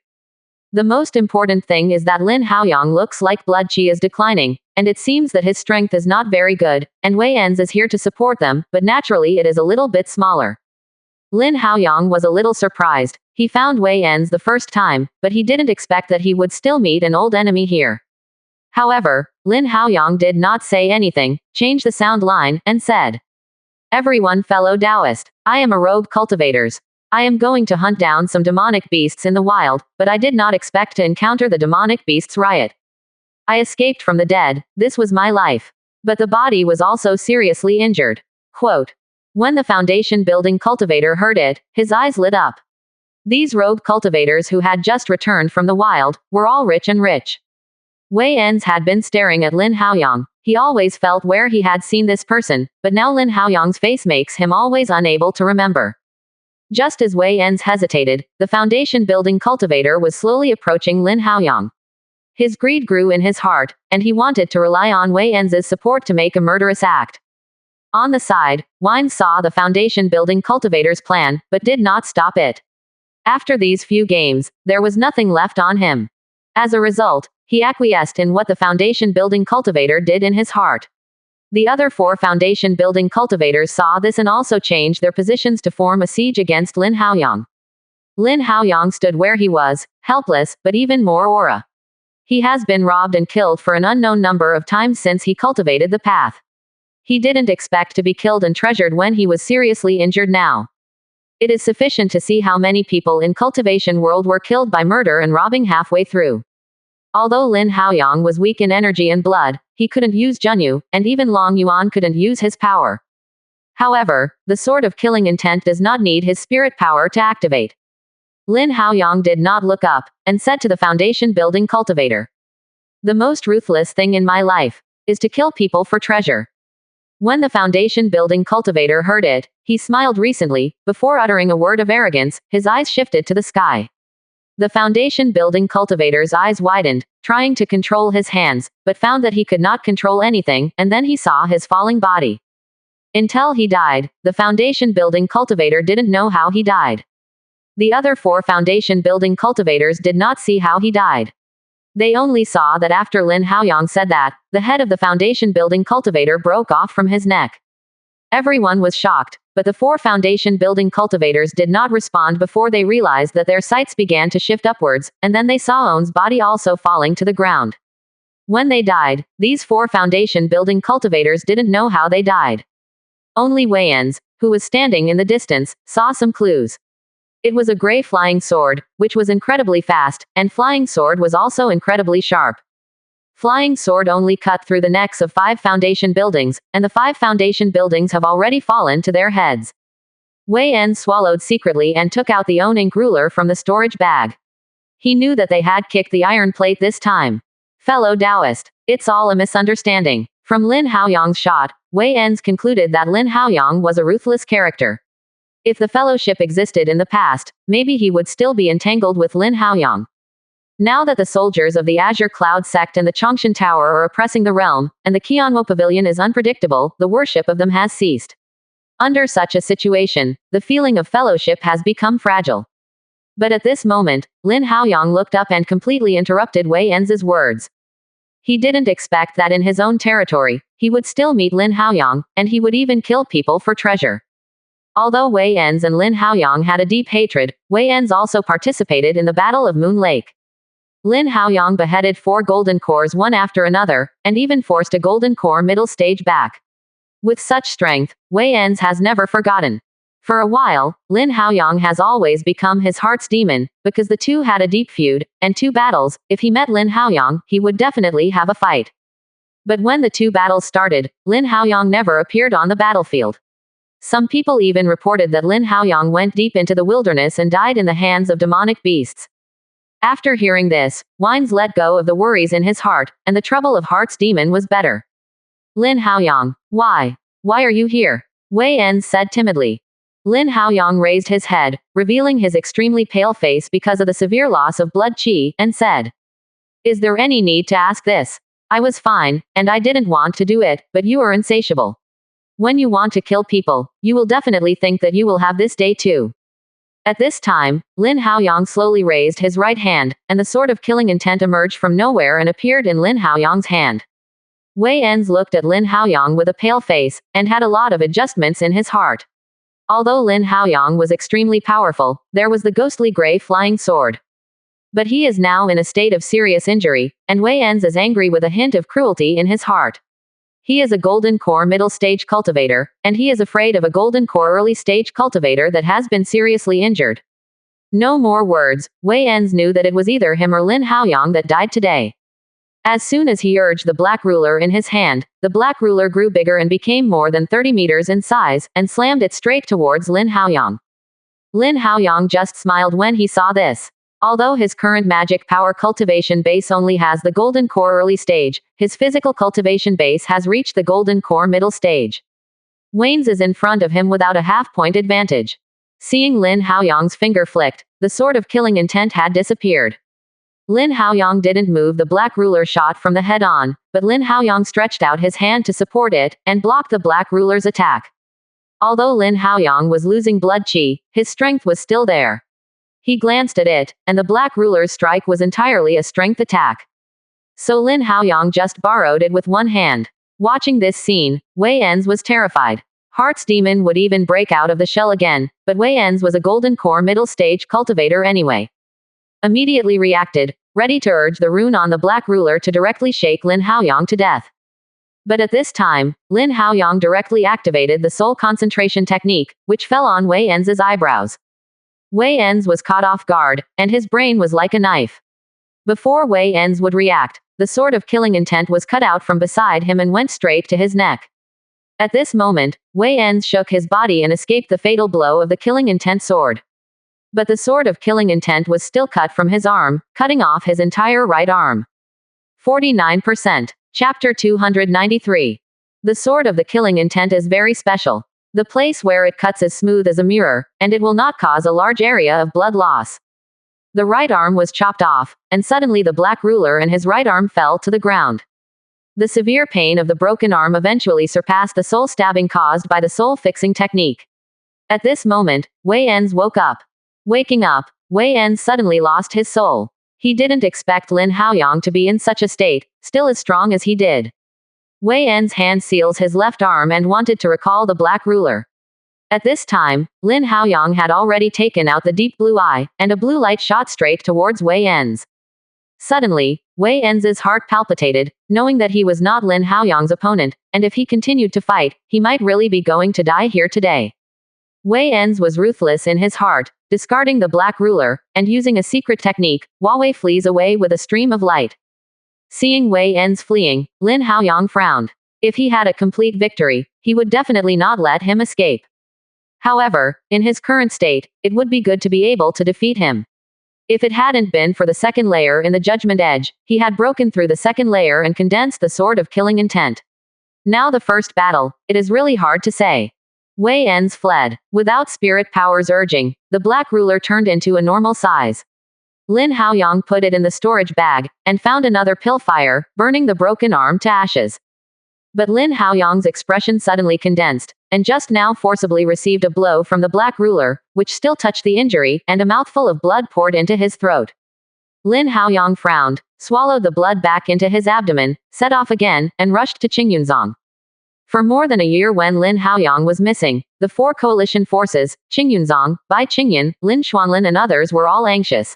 The most important thing is that Lin Haoyang looks like blood qi is declining, and it seems that his strength is not very good, and Wei En's is here to support them, but naturally it is a little bit smaller. Lin Haoyang was a little surprised. He found Wei En's the first time, but he didn't expect that he would still meet an old enemy here. However, Lin Haoyang did not say anything, changed the sound line, and said, "Everyone fellow Taoist, I am a rogue cultivators. I am going to hunt down some demonic beasts in the wild, but I did not expect to encounter the demonic beasts riot. I escaped from the dead, this was my life. But the body was also seriously injured." Quote. When the foundation building cultivator heard it, his eyes lit up. These rogue cultivators who had just returned from the wild, were all rich and rich. Wei En's had been staring at Lin Haoyang. He always felt where he had seen this person, but now Lin Haoyang's face makes him always unable to remember. Just as Wei En's hesitated, the foundation building cultivator was slowly approaching Lin Haoyang. His greed grew in his heart, and he wanted to rely on Wei En's support to make a murderous act. On the side, Wine saw the foundation building cultivator's plan, but did not stop it. After these few games, there was nothing left on him. As a result, he acquiesced in what the foundation building cultivator did in his heart. The other 4 foundation building cultivators saw this and also changed their positions to form a siege against Lin Haoyang. Lin Haoyang stood where he was, helpless, but even more aura. He has been robbed and killed for an unknown number of times since he cultivated the path. He didn't expect to be killed and treasured when he was seriously injured now. It is sufficient to see how many people in cultivation world were killed by murder and robbing halfway through. Although Lin Haoyang was weak in energy and blood, he couldn't use Junyu, and even Long Yuan couldn't use his power. However, the sword of killing intent does not need his spirit power to activate. Lin Haoyang did not look up, and said to the foundation building cultivator, "The most ruthless thing in my life is to kill people for treasure." When the foundation building cultivator heard it, he smiled recently. Before uttering a word of arrogance, his eyes shifted to the sky. The foundation building cultivator's eyes widened, trying to control his hands, but found that he could not control anything, and then he saw his falling body. Until he died, the foundation building cultivator didn't know how he died. The other 4 foundation building cultivators did not see how he died. They only saw that after Lin Haoyang said that, the head of the foundation building cultivator broke off from his neck. Everyone was shocked, but the 4 foundation building cultivators did not respond before they realized that their sights began to shift upwards, and then they saw On's body also falling to the ground. When they died, these 4 foundation building cultivators didn't know how they died. Only Wei En's, who was standing in the distance, saw some clues. It was a gray flying sword, which was incredibly fast, and flying sword was also incredibly sharp. Flying sword only cut through the necks of 5 foundation buildings, and the 5 foundation buildings have already fallen to their heads. Wei En swallowed secretly and took out the own ink ruler from the storage bag. He knew that they had kicked the iron plate this time. Fellow Taoist, it's all a misunderstanding. From Lin Haoyang's shot, Wei En's concluded that Lin Haoyang was a ruthless character. If the fellowship existed in the past, maybe he would still be entangled with Lin Haoyang. Now that the soldiers of the Azure Cloud sect and the Chongshan Tower are oppressing the realm, and the Qianwo Pavilion is unpredictable, the worship of them has ceased. Under such a situation, the feeling of fellowship has become fragile. But at this moment, Lin Haoyang looked up and completely interrupted Wei En's words. He didn't expect that in his own territory, he would still meet Lin Haoyang, and he would even kill people for treasure. Although Wei En's and Lin Haoyang had a deep hatred, Wei En's also participated in the Battle of Moon Lake. Lin Haoyang beheaded 4 golden cores one after another, and even forced a golden core middle stage back. With such strength, Wei En's has never forgotten. For a while, Lin Haoyang has always become his heart's demon, because the two had a deep feud, and 2 battles. If he met Lin Haoyang, he would definitely have a fight. But when the 2 battles started, Lin Haoyang never appeared on the battlefield. Some people even reported that Lin Haoyang went deep into the wilderness and died in the hands of demonic beasts. After hearing this, Wines let go of the worries in his heart, and the trouble of heart's demon was better. Lin Haoyang, why? Why are you here? Wei En said timidly. Lin Haoyang raised his head, revealing his extremely pale face because of the severe loss of blood qi, and said, "Is there any need to ask this? I was fine, and I didn't want to do it, but you are insatiable. When you want to kill people, you will definitely think that you will have this day too." At this time, Lin Haoyang slowly raised his right hand, and the sword of killing intent emerged from nowhere and appeared in Lin Haoyang's hand. Wei En's looked at Lin Haoyang with a pale face, and had a lot of adjustments in his heart. Although Lin Haoyang was extremely powerful, there was the ghostly gray flying sword. But he is now in a state of serious injury, and Wei En's is angry with a hint of cruelty in his heart. He is a golden core middle stage cultivator, and he is afraid of a golden core early stage cultivator that has been seriously injured. No more words. Wei En's knew that it was either him or Lin Haoyang that died today. As soon as he urged the black ruler in his hand, the black ruler grew bigger and became more than 30 meters in size, and slammed it straight towards Lin Haoyang. Lin Haoyang just smiled when he saw this. Although his current magic power cultivation base only has the golden core early stage, his physical cultivation base has reached the golden core middle stage. Wayne's is in front of him without a half-point advantage. Seeing Lin Haoyang's finger flicked, the sword of killing intent had disappeared. Lin Haoyang didn't move the black ruler shot from the head on, but Lin Haoyang stretched out his hand to support it, and blocked the black ruler's attack. Although Lin Haoyang was losing blood qi, his strength was still there. He glanced at it, and the black ruler's strike was entirely a strength attack. So Lin Haoyang just borrowed it with one hand. Watching this scene, Wei En's was terrified. Heart's demon would even break out of the shell again, but Wei En's was a golden core middle stage cultivator anyway. Immediately reacted, ready to urge the rune on the black ruler to directly shake Lin Haoyang to death. But at this time, Lin Haoyang directly activated the soul concentration technique, which fell on Wei En's eyebrows. Wei En's was caught off guard, and his brain was like a knife. Before Wei En's would react, the sword of killing intent was cut out from beside him and went straight to his neck. At this moment, Wei Enz shook his body and escaped the fatal blow of the killing intent sword. But the sword of killing intent was still cut from his arm, cutting off his entire right arm. 49%. Chapter 293. The sword of the killing intent is very special. The place where it cuts is smooth as a mirror, and it will not cause a large area of blood loss. The right arm was chopped off, and suddenly the black ruler and his right arm fell to the ground. The severe pain of the broken arm eventually surpassed the soul stabbing caused by the soul fixing technique. At this moment, Wei Enz woke up. Waking up, Wei Enz suddenly lost his soul. He didn't expect Lin Haoyang to be in such a state, still as strong as he did. Wei En's hand seals his left arm and wanted to recall the black ruler. At this time, Lin Haoyang had already taken out the deep blue eye, and a blue light shot straight towards Wei Enz. Suddenly, Wei Enz's heart palpitated, knowing that he was not Lin Haoyang's opponent, and if he continued to fight, he might really be going to die here today. Wei Enz was ruthless in his heart, discarding the black ruler, and using a secret technique, Wei flees away with a stream of light. Seeing Wei Enz fleeing, Lin Haoyang frowned. If he had a complete victory, he would definitely not let him escape. However, in his current state, it would be good to be able to defeat him. If it hadn't been for the second layer in the Judgment Edge, he had broken through the second layer and condensed the sword of killing intent. Now the first battle, it is really hard to say. Wei Enz fled. Without spirit powers urging, the black ruler turned into a normal size. Lin Haoyang put it in the storage bag, and found another pill fire, burning the broken arm to ashes. But Lin Haoyang's expression suddenly condensed, and just now forcibly received a blow from the black ruler, which still touched the injury, and a mouthful of blood poured into his throat. Lin Haoyang frowned, swallowed the blood back into his abdomen, set off again, and rushed to Qingyunzong. For more than a year when Lin Haoyang was missing, the four coalition forces, Qingyunzong, Bai Qingyan, Lin Xuanlin and others were all anxious.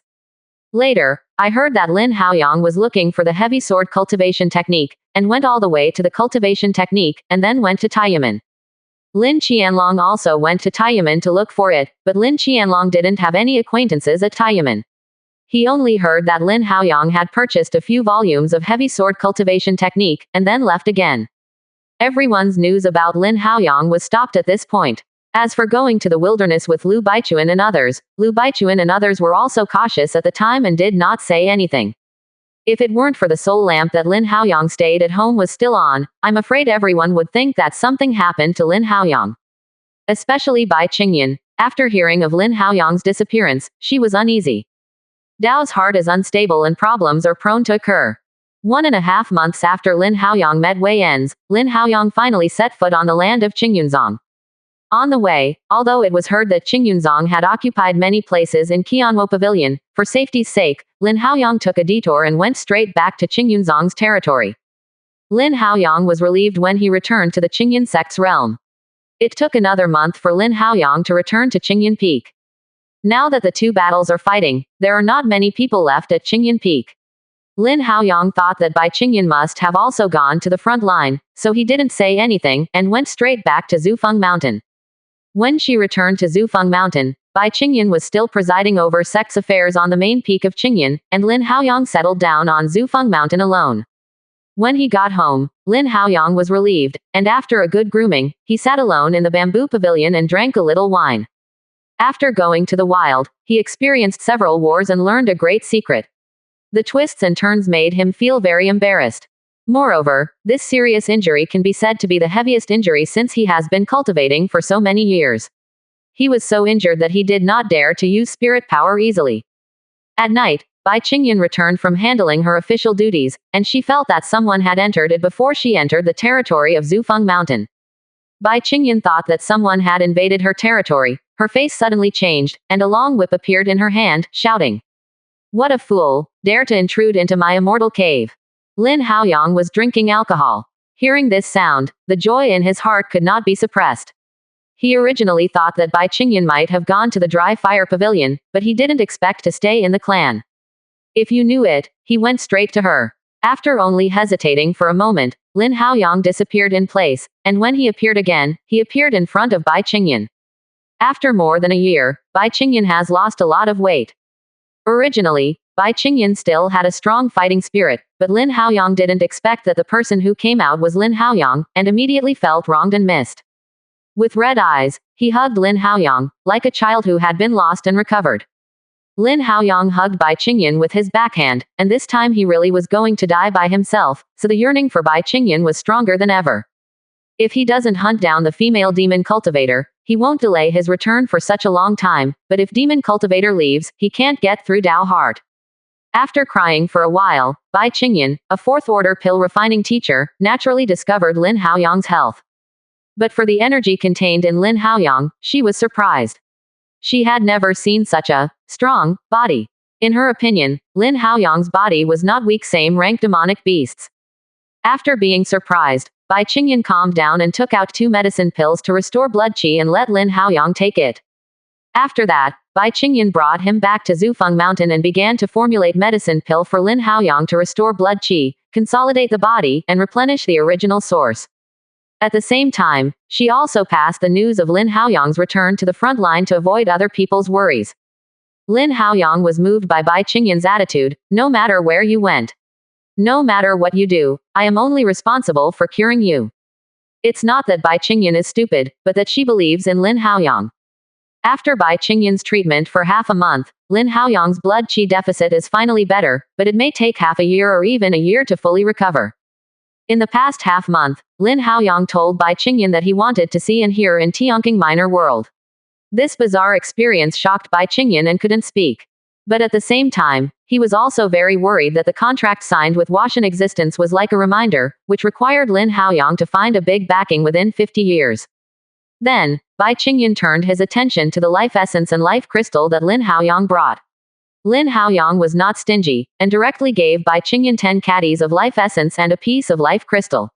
Later, I heard that Lin Haoyang was looking for the heavy sword cultivation technique, and went all the way to the cultivation technique, and then went to Taiyamen. Lin Qianlong also went to Taiyamen to look for it, but Lin Qianlong didn't have any acquaintances at Taiyamen. He only heard that Lin Haoyang had purchased a few volumes of heavy sword cultivation technique, and then left again. Everyone's news about Lin Haoyang was stopped at this point. As for going to the wilderness with Liu Baichuan and others, Liu Baichuan and others were also cautious at the time and did not say anything. If it weren't for the soul lamp that Lin Haoyang stayed at home was still on, I'm afraid everyone would think that something happened to Lin Haoyang. Especially Bai Qingyan. After hearing of Lin Haoyang's disappearance, she was uneasy. Dao's heart is unstable and problems are prone to occur. 1.5 months after Lin Haoyang met Wei Enz, Lin Haoyang finally set foot on the land of Qingyunzong. On the way, although it was heard that Qingyunzong had occupied many places in Qianwo Pavilion, for safety's sake, Lin Haoyang took a detour and went straight back to Qingyunzong's territory. Lin Haoyang was relieved when he returned to the Qingyan sect's realm. It took another month for Lin Haoyang to return to Qingyan Peak. Now that the two battles are fighting, there are not many people left at Qingyan Peak. Lin Haoyang thought that Bai Qingyan must have also gone to the front line, so he didn't say anything, and went straight back to Zufeng Mountain. When she returned to Zufeng Mountain, Bai Qingyan was still presiding over sex affairs on the main peak of Qingyan, and Lin Haoyang settled down on Zufeng Mountain alone. When he got home, Lin Haoyang was relieved, and after a good grooming, he sat alone in the bamboo pavilion and drank a little wine. After going to the wild, he experienced several wars and learned a great secret. The twists and turns made him feel very embarrassed. Moreover, this serious injury can be said to be the heaviest injury since he has been cultivating for so many years. He was so injured that he did not dare to use spirit power easily. At night, Bai Qingyan returned from handling her official duties, and she felt that someone had entered it before she entered the territory of Zufeng Mountain. Bai Qingyan thought that someone had invaded her territory. Her face suddenly changed, and a long whip appeared in her hand, shouting, "What a fool, dare to intrude into my immortal cave." Lin Haoyang was drinking alcohol. Hearing this sound, the joy in his heart could not be suppressed. He originally thought that Bai Qingyan might have gone to the dry fire pavilion, but he didn't expect to stay in the clan. If you knew it, he went straight to her. After only hesitating for a moment, Lin Haoyang disappeared in place, and when he appeared again, he appeared in front of Bai Qingyan. After more than a year, Bai Qingyan has lost a lot of weight. Originally, Bai Qingyan still had a strong fighting spirit, but Lin Haoyang didn't expect that the person who came out was Lin Haoyang, and immediately felt wronged and missed. With red eyes, he hugged Lin Haoyang, like a child who had been lost and recovered. Lin Haoyang hugged Bai Qingyan with his backhand, and this time he really was going to die by himself, so the yearning for Bai Qingyan was stronger than ever. If he doesn't hunt down the female demon cultivator, he won't delay his return for such a long time, but if demon cultivator leaves, he can't get through Dao Heart. After crying for a while, Bai Qingyan, a fourth-order pill refining teacher, naturally discovered Lin Haoyang's health. But for the energy contained in Lin Haoyang, she was surprised. She had never seen such a strong body. In her opinion, Lin Haoyang's body was not weak, same-rank demonic beasts. After being surprised, Bai Qingyan calmed down and took out 2 medicine pills to restore blood qi and let Lin Haoyang take it. After that, Bai Qingyan brought him back to Zufeng Mountain and began to formulate medicine pill for Lin Haoyang to restore blood qi, consolidate the body, and replenish the original source. At the same time, she also passed the news of Lin Haoyang's return to the front line to avoid other people's worries. Lin Haoyang was moved by Bai Qingyan's attitude, no matter where you went. No matter what you do, I am only responsible for curing you. It's not that Bai Qingyan is stupid, but that she believes in Lin Haoyang. After Bai Qingyan's treatment for half a month, Lin Haoyang's blood qi deficit is finally better, but it may take half a year or even a year to fully recover. In the past half month, Lin Haoyang told Bai Qingyan that he wanted to see and hear in Tianqing Minor World. This bizarre experience shocked Bai Qingyan and couldn't speak. But at the same time, he was also very worried that the contract signed with Washan Existence was like a reminder, which required Lin Haoyang to find a big backing within 50 years. Then, Bai Qingyan turned his attention to the life essence and life crystal that Lin Haoyang brought. Lin Haoyang was not stingy, and directly gave Bai Qingyan 10 caddies of life essence and a piece of life crystal.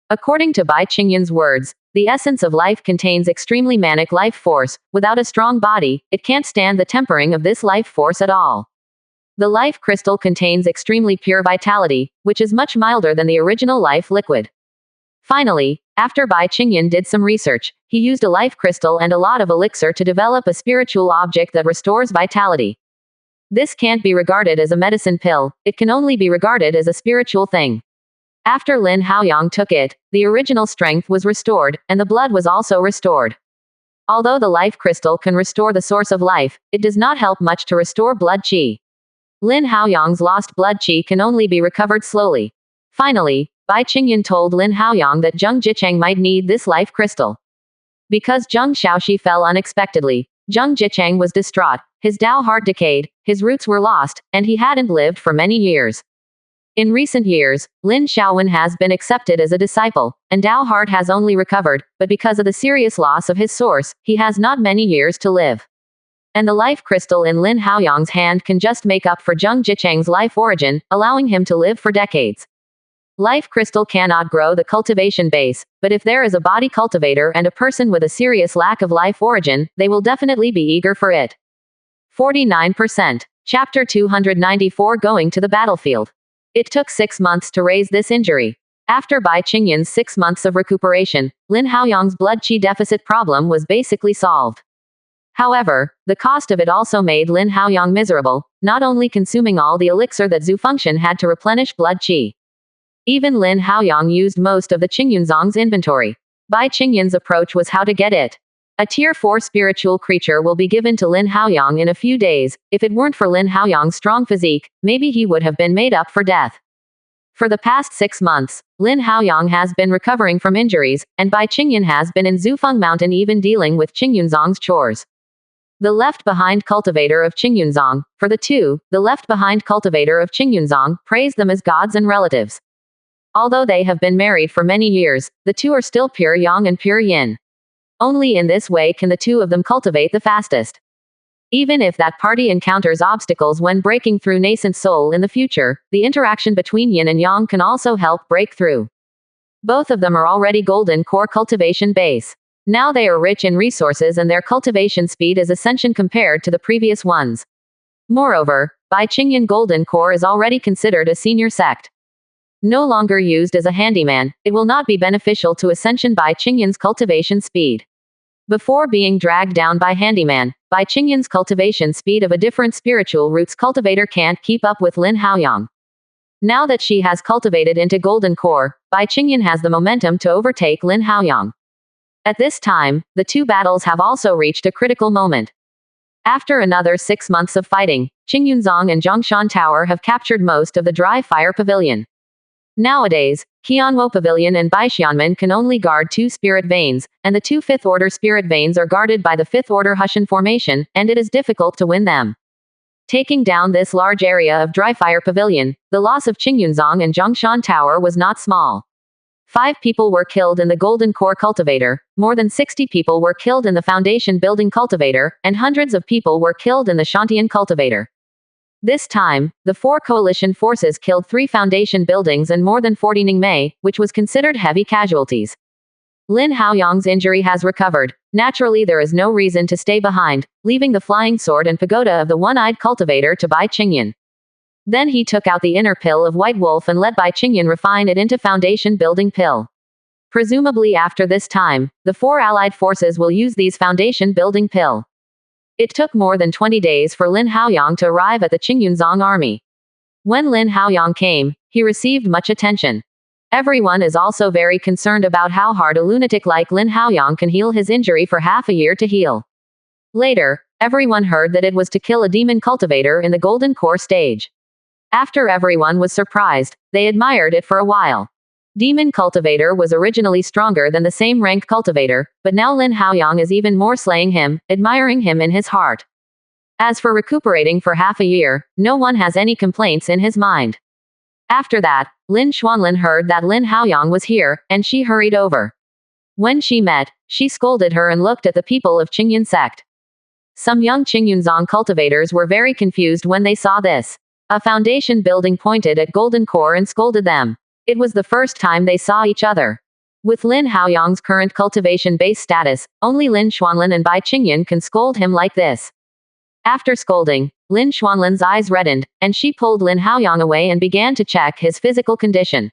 According to Bai Qingyan's words, the essence of life contains extremely manic life force. Without a strong body, it can't stand the tempering of this life force at all. The life crystal contains extremely pure vitality, which is much milder than the original life liquid. Finally, after Bai Qingyan did some research, he used a life crystal and a lot of elixir to develop a spiritual object that restores vitality. This can't be regarded as a medicine pill, it can only be regarded as a spiritual thing. After Lin Haoyang took it, the original strength was restored, and the blood was also restored. Although the life crystal can restore the source of life, it does not help much to restore blood qi. Lin Haoyang's lost blood qi can only be recovered slowly. Finally, Bai Qingyan told Lin Haoyang that Zheng Jicheng might need this life crystal. Because Zheng Xiaoxi fell unexpectedly, Zheng Jicheng was distraught, his Dao heart decayed, his roots were lost, and he hadn't lived for many years. In recent years, Lin Xiaowen has been accepted as a disciple, and Dao heart has only recovered, but because of the serious loss of his source, he has not many years to live. And the life crystal in Lin Haoyang's hand can just make up for Zheng Jicheng's life origin, allowing him to live for decades. Life crystal cannot grow the cultivation base, but if there is a body cultivator and a person with a serious lack of life origin, they will definitely be eager for it. 49%. Chapter 294 Going to the Battlefield. It took 6 months to raise this injury. After Bai Qingyan's 6 months of recuperation, Lin Haoyang's blood qi deficit problem was basically solved. However, the cost of it also made Lin Haoyang miserable, not only consuming all the elixir that Zhu Function had to replenish blood qi. Even Lin Haoyang used most of the Qingyunzong's inventory. Bai Qingyan's approach was how to get it. A Tier 4 spiritual creature will be given to Lin Haoyang in a few days. If it weren't for Lin Haoyang's strong physique, maybe he would have been made up for death. For the past 6 months, Lin Haoyang has been recovering from injuries, and Bai Qingyan has been in Zufeng Mountain even dealing with Qingyunzong's chores. The left-behind cultivator of Qingyunzong, for the two, the left-behind cultivator of Qingyunzong, praised them as gods and relatives. Although they have been married for many years, the two are still pure yang and pure yin. Only in this way can the two of them cultivate the fastest. Even if that party encounters obstacles when breaking through nascent soul in the future, the interaction between yin and yang can also help break through. Both of them are already golden core cultivation base. Now they are rich in resources and their cultivation speed is ascension compared to the previous ones. Moreover, Bai Qingyan Golden Core is already considered a senior sect. No longer used as a handyman, it will not be beneficial to ascension Bai Qingyan's cultivation speed. Before being dragged down by Handyman, Bai Qingyun's cultivation speed of a different spiritual roots cultivator can't keep up with Lin Haoyang. Now that she has cultivated into golden core, Bai Qingyun has the momentum to overtake Lin Haoyang. At this time, the two battles have also reached a critical moment. After another 6 months of fighting, Qingyunzong and Zhongshan Tower have captured most of the dry fire pavilion. Nowadays, Qianwo Pavilion and Baixianmen can only guard 2 spirit veins, and the 2 fifth-order spirit veins are guarded by the 5th-order Hushan formation, and it is difficult to win them. Taking down this large area of dry fire pavilion, the loss of Qingyunzong and Zhongshan Tower was not small. 5 people were killed in the Golden Core Cultivator, more than 60 people were killed in the Foundation Building Cultivator, and hundreds of people were killed in the Shantian Cultivator. This time, the 4 coalition forces killed 3 foundation buildings and more than 40 Ningmei, which was considered heavy casualties. Lin Haoyang's injury has recovered. Naturally, there is no reason to stay behind, leaving the flying sword and pagoda of the one-eyed cultivator to Bai Qingyun. Then he took out the inner pill of White Wolf and let Bai Qingyun refine it into foundation building pill. Presumably after this time, the 4 allied forces will use these foundation building pill. It took more than 20 days for Lin Haoyang to arrive at the Qingyunzong army. When Lin Haoyang came, he received much attention. Everyone is also very concerned about how hard a lunatic like Lin Haoyang can heal his injury for half a year to heal. Later, everyone heard that it was to kill a demon cultivator in the Golden Core stage. After everyone was surprised, they admired it for a while. Demon Cultivator was originally stronger than the same rank cultivator, but now Lin Haoyang is even more slaying him, admiring him in his heart. As for recuperating for half a year, no one has any complaints in his mind. After that, Lin Xuanlin heard that Lin Haoyang was here, and she hurried over. When she met, she scolded her and looked at the people of Qingyun sect. Some young Qingyunzong cultivators were very confused when they saw this. A foundation building pointed at Golden Core and scolded them. It was the first time they saw each other. With Lin Haoyang's current cultivation base status, only Lin Xuanlin and Bai Qingyun can scold him like this. After scolding, Lin Xuanlin's eyes reddened, and she pulled Lin Haoyang away and began to check his physical condition.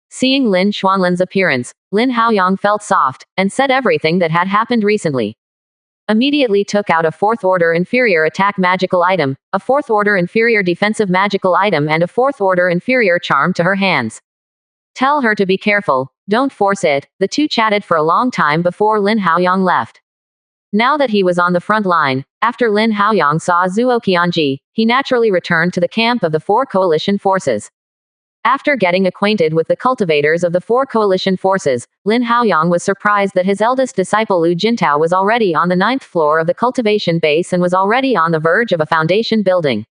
Seeing Lin Xuanlin's appearance, Lin Haoyang felt soft, and said everything that had happened recently. Immediately took out a 4th-order inferior attack magical item, a 4th-order inferior defensive magical item and a 4th-order inferior charm to her hands. Tell her to be careful, don't force it. The two chatted for a long time before Lin Haoyang left. Now that he was on the front line, after Lin Haoyang saw Zuo Qianji, he naturally returned to the camp of the 4 coalition forces. After getting acquainted with the cultivators of the 4 coalition forces, Lin Haoyang was surprised that his eldest disciple Lu Jintao was already on the 9th floor of the cultivation base and was already on the verge of a foundation building.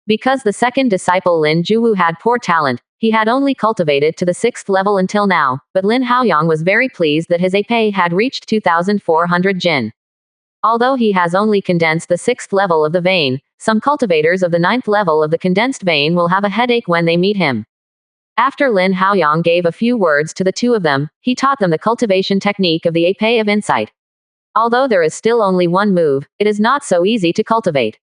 Because the second disciple Lin Juwu had poor talent, he had only cultivated to the 6th level until now, but Lin Haoyang was very pleased that his AP had reached 2,400 jin. Although he has only condensed the 6th level of the vein, some cultivators of the 9th level of the condensed vein will have a headache when they meet him. After Lin Haoyang gave a few words to the two of them, he taught them the cultivation technique of the AP of Insight. Although there is still only one move, it is not so easy to cultivate.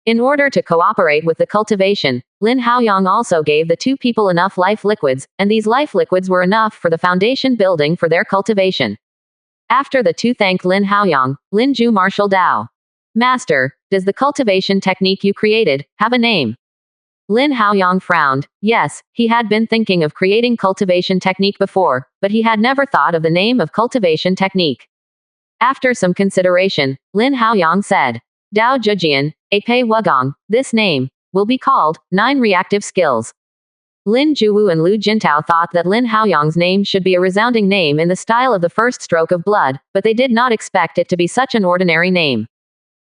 In order to cooperate with the cultivation, Lin Haoyang also gave the 2 people enough life liquids, and these life liquids were enough for the foundation building for their cultivation. After the 2 thanked Lin Haoyang, Lin Ju marshaled Dao. Master, does the cultivation technique you created have a name? Lin Haoyang frowned. Yes, he had been thinking of creating cultivation technique before, but he had never thought of the name of cultivation technique. After some consideration, Lin Haoyang said, Dao Zhejian, Apei Wugong, this name will be called 9 Reactive Skills. Lin Juwu and Lu Jintao thought that Lin Haoyang's name should be a resounding name in the style of the first stroke of blood, but they did not expect it to be such an ordinary name.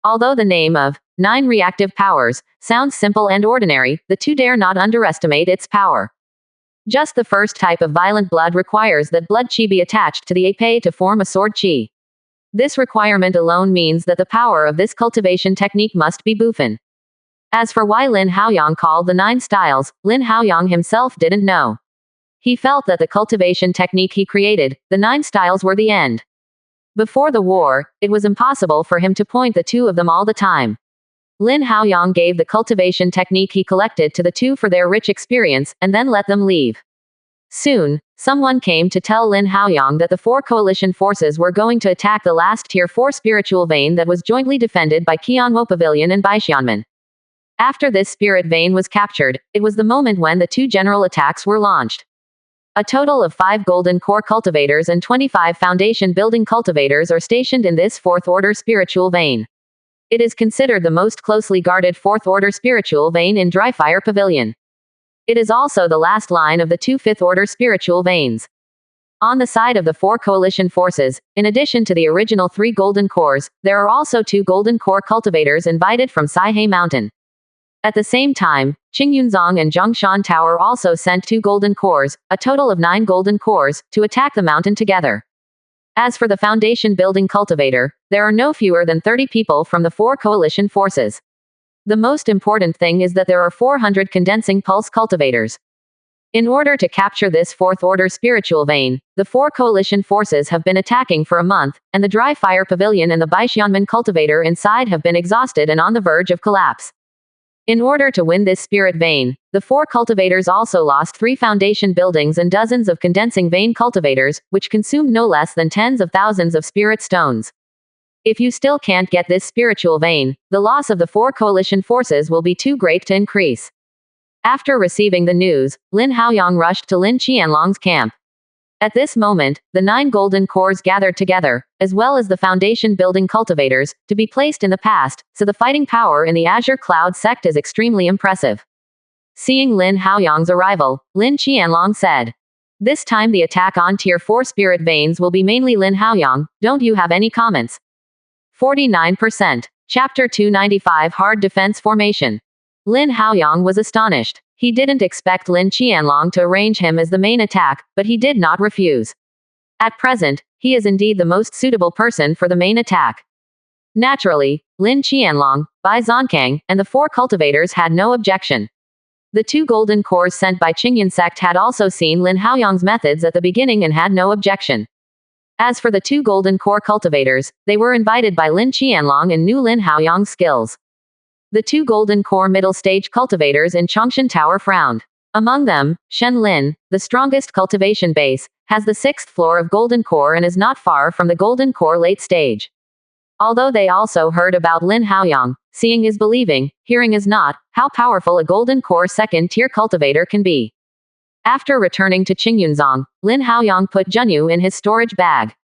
Although the name of 9 Reactive Powers sounds simple and ordinary, the two dare not underestimate its power. Just the first type of violent blood requires that blood chi be attached to the AP to form a sword chi. This requirement alone means that the power of this cultivation technique must be buffin. As for why Lin Haoyang called the 9 styles, Lin Haoyang himself didn't know. He felt that the cultivation technique he created, the 9 styles were the end. Before the war, it was impossible for him to point the 2 of them all the time. Lin Haoyang gave the cultivation technique he collected to the 2 for their rich experience, and then let them leave. Soon, someone came to tell Lin Haoyang that the 4 coalition forces were going to attack the last Tier 4 spiritual vein that was jointly defended by Qianwo Pavilion and Baixianmen. After this spirit vein was captured, it was the moment when the 2 general attacks were launched. A total of 5 golden core cultivators and 25 foundation building cultivators are stationed in this 4th order spiritual vein. It is considered the most closely guarded 4th order spiritual vein in Dryfire Pavilion. It is also the last line of the 2 5th order spiritual veins. On the side of the 4 coalition forces, in addition to the original 3 golden cores, there are also 2 golden core cultivators invited from Saihei Mountain. At the same time, Qingyunzong and Zhongshan Tower also sent 2 golden cores, a total of 9 golden cores, to attack the mountain together. As for the foundation building cultivator, there are no fewer than 30 people from the 4 coalition forces. The most important thing is that there are 400 condensing pulse cultivators. In order to capture this 4th order spiritual vein, the 4 coalition forces have been attacking for a month, and the Dry Fire Pavilion and the Baixianmen cultivator inside have been exhausted and on the verge of collapse. In order to win this spirit vein, the 4 cultivators also lost 3 foundation buildings and dozens of condensing vein cultivators, which consumed no less than tens of thousands of spirit stones. If you still can't get this spiritual vein, the loss of the 4 coalition forces will be too great to increase. After receiving the news, Lin Haoyang rushed to Lin Qianlong's camp. At this moment, the 9 golden cores gathered together, as well as the foundation building cultivators, to be placed in the past, so the fighting power in the Azure Cloud sect is extremely impressive. Seeing Lin Haoyang's arrival, Lin Qianlong said, "This time the attack on Tier 4 spirit veins will be mainly Lin Haoyang, don't you have any comments?" 49%. Chapter 295 Hard Defense Formation. Lin Haoyang was astonished. He didn't expect Lin Qianlong to arrange him as the main attack, but he did not refuse. At present, he is indeed the most suitable person for the main attack. Naturally, Lin Qianlong, Bai Zonkang, and the 4 cultivators had no objection. The 2 golden cores sent by Qingyun sect had also seen Lin Haoyang's methods at the beginning and had no objection. As for the 2 golden core cultivators, they were invited by Lin Qianlong and knew Lin Haoyang's skills. The 2 golden core middle stage cultivators in Chongshan Tower frowned. Among them, Shen Lin, the strongest cultivation base, has the 6th floor of golden core and is not far from the golden core late stage. Although they also heard about Lin Haoyang, seeing is believing, hearing is not, how powerful a golden core 2nd tier cultivator can be. After returning to Qingyunzong, Lin Haoyang put Junyu in his storage bag.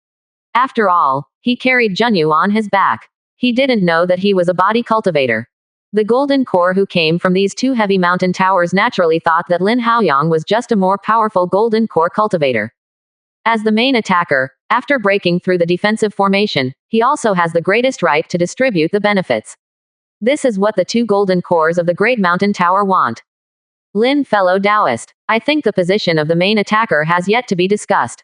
After all, he carried Junyu on his back. He didn't know that he was a body cultivator. The golden core who came from these 2 heavy mountain towers naturally thought that Lin Haoyang was just a more powerful golden core cultivator. As the main attacker, after breaking through the defensive formation, he also has the greatest right to distribute the benefits. This is what the 2 golden cores of the Great Mountain Tower want. Lin, fellow Taoist, I think the position of the main attacker has yet to be discussed.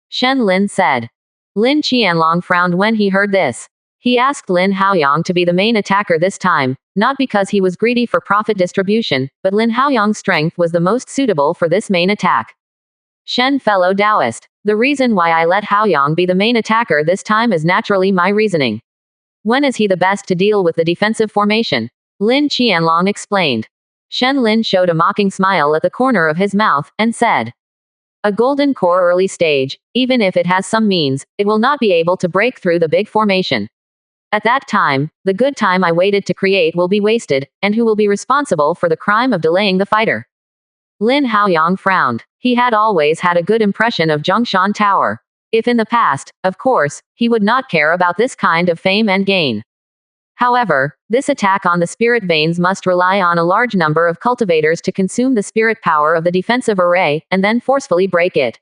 Shen Lin said. Lin Qianlong frowned when he heard this. He asked Lin Haoyang to be the main attacker this time, not because he was greedy for profit distribution, but Lin Haoyang's strength was the most suitable for this main attack. Shen, fellow Taoist, the reason why I let Haoyang be the main attacker this time is naturally my reasoning. When is he the best to deal with the defensive formation? Lin Qianlong explained. Shen Lin showed a mocking smile at the corner of his mouth, and said, "A golden core early stage, even if it has some means, it will not be able to break through the big formation. At that time, the good time I waited to create will be wasted, and who will be responsible for the crime of delaying the fighter?" Lin Haoyang frowned. He had always had a good impression of Zhongshan Tower. If in the past, of course, he would not care about this kind of fame and gain. However, this attack on the spirit veins must rely on a large number of cultivators to consume the spirit power of the defensive array, and then forcefully break it.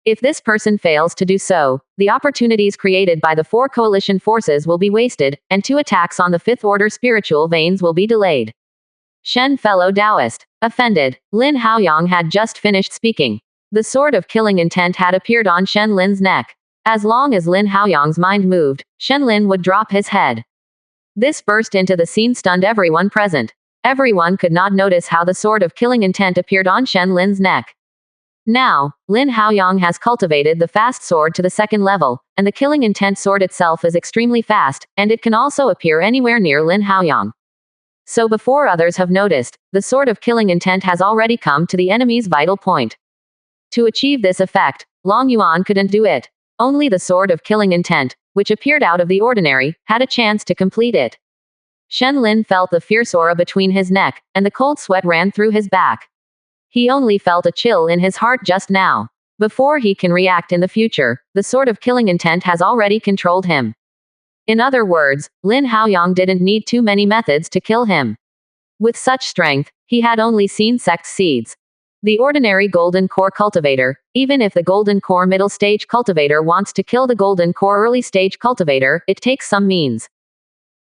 If this person fails to do so, the opportunities created by the 4 coalition forces will be wasted, and 2 attacks on the 5th order spiritual veins will be delayed. Shen, fellow Taoist, offended, Lin Haoyang had just finished speaking. The sword of killing intent had appeared on Shen Lin's neck. As long as Lin Haoyang's mind moved, Shen Lin would drop his head. This burst into the scene stunned everyone present. Everyone could not notice how the sword of killing intent appeared on Shen Lin's neck. Now, Lin Haoyang has cultivated the fast sword to the 2nd level, and the killing intent sword itself is extremely fast, and it can also appear anywhere near Lin Haoyang. So before others have noticed, the sword of killing intent has already come to the enemy's vital point. To achieve this effect, Long Yuan couldn't do it. Only the sword of killing intent, which appeared out of the ordinary, had a chance to complete it. Shen Lin felt the fierce aura between his neck, and the cold sweat ran through his back. He only felt a chill in his heart just now. Before he can react in the future, the sword of killing intent has already controlled him. In other words, Lin Haoyang didn't need too many methods to kill him. With such strength, he had only seen sect seeds. The ordinary Golden Core cultivator, even if the Golden Core middle stage cultivator wants to kill the Golden Core early stage cultivator, it takes some means.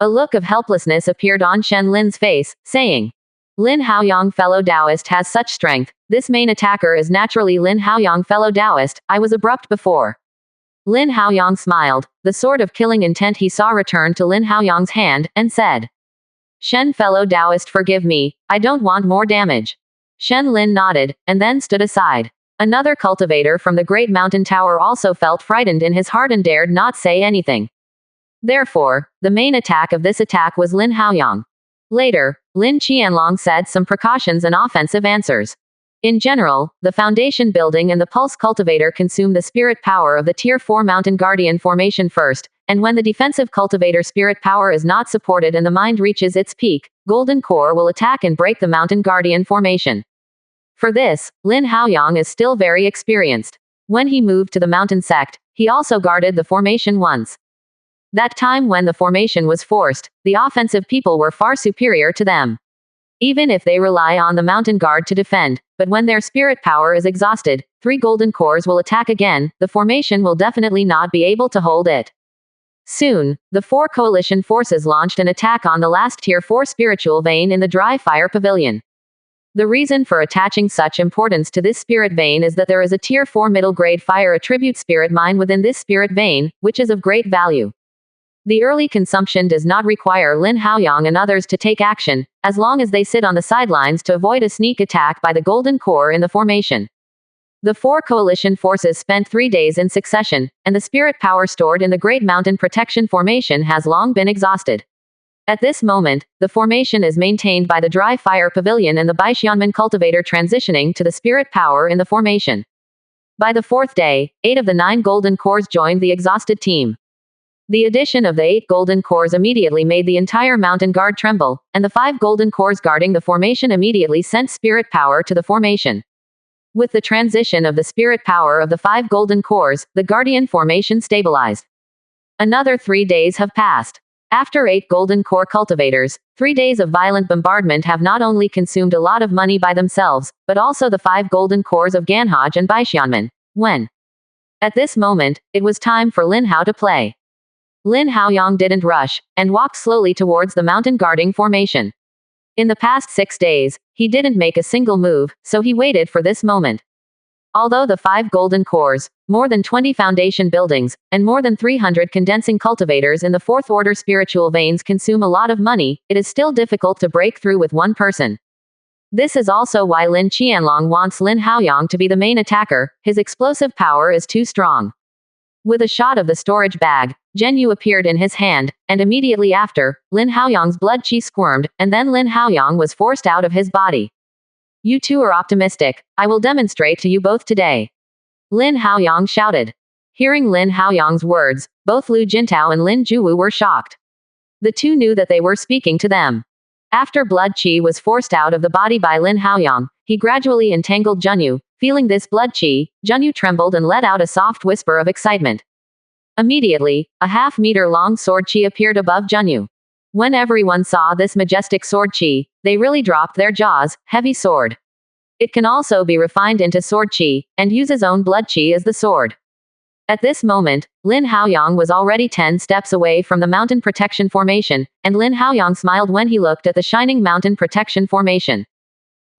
A look of helplessness appeared on Shen Lin's face, saying, Lin Haoyang fellow Taoist has such strength, this main attacker is naturally Lin Haoyang fellow Taoist, I was abrupt before. Lin Haoyang smiled, the sword of killing intent he saw returned to Lin Haoyang's hand, and said, Shen fellow Taoist forgive me, I don't want more damage. Shen Lin nodded, and then stood aside. Another cultivator from the Great Mountain Tower also felt frightened in his heart and dared not say anything. Therefore, the main attack of this attack was Lin Haoyang. Later, Lin Qianlong said some precautions and offensive answers. In general, the Foundation Building and the Pulse Cultivator consume the spirit power of the Tier 4 Mountain Guardian formation first, and when the defensive cultivator spirit power is not supported and the mind reaches its peak, Golden Core will attack and break the Mountain Guardian formation. For this, Lin Haoyang is still very experienced. When he moved to the Mountain Sect, he also guarded the formation once. That time when the formation was forced, the offensive people were far superior to them. Even if they rely on the Mountain Guard to defend, but when their spirit power is exhausted, 3 Golden Cores will attack again, the formation will definitely not be able to hold it. Soon, the 4 coalition forces launched an attack on the last Tier 4 spiritual vein in the Dry Fire Pavilion. The reason for attaching such importance to this spirit vein is that there is a Tier 4 middle grade fire attribute spirit mine within this spirit vein, which is of great value. The early consumption does not require Lin Haoyang and others to take action, as long as they sit on the sidelines to avoid a sneak attack by the Golden Core in the formation. The 4 coalition forces spent 3 days in succession, and the spirit power stored in the Great Mountain Protection Formation has long been exhausted. At this moment, the formation is maintained by the Dry Fire Pavilion and the Baixianmen cultivator transitioning to the spirit power in the formation. By the 4th day, 8 of the 9 Golden Cores joined the exhausted team. The addition of the 8 Golden Cores immediately made the entire Mountain Guard tremble, and the 5 Golden Cores guarding the formation immediately sent spirit power to the formation. With the transition of the spirit power of the 5 Golden Cores, the Guardian formation stabilized. Another 3 days have passed. After 8 Golden Core cultivators, 3 days of violent bombardment have not only consumed a lot of money by themselves, but also the 5 Golden Cores of Ganhaj and Baixianmen. When? At this moment, it was time for Lin Hao to play. Lin Haoyang didn't rush, and walked slowly towards the mountain guarding formation. In the past 6 days, he didn't make a single move, so he waited for this moment. Although the 5 Golden Cores, more than 20 foundation buildings, and more than 300 condensing cultivators in the 4th order spiritual veins consume a lot of money, it is still difficult to break through with one person. This is also why Lin Qianlong wants Lin Haoyang to be the main attacker, his explosive power is too strong. With a shot of the storage bag, Zhen Yu appeared in his hand, and immediately after, Lin Haoyang's blood qi squirmed, and then Lin Haoyang was forced out of his body. You two are optimistic, I will demonstrate to you both today. Lin Haoyang shouted. Hearing Lin Haoyang's words, both Lu Jintao and Lin Juwu were shocked. The two knew that they were speaking to them. After blood qi was forced out of the body by Lin Haoyang, he gradually entangled Zhen Yu. Feeling this blood qi, Zhen Yu trembled and let out a soft whisper of excitement. Immediately, a half-meter-long sword qi appeared above Zhen Yu. When everyone saw this majestic sword qi, they really dropped their jaws. Heavy sword. It can also be refined into sword qi, and uses own blood qi as the sword. At this moment, Lin Haoyang was already 10 steps away from the mountain protection formation, and Lin Haoyang smiled when he looked at the shining mountain protection formation.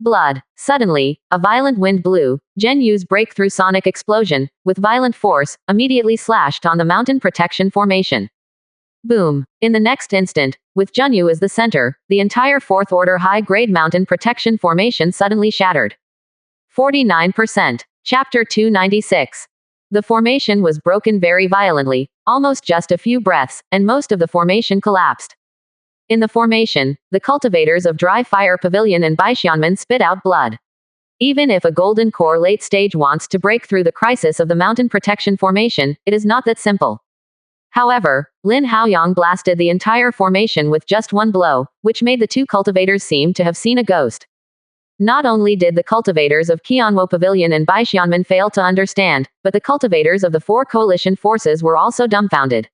Blood. Suddenly, a violent wind blew. Zhen Yu's breakthrough sonic explosion, with violent force, immediately slashed on the mountain protection formation. Boom. In the next instant, with Zhen Yu as the center, the entire 4th order high-grade mountain protection formation suddenly shattered. 49%. Chapter 296. The formation was broken very violently, almost just a few breaths, and most of the formation collapsed. In the formation, the cultivators of Dry Fire Pavilion and Baixianmen spit out blood. Even if a golden core late stage wants to break through the crisis of the mountain protection formation, it is not that simple. However, Lin Haoyang blasted the entire formation with just one blow, which made the two cultivators seem to have seen a ghost. Not only did the cultivators of Qianwo Pavilion and Baixianmen fail to understand, but the cultivators of the four coalition forces were also dumbfounded.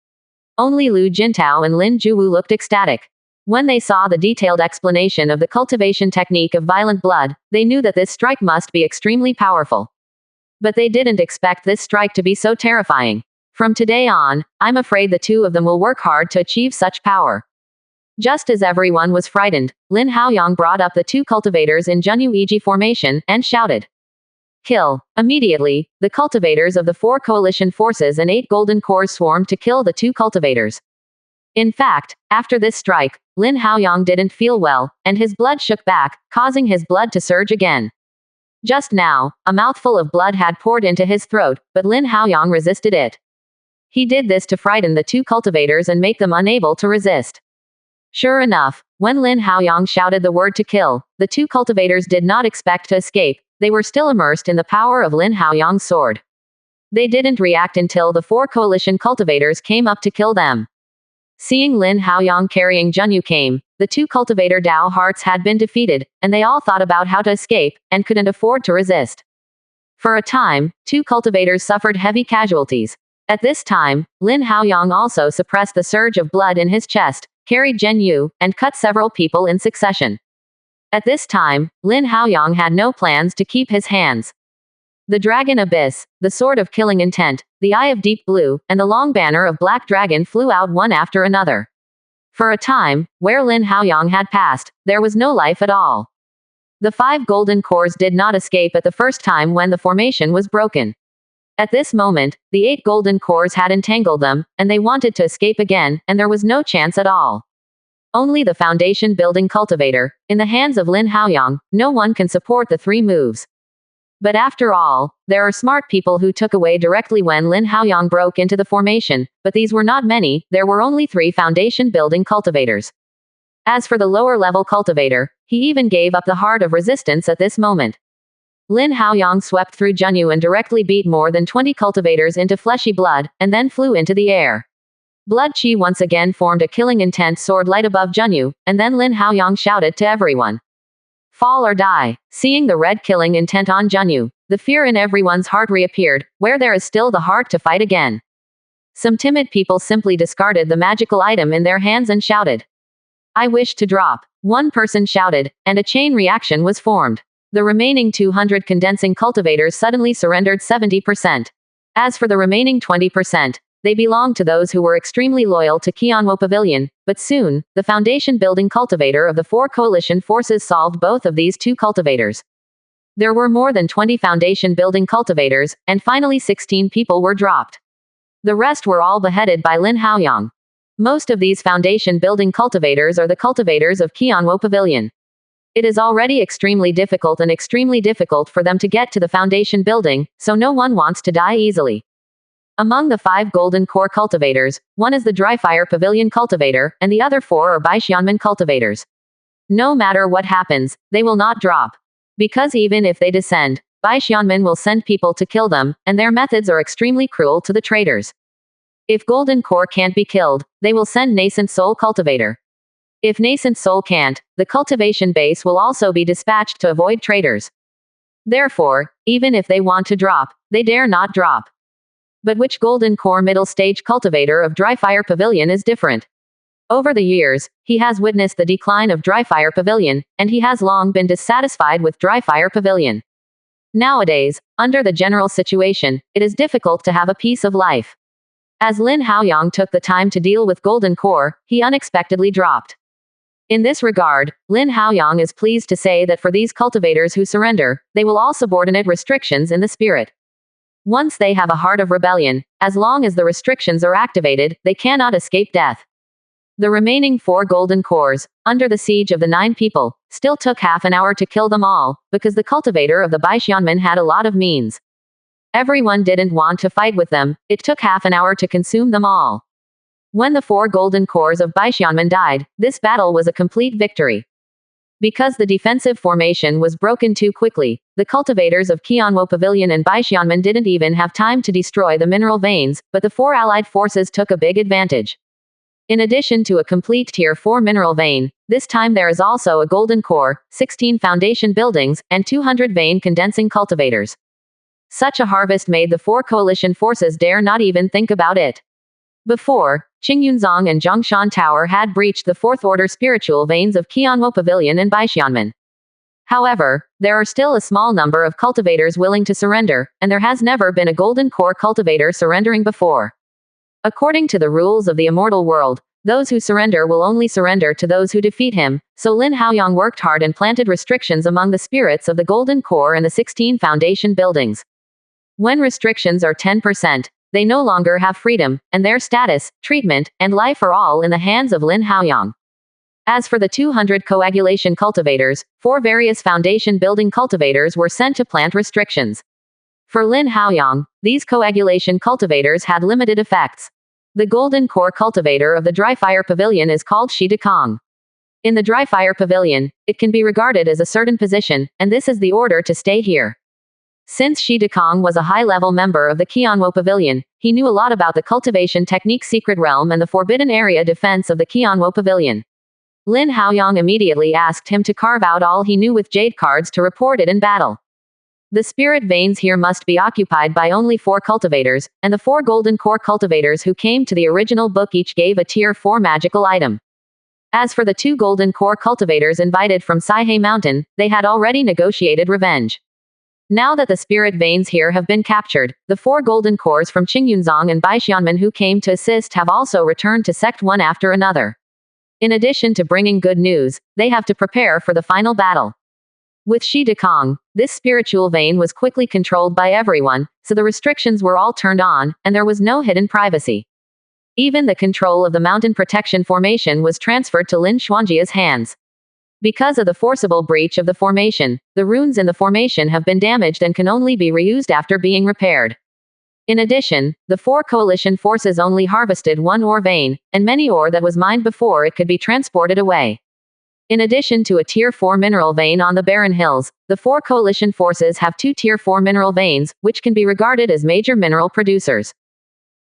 Only Lu Jintao and Lin Juwu looked ecstatic. When they saw the detailed explanation of the cultivation technique of violent blood, they knew that this strike must be extremely powerful. But they didn't expect this strike to be so terrifying. From today on, I'm afraid the two of them will work hard to achieve such power. Just as everyone was frightened, Lin Haoyang brought up the two cultivators in Junyu Iji formation and shouted, "Kill!" Immediately, the cultivators of the four coalition forces and 8 golden cores swarmed to kill the two cultivators. In fact, after this strike, Lin Haoyang didn't feel well, and his blood shook back, causing his blood to surge again. Just now, a mouthful of blood had poured into his throat, but Lin Haoyang resisted it. He did this to frighten the two cultivators and make them unable to resist. Sure enough, when Lin Haoyang shouted the word to kill, the two cultivators did not expect to escape. They were still immersed in the power of Lin Haoyang's sword. They didn't react until the four coalition cultivators came up to kill them. Seeing Lin Haoyang carrying Junyu came, the two cultivator Dao hearts had been defeated, and they all thought about how to escape, and couldn't afford to resist. For a time, two cultivators suffered heavy casualties. At this time, Lin Haoyang also suppressed the surge of blood in his chest, carried Zhen Yu, and cut several people in succession. At this time, Lin Haoyang had no plans to keep his hands. The Dragon Abyss, the Sword of Killing Intent, the Eye of Deep Blue, and the long banner of Black Dragon flew out one after another. For a time, where Lin Haoyang had passed, there was no life at all. The 5 golden cores did not escape at the first time when the formation was broken. At this moment, the 8 golden cores had entangled them, and they wanted to escape again, and there was no chance at all. Only the foundation building cultivator, in the hands of Lin Haoyang, no one can support the 3 moves. But after all, there are smart people who took away directly when Lin Haoyang broke into the formation, but these were not many. There were only 3 foundation building cultivators. As for the lower level cultivator, he even gave up the heart of resistance at this moment. Lin Haoyang swept through Junyu and directly beat more than 20 cultivators into fleshy blood, and then flew into the air. Blood Qi once again formed a killing intent sword light above Junyu, and then Lin Haoyang shouted to everyone, "Fall or die." Seeing the red killing intent on Junyu, the fear in everyone's heart reappeared, where there is still the heart to fight again. Some timid people simply discarded the magical item in their hands and shouted, "I wish to drop." One person shouted, and a chain reaction was formed. The remaining 200 condensing cultivators suddenly surrendered 70%. As for the remaining 20%, they belonged to those who were extremely loyal to Qianwo Pavilion, but soon, the foundation building cultivator of the 4 coalition forces solved both of these 2 cultivators. There were more than 20 foundation building cultivators, and finally 16 people were dropped. The rest were all beheaded by Lin Haoyang. Most of these foundation building cultivators are the cultivators of Qianwo Pavilion. It is already extremely difficult for them to get to the foundation building, so no one wants to die easily. Among the 5 golden core cultivators, one is the Dryfire Pavilion cultivator, and the other 4 are Baixianmen cultivators. No matter what happens, they will not drop. Because even if they descend, Baixianmen will send people to kill them, and their methods are extremely cruel to the traitors. If golden core can't be killed, they will send Nascent Soul cultivator. If Nascent Soul can't, the cultivation base will also be dispatched to avoid traitors. Therefore, even if they want to drop, they dare not drop. But which golden core middle stage cultivator of Dryfire Pavilion is different? Over the years, he has witnessed the decline of Dryfire Pavilion, and he has long been dissatisfied with Dryfire Pavilion. Nowadays, under the general situation, it is difficult to have a peace of life. As Lin Haoyang took the time to deal with golden core, he unexpectedly dropped. In this regard, Lin Haoyang is pleased to say that for these cultivators who surrender, they will all subordinate restrictions in the spirit. Once they have a heart of rebellion, as long as the restrictions are activated, they cannot escape death. The remaining 4 golden cores, under the siege of the 9 people, still took half an hour to kill them all, because the cultivator of the Baixianmen had a lot of means. Everyone didn't want to fight with them, it took half an hour to consume them all. When the 4 golden cores of Baixianmen died, this battle was a complete victory. Because the defensive formation was broken too quickly, the cultivators of Qianwo Pavilion and Baixianmen didn't even have time to destroy the mineral veins, but the four allied forces took a big advantage. In addition to a complete Tier 4 mineral vein, this time there is also a golden core, 16 foundation buildings, and 200 vein condensing cultivators. Such a harvest made the four coalition forces dare not even think about it. Before, Qingyunzong and Zhongshan Tower had breached the fourth order spiritual veins of Qianwo Pavilion and Baixianmen. However, there are still a small number of cultivators willing to surrender, and there has never been a golden core cultivator surrendering before. According to the rules of the immortal world, those who surrender will only surrender to those who defeat him, so Lin Haoyang worked hard and planted restrictions among the spirits of the golden core and the 16 foundation buildings. When restrictions are 10%, they no longer have freedom, and their status, treatment, and life are all in the hands of Lin Haoyang. As for the 200 coagulation cultivators, 4 various foundation building cultivators were sent to plant restrictions. For Lin Haoyang, these coagulation cultivators had limited effects. The golden core cultivator of the dry fire pavilion is called Shi Dekong. In the dry fire pavilion, it can be regarded as a certain position, and this is the order to stay here. Since Shi Dekong was a high-level member of the Qianwo Pavilion, he knew a lot about the cultivation technique secret realm and the forbidden area defense of the Qianwo Pavilion. Lin Haoyang immediately asked him to carve out all he knew with jade cards to report it in battle. The spirit veins here must be occupied by only 4 cultivators, and the 4 golden core cultivators who came to the original book each gave a tier 4 magical item. As for the 2 golden core cultivators invited from Saihei Mountain, they had already negotiated revenge. Now that the spirit veins here have been captured, the 4 golden cores from Qingyunzong and Baixianmen who came to assist have also returned to Sect one after another. In addition to bringing good news, they have to prepare for the final battle. With Shi Dekong, this spiritual vein was quickly controlled by everyone, so the restrictions were all turned on, and there was no hidden privacy. Even the control of the mountain protection formation was transferred to Lin Xuanjia's hands. Because of the forcible breach of the formation, the runes in the formation have been damaged and can only be reused after being repaired. In addition, the 4 coalition forces only harvested 1 ore vein, and many ore that was mined before it could be transported away. In addition to a Tier 4 mineral vein on the barren hills, the 4 coalition forces have 2 Tier 4 mineral veins, which can be regarded as major mineral producers.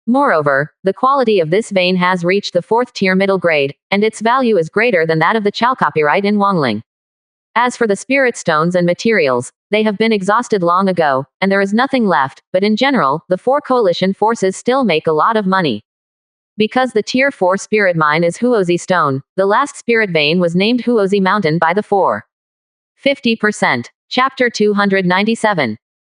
Moreover, the quality of this vein has reached the 4th tier middle grade, and its value is greater than that of the chalcopyrite in Wangling. As for the spirit stones and materials, they have been exhausted long ago, and there is nothing left, but in general, the 4 coalition forces still make a lot of money. Because the Tier 4 spirit mine is Huozi Stone, the last spirit vein was named Huozi Mountain by the 50%. Chapter 297.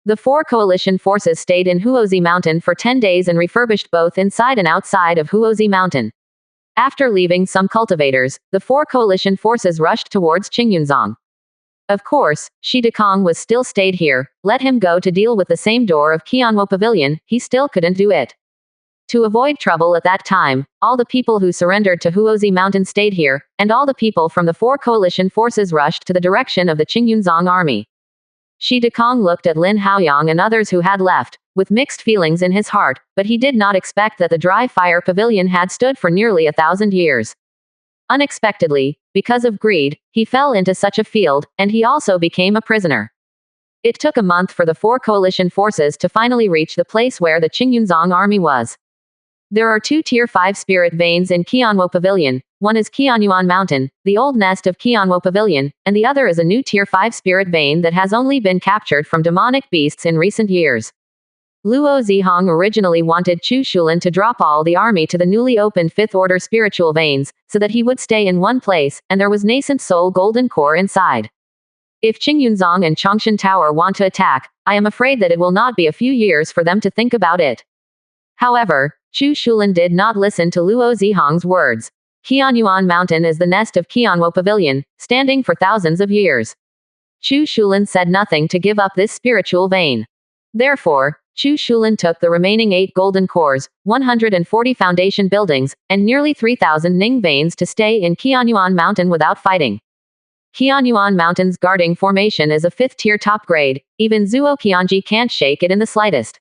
The 4 coalition forces stayed in Huozi Mountain for 10 days and refurbished both inside and outside of Huozi Mountain. After leaving some cultivators, the 4 coalition forces rushed towards Qingyunzong. Of course, Shi Dekong was still stayed here. Let him go to deal with the same door of Qianwo Pavilion, he still couldn't do it. To avoid trouble at that time, all the people who surrendered to Huozi Mountain stayed here, and all the people from the 4 coalition forces rushed to the direction of the Qingyunzong army. Shi Dekong looked at Lin Haoyang and others who had left, with mixed feelings in his heart, but he did not expect that the dry fire pavilion had stood for nearly 1,000 years. Unexpectedly, because of greed, he fell into such a field, and he also became a prisoner. It took a month for the 4 coalition forces to finally reach the place where the Qingyunzong army was. There are 2 Tier 5 spirit veins in Qianwo Pavilion. One is Qianyuan Mountain, the old nest of Qianwo Pavilion, and the other is a new Tier 5 spirit vein that has only been captured from demonic beasts in recent years. Luo Zihong originally wanted Chu Shulin to drop all the army to the newly opened 5th order spiritual veins, so that he would stay in one place, and there was nascent soul golden core inside. If Qingyunzong and Chongshan Tower want to attack, I am afraid that it will not be a few years for them to think about it. However, Chu Shulin did not listen to Luo Zihong's words. Qianyuan Mountain is the nest of Qianwo Pavilion, standing for thousands of years. Chu Shulin said nothing to give up this spiritual vein. Therefore, Chu Shulin took the remaining 8 golden cores, 140 foundation buildings, and nearly 3,000 Ning veins to stay in Qianyuan Mountain without fighting. Qianyuan Mountain's guarding formation is a 5th tier top grade, even Zuo Qianji can't shake it in the slightest.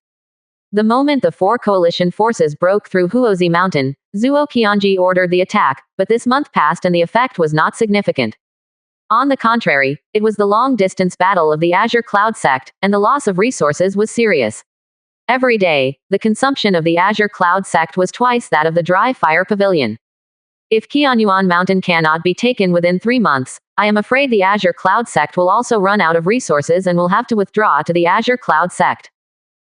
The moment the 4 coalition forces broke through Huozi Mountain, Zuo Qianji ordered the attack, but this month passed and the effect was not significant. On the contrary, it was the long-distance battle of the Azure Cloud sect, and the loss of resources was serious. Every day, the consumption of the Azure Cloud sect was twice that of the Dry Fire Pavilion. If Qianyuan Mountain cannot be taken within 3 months, I am afraid the Azure Cloud sect will also run out of resources and will have to withdraw to the Azure Cloud sect.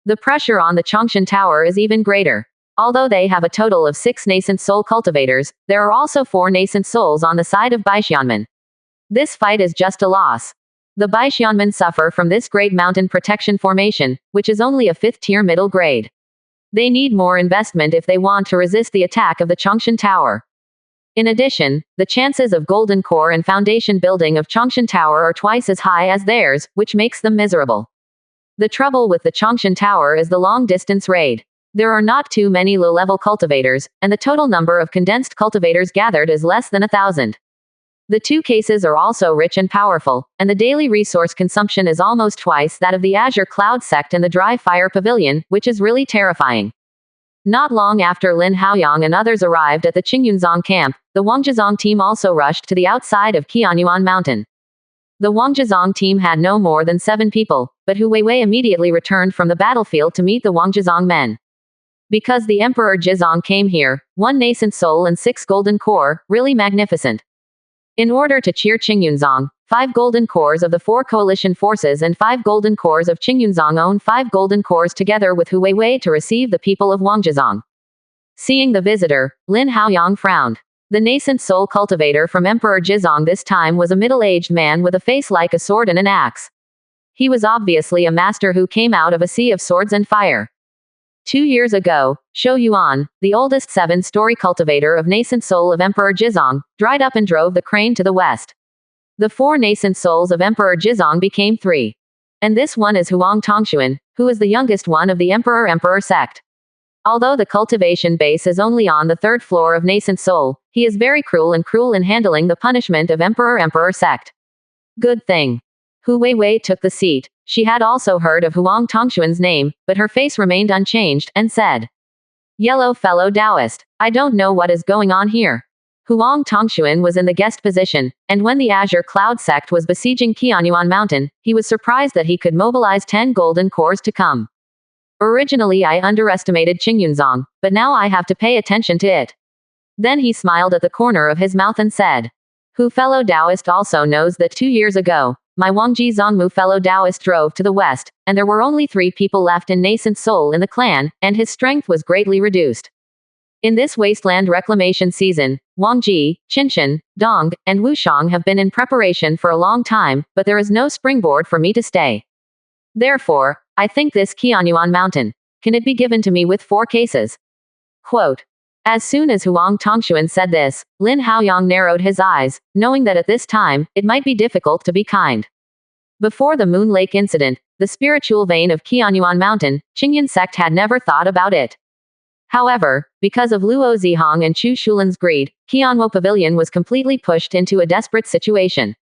The pressure on the Chongshan Tower is even greater. Although they have a total of 6 nascent soul cultivators, there are also 4 nascent souls on the side of Baixianmen. This fight is just a loss. The Baixianmen suffer from this great mountain protection formation, which is only a 5th-tier middle grade. They need more investment if they want to resist the attack of the Chongshan Tower. In addition, the chances of golden core and foundation building of Chongshan Tower are twice as high as theirs, which makes them miserable. The trouble with the Chongshan Tower is the long-distance raid. There are not too many low-level cultivators, and the total number of condensed cultivators gathered is less than 1,000. The 2 cases are also rich and powerful, and the daily resource consumption is almost twice that of the Azure Cloud sect and the Dry Fire Pavilion, which is really terrifying. Not long after Lin Haoyang and others arrived at the Qingyunzong camp, the Wangjizong team also rushed to the outside of Qianyuan Mountain. The Wangjizong team had no more than 7 people, but Hu Weiwei immediately returned from the battlefield to meet the Wangjizong men. Because the Emperor Jizong came here, 1 nascent soul and 6 golden core, really magnificent. In order to cheer Qingyunzong, 5 golden cores of the 4 coalition forces and 5 golden cores of Qingyunzong own 5 golden cores together with Hu Weiwei to receive the people of Wangjizong. Seeing the visitor, Lin Haoyang frowned. The nascent soul cultivator from Emperor Jizong this time was a middle-aged man with a face like a sword and an axe. He was obviously a master who came out of a sea of swords and fire. 2 years ago, Shou Yuan, the oldest 7-story cultivator of nascent soul of Emperor Jizong, dried up and drove the crane to the west. The 4 nascent souls of Emperor Jizong became 3. And this one is Huang Tongshuan, who is the youngest one of the Emperor sect. Although the cultivation base is only on the 3rd floor of nascent soul, he is very cruel in handling the punishment of Emperor sect. Good thing. Hu Weiwei took the seat. She had also heard of Huang Tongshuan's name, but her face remained unchanged, and said, "Yellow fellow Taoist, I don't know what is going on here." Huang Tongshuan was in the guest position, and when the Azure Cloud sect was besieging Qianyuan Mountain, he was surprised that he could mobilize 10 golden cores to come. Originally I underestimated Qingyunzong, but now I have to pay attention to it. Then he smiled at the corner of his mouth and said, "Hu fellow Taoist also knows that 2 years ago, my Wangji Zongmu fellow Taoist drove to the west, and there were only 3 people left in nascent soul in the clan, and his strength was greatly reduced. In this wasteland reclamation season, Wang Ji, Qinshan, Dong, and Wushang have been in preparation for a long time, but there is no springboard for me to stay. Therefore, I think this Qianyuan Mountain, can it be given to me with 4 cases?" Quote. As soon as Huang Tongshuan said this, Lin Haoyang narrowed his eyes, knowing that at this time, it might be difficult to be kind. Before the Moon Lake incident, the spiritual vein of Qianyuan Mountain, Qingyan sect had never thought about it. However, because of Luo Zihong and Chu Shulan's greed, Qianwo Pavilion was completely pushed into a desperate situation.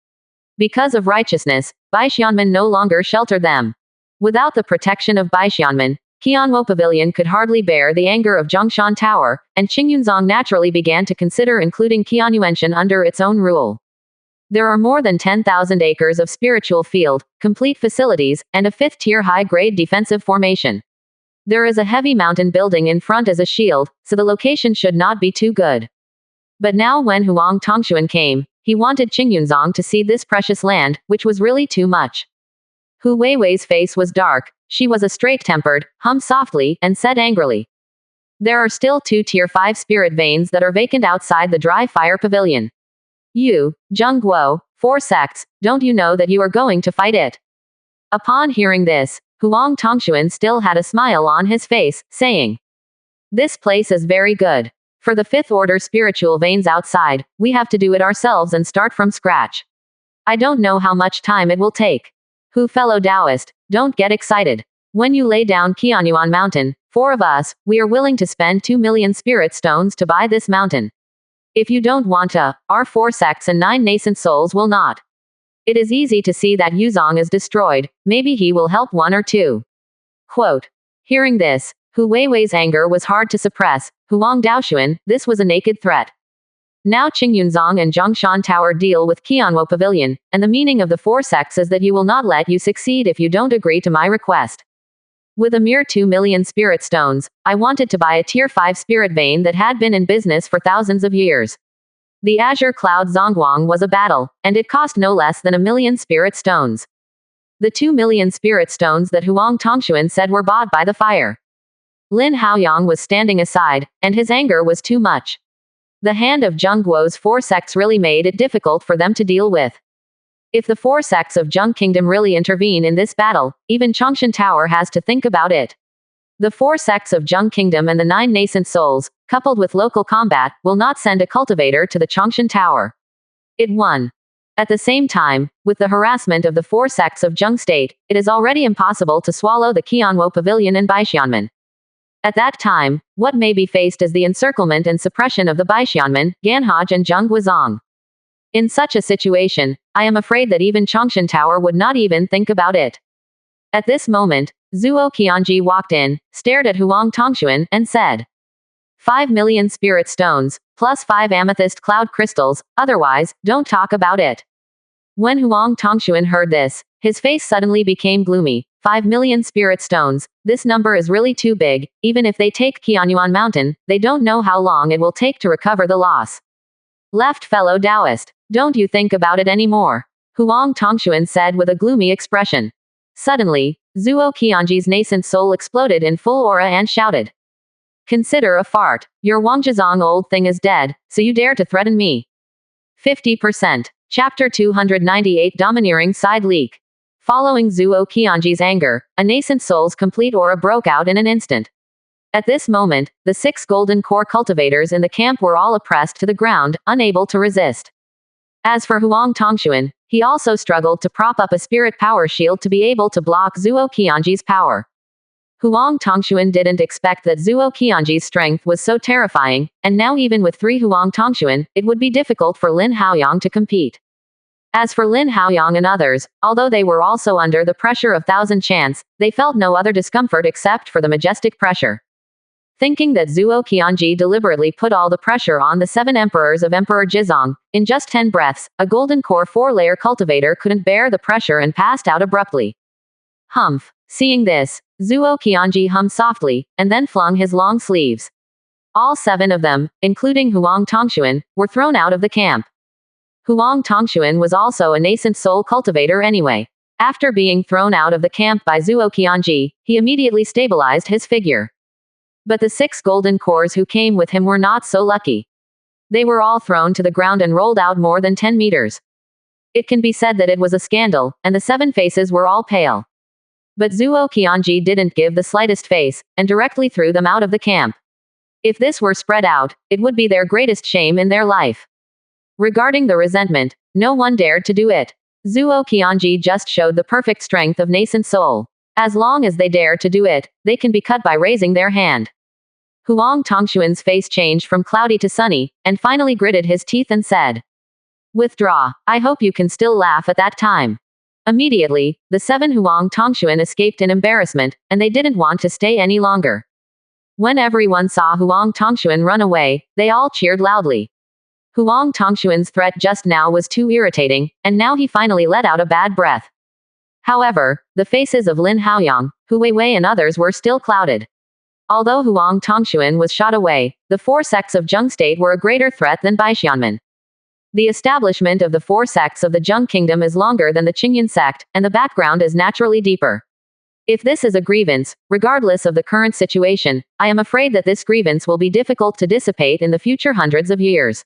Because of righteousness, Baixianmen no longer sheltered them. Without the protection of Baixianmen, Qianwo Pavilion could hardly bear the anger of Zhongshan Tower, and Qingyunzong naturally began to consider including Qianyuanshan under its own rule. There are more than 10,000 acres of spiritual field, complete facilities, and a 5th-tier high-grade defensive formation. There is a heavy mountain building in front as a shield, so the location should not be too good. But now when Huang Tongshuan came, he wanted Qingyunzong to cede this precious land, which was really too much. Hu Weiwei's face was dark. She was a straight-tempered, hummed softly, and said angrily, "There are still 2 Tier 5 spirit veins that are vacant outside the Dry Fire Pavilion. You, Zheng Guo, 4 sects, don't you know that you are going to fight it?" Upon hearing this, Huang Tongshuan still had a smile on his face, saying, "This place is very good. For the 5th order spiritual veins outside, we have to do it ourselves and start from scratch. I don't know how much time it will take. Hu fellow Taoist, don't get excited. When you lay down Qianyuan Mountain, 4 of us, we are willing to spend 2 million spirit stones to buy this mountain. If you don't want to, our 4 sects and 9 nascent souls will not. It is easy to see that Yuzong is destroyed, maybe he will help 1 or 2. Quote. Hearing this, Hu Weiwei's anger was hard to suppress. Huang Daoshuan, this was a naked threat. Now Qingyunzong and Zhongshan Tower deal with Qianwo Pavilion, and the meaning of the four sects is that you will not let you succeed if you don't agree to my request. With a mere 2 million spirit stones, I wanted to buy a tier 5 spirit vein that had been in business for thousands of years. The Azure Cloud Zongguang was a battle, and it cost no less than 1 million spirit stones. The 2 million spirit stones that Huang Tongxuan said were bought by the fire. Lin Haoyang was standing aside, and his anger was too much. The hand of Zheng Guo's four sects really made it difficult for them to deal with. If the four sects of Zheng Kingdom really intervene in this battle, even Chongshan Tower has to think about it. The four sects of Zheng Kingdom and the 9 nascent souls, coupled with local combat, will not send a cultivator to the Chongshan Tower. It won. At the same time, with the harassment of the four sects of Zheng State, it is already impossible to swallow the Qianwo Pavilion and Baixianmen. At that time, what may be faced is the encirclement and suppression of the Baixianmen, Ganhaj and Zheng Guizong. In such a situation, I am afraid that even Chongshan Tower would not even think about it. At this moment, Zuo Qianji walked in, stared at Huang Tongxuan, and said, 5 million spirit stones, plus 5 amethyst cloud crystals, otherwise, don't talk about it. When Huang Tongxuan heard this, his face suddenly became gloomy. 5 million spirit stones, this number is really too big. Even if they take Qianyuan Mountain, they don't know how long it will take to recover the loss. Left fellow Taoist, don't you think about it anymore? Huang Tongxuan said with a gloomy expression. Suddenly, Zuo Qianji's nascent soul exploded in full aura and shouted. Consider a fart. Your Wangjizong old thing is dead, so you dare to threaten me. 50%. Chapter 298 Domineering Side Leak. Following Zuo Qianji's anger, a nascent soul's complete aura broke out in an instant. At this moment, the 6 golden core cultivators in the camp were all oppressed to the ground, unable to resist. As for Huang Tongxuan, he also struggled to prop up a spirit power shield to be able to block Zuo Qianji's power. Huang Tongxuan didn't expect that Zuo Qianji's strength was so terrifying, and now even with 3 Huang Tongxuan, it would be difficult for Lin Haoyang to compete. As for Lin Haoyang and others, although they were also under the pressure of thousand chants, they felt no other discomfort except for the majestic pressure. Thinking that Zuo Qianji deliberately put all the pressure on the 7 emperors of Emperor Jizong, in just 10 breaths, a golden core 4-layer cultivator couldn't bear the pressure and passed out abruptly. Humph. Seeing this, Zuo Qianji hummed softly, and then flung his long sleeves. All 7 of them, including Huang Tongxuan, were thrown out of the camp. Huang Tongxuan was also a nascent soul cultivator anyway. After being thrown out of the camp by Zuo Qianji, he immediately stabilized his figure. But the 6 golden cores who came with him were not so lucky. They were all thrown to the ground and rolled out more than 10 meters. It can be said that it was a scandal, and the 7 faces were all pale. But Zuo Qianji didn't give the slightest face, and directly threw them out of the camp. If this were spread out, it would be their greatest shame in their life. Regarding the resentment, no one dared to do it. Zuo Qianji just showed the perfect strength of nascent soul. As long as they dare to do it, they can be cut by raising their hand. Huang Tongxuan's face changed from cloudy to sunny, and finally gritted his teeth and said, "Withdraw. I hope you can still laugh at that time." Immediately, the 7 Huang Tongxuan escaped in embarrassment, and they didn't want to stay any longer. When everyone saw Huang Tongxuan run away, they all cheered loudly. Huang Tongxuan's threat just now was too irritating, and now he finally let out a bad breath. However, the faces of Lin Haoyang, Hu Weiwei and others were still clouded. Although Huang Tongxuan was shot away, the 4 sects of Zheng State were a greater threat than Baixianmen. The establishment of the 4 sects of the Zheng Kingdom is longer than the Qingyun sect, and the background is naturally deeper. If this is a grievance, regardless of the current situation, I am afraid that this grievance will be difficult to dissipate in the future hundreds of years.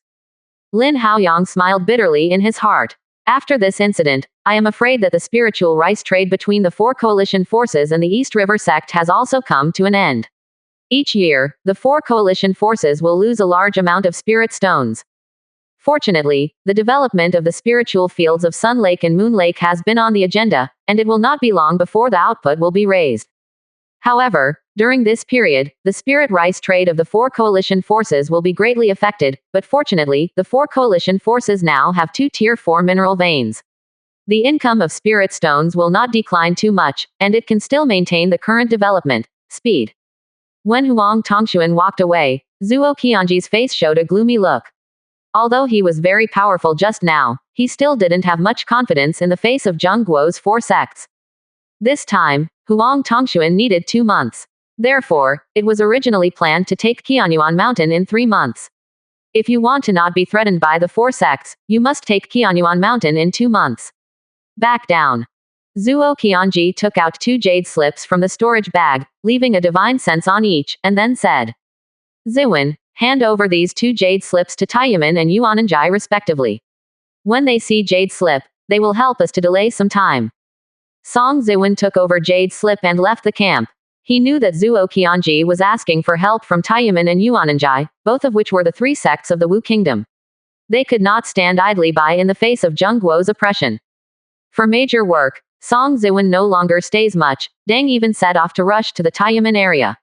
Lin Haoyang smiled bitterly in his heart. After this incident, I am afraid that the spiritual rice trade between the 4 coalition forces and the East River sect has also come to an end. Each year, the 4 coalition forces will lose a large amount of spirit stones. Fortunately, the development of the spiritual fields of Sun Lake and Moon Lake has been on the agenda, and it will not be long before the output will be raised. However, during this period, the spirit rice trade of the 4 coalition forces will be greatly affected, but fortunately, the 4 coalition forces now have 2 tier 4 mineral veins. The income of spirit stones will not decline too much, and it can still maintain the current development speed. When Huang Tongxuan walked away, Zuo Qianji's face showed a gloomy look. Although he was very powerful just now, he still didn't have much confidence in the face of Zheng Guo's 4 sects. This time, Huang Tongxuan needed 2 months. Therefore, it was originally planned to take Qianyuan Mountain in 3 months. If you want to not be threatened by the 4 sects, you must take Qianyuan Mountain in 2 months. Back down. Zuo Qianji took out 2 jade slips from the storage bag, leaving a divine sense on each, and then said, Ziwen, hand over these 2 jade slips to Taiyaman and Yuananjai respectively. When they see jade slip, they will help us to delay some time. Song Ziwen took over jade slip and left the camp. He knew that Zuo Qianji was asking for help from Taiyaman and Yuananjai, both of which were the 3 sects of the Wu Kingdom. They could not stand idly by in the face of Zheng Guo's oppression. For major work, Song Ziwen no longer stays much. Deng even set off to rush to the Taiyaman area.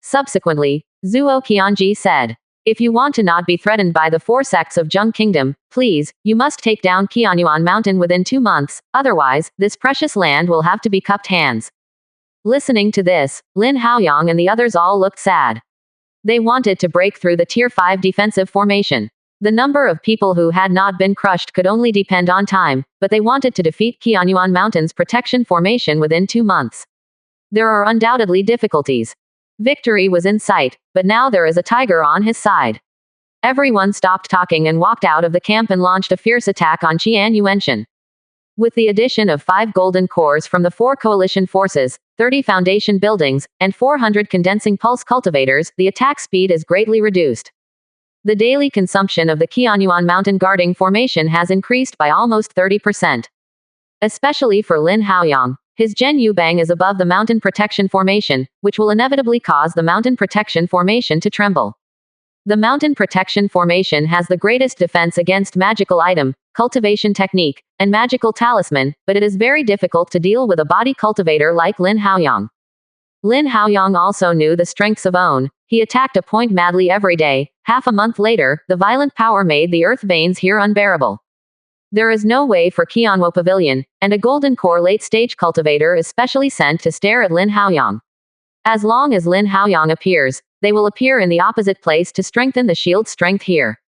Subsequently, Zuo Qianji said, if you want to not be threatened by the 4 sects of Zheng Kingdom, please, you must take down Qianyuan Mountain within 2 months, otherwise, this precious land will have to be cupped hands. Listening to this, Lin Haoyang and the others all looked sad. They wanted to break through the Tier 5 defensive formation. The number of people who had not been crushed could only depend on time, but they wanted to defeat Qianyuan Mountain's protection formation within 2 months. There are undoubtedly difficulties. Victory was in sight, but now there is a tiger on his side. Everyone stopped talking and walked out of the camp and launched a fierce attack on Qian Yuanshan. With the addition of 5 golden cores from the 4 coalition forces, 30 foundation buildings, and 400 condensing pulse cultivators, the attack speed is greatly reduced. The daily consumption of the Qianyuan Mountain guarding formation has increased by almost 30%. Especially for Lin Haoyang, his Zhen Yubang is above the mountain protection formation, which will inevitably cause the mountain protection formation to tremble. The mountain protection formation has the greatest defense against magical item, cultivation technique, and magical talisman, but it is very difficult to deal with a body cultivator like Lin Haoyang. Lin Haoyang also knew the strengths of Own. He attacked a point madly every day. Half a month later, the violent power made the earth veins here unbearable. There is no way for Qianwo Pavilion, and a golden core late-stage cultivator is specially sent to stare at Lin Haoyang. As long as Lin Haoyang appears, they will appear in the opposite place to strengthen the shield strength here.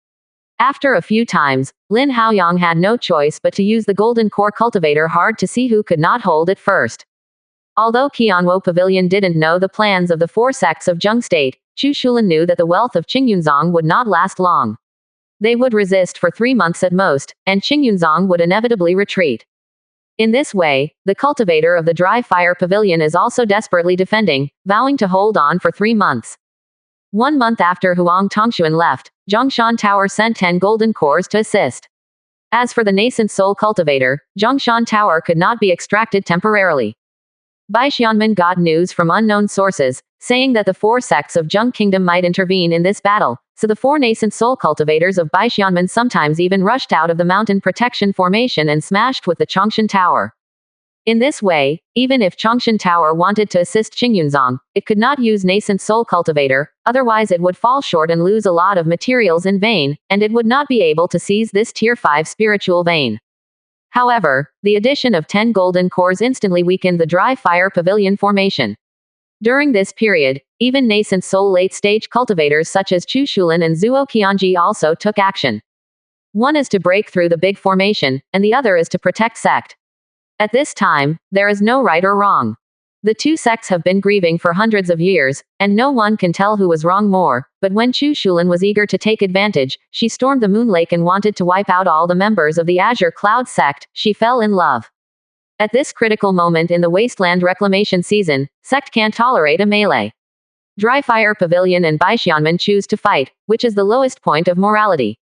After a few times, Lin Haoyang had no choice but to use the golden core cultivator hard to see who could not hold it first. Although Qianwo Pavilion didn't know the plans of the 4 sects of Zheng State, Chu Shulin knew that the wealth of Qingyunzong would not last long. They would resist for 3 months at most, and Qingyunzong would inevitably retreat. In this way, the cultivator of the Dry Fire Pavilion is also desperately defending, vowing to hold on for 3 months. 1 month after Huang Tongxuan left, Zhongshan Tower sent 10 golden cores to assist. As for the nascent soul cultivator, Zhongshan Tower could not be extracted temporarily. Baixianmen got news from unknown sources, saying that the 4 sects of Zheng Kingdom might intervene in this battle, so the 4 nascent soul cultivators of Baixianmen sometimes even rushed out of the mountain protection formation and smashed with the Chongshan Tower. In this way, even if Chongshan Tower wanted to assist Qingyunzong, it could not use nascent soul cultivator, otherwise it would fall short and lose a lot of materials in vain, and it would not be able to seize this Tier 5 spiritual vein. However, the addition of 10 golden cores instantly weakened the Dry Fire Pavilion formation. During this period, even nascent soul late-stage cultivators such as Chu Shulin and Zuo Qianji also took action. One is to break through the big formation, and the other is to protect sect. At this time, there is no right or wrong. The 2 sects have been grieving for hundreds of years, and no one can tell who was wrong more, but when Chu Shulin was eager to take advantage, she stormed the Moon Lake and wanted to wipe out all the members of the Azure Cloud sect. She fell in love. At this critical moment in the wasteland reclamation season, sect can't tolerate a melee. Dry Fire Pavilion and Baixianmen choose to fight, which is the lowest point of morality.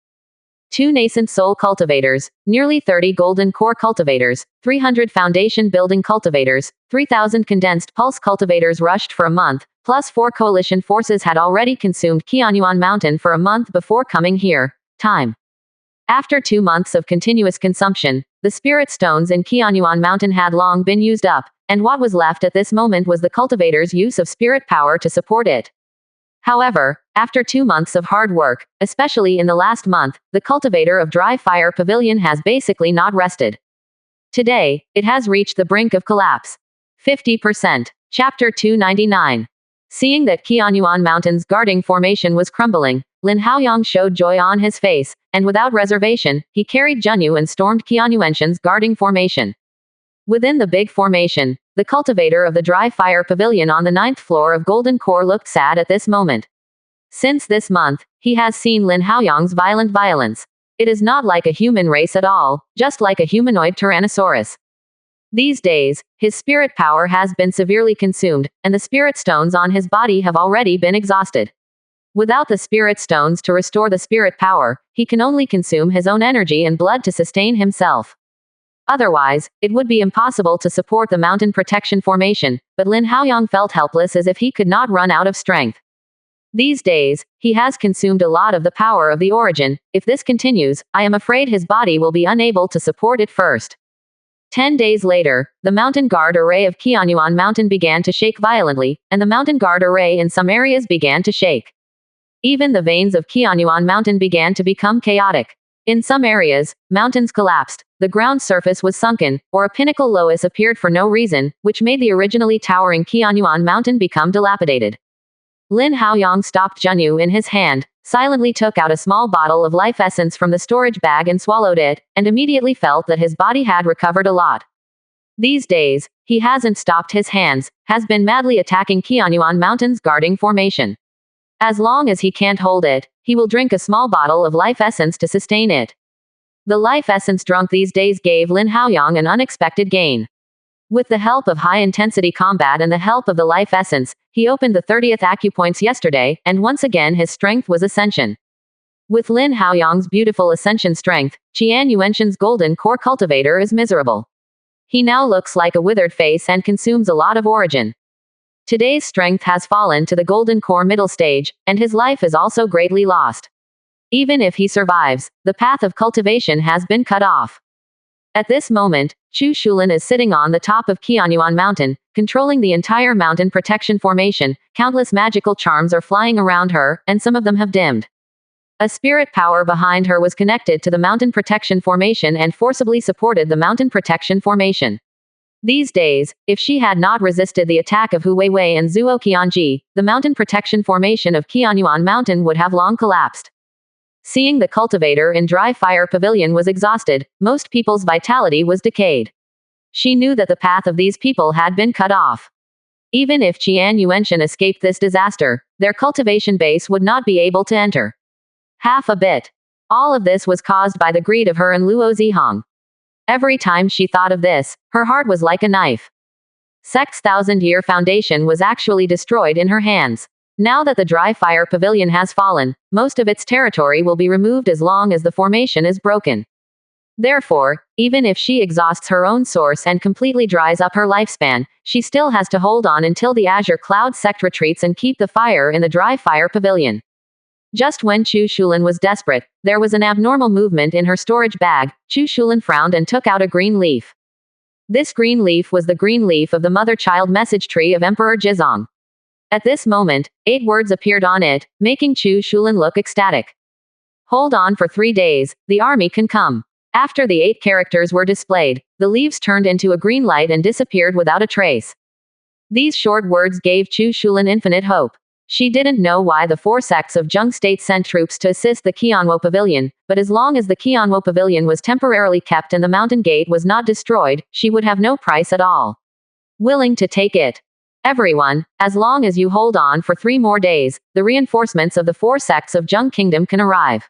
2 nascent soul cultivators, nearly 30 golden core cultivators, 300 foundation building cultivators, 3,000 condensed pulse cultivators rushed for a month, plus 4 coalition forces had already consumed Qianyuan Mountain for a month before coming here. Time. After 2 months of continuous consumption, the spirit stones in Qianyuan Mountain had long been used up, and what was left at this moment was the cultivator's use of spirit power to support it. However, after 2 months of hard work, especially in the last month, the cultivator of Dry Fire Pavilion has basically not rested. Today, it has reached the brink of collapse. 50%. Chapter 299. Seeing that Qianyuan Mountain's guarding formation was crumbling, Lin Haoyang showed joy on his face, and without reservation, he carried Junyu and stormed Qianyuanshan's guarding formation. Within the big formation, the cultivator of the dry fire pavilion on the 9th floor of Golden Core looked sad at this moment. Since this month, he has seen Lin Haoyang's violent violence. It is not like a human race at all, just like a humanoid Tyrannosaurus. These days, his spirit power has been severely consumed, and the spirit stones on his body have already been exhausted. Without the spirit stones to restore the spirit power, he can only consume his own energy and blood to sustain himself. Otherwise, it would be impossible to support the mountain protection formation, but Lin Haoyang felt helpless as if he could not run out of strength. These days, he has consumed a lot of the power of the origin. If this continues, I am afraid his body will be unable to support it first. 10 days later, the mountain guard array of Qianyuan Mountain began to shake violently, and the mountain guard array in some areas began to shake. Even the veins of Qianyuan Mountain began to become chaotic. In some areas, mountains collapsed, the ground surface was sunken, or a pinnacle loess appeared for no reason, which made the originally towering Qianyuan Mountain become dilapidated. Lin Haoyang stopped Junyu in his hand, silently took out a small bottle of life essence from the storage bag and swallowed it, and immediately felt that his body had recovered a lot. These days, he hasn't stopped his hands, has been madly attacking Qianyuan Mountain's guarding formation. As long as he can't hold it, he will drink a small bottle of life essence to sustain it. The life essence drunk these days gave Lin Haoyang an unexpected gain. With the help of high-intensity combat and the help of the life essence, he opened the 30th acupoints yesterday, and once again his strength was ascension. With Lin Haoyang's beautiful ascension strength, Qianyuanshan's golden core cultivator is miserable. He now looks like a withered face and consumes a lot of origin. Today's strength has fallen to the golden core middle stage, and his life is also greatly lost. Even if he survives, the path of cultivation has been cut off. At this moment, Chu Shulin is sitting on the top of Qianyuan Mountain, controlling the entire mountain protection formation. Countless magical charms are flying around her, and some of them have dimmed. A spirit power behind her was connected to the mountain protection formation and forcibly supported the mountain protection formation. These days, if she had not resisted the attack of Hu Weiwei and Zuo Qianji, the mountain protection formation of Qianyuan Mountain would have long collapsed. Seeing the cultivator in dry fire pavilion was exhausted, most people's vitality was decayed. She knew that the path of these people had been cut off. Even if Qianyuanshan escaped this disaster, their cultivation base would not be able to enter. Half a bit. All of this was caused by the greed of her and Luo Zihong. Every time she thought of this, her heart was like a knife. Sect's 1,000-year foundation was actually destroyed in her hands. Now that the dry fire pavilion has fallen, most of its territory will be removed as long as the formation is broken. Therefore, even if she exhausts her own source and completely dries up her lifespan, she still has to hold on until the Azure Cloud sect retreats and keep the fire in the dry fire pavilion. Just when Chu Shulin was desperate, there was an abnormal movement in her storage bag. Chu Shulin frowned and took out a green leaf. This green leaf was the green leaf of the mother-child message tree of Emperor Jizong. At this moment, 8 words appeared on it, making Chu Shulin look ecstatic. Hold on for 3 days, the army can come. After the 8 characters were displayed, the leaves turned into a green light and disappeared without a trace. These short words gave Chu Shulin infinite hope. She didn't know why the 4 sects of Zheng State sent troops to assist the Qianwo Pavilion, but as long as the Qianwo Pavilion was temporarily kept and the mountain gate was not destroyed, she would have no price at all. Willing to take it. Everyone, as long as you hold on for 3 more days, the reinforcements of the 4 sects of Zheng Kingdom can arrive.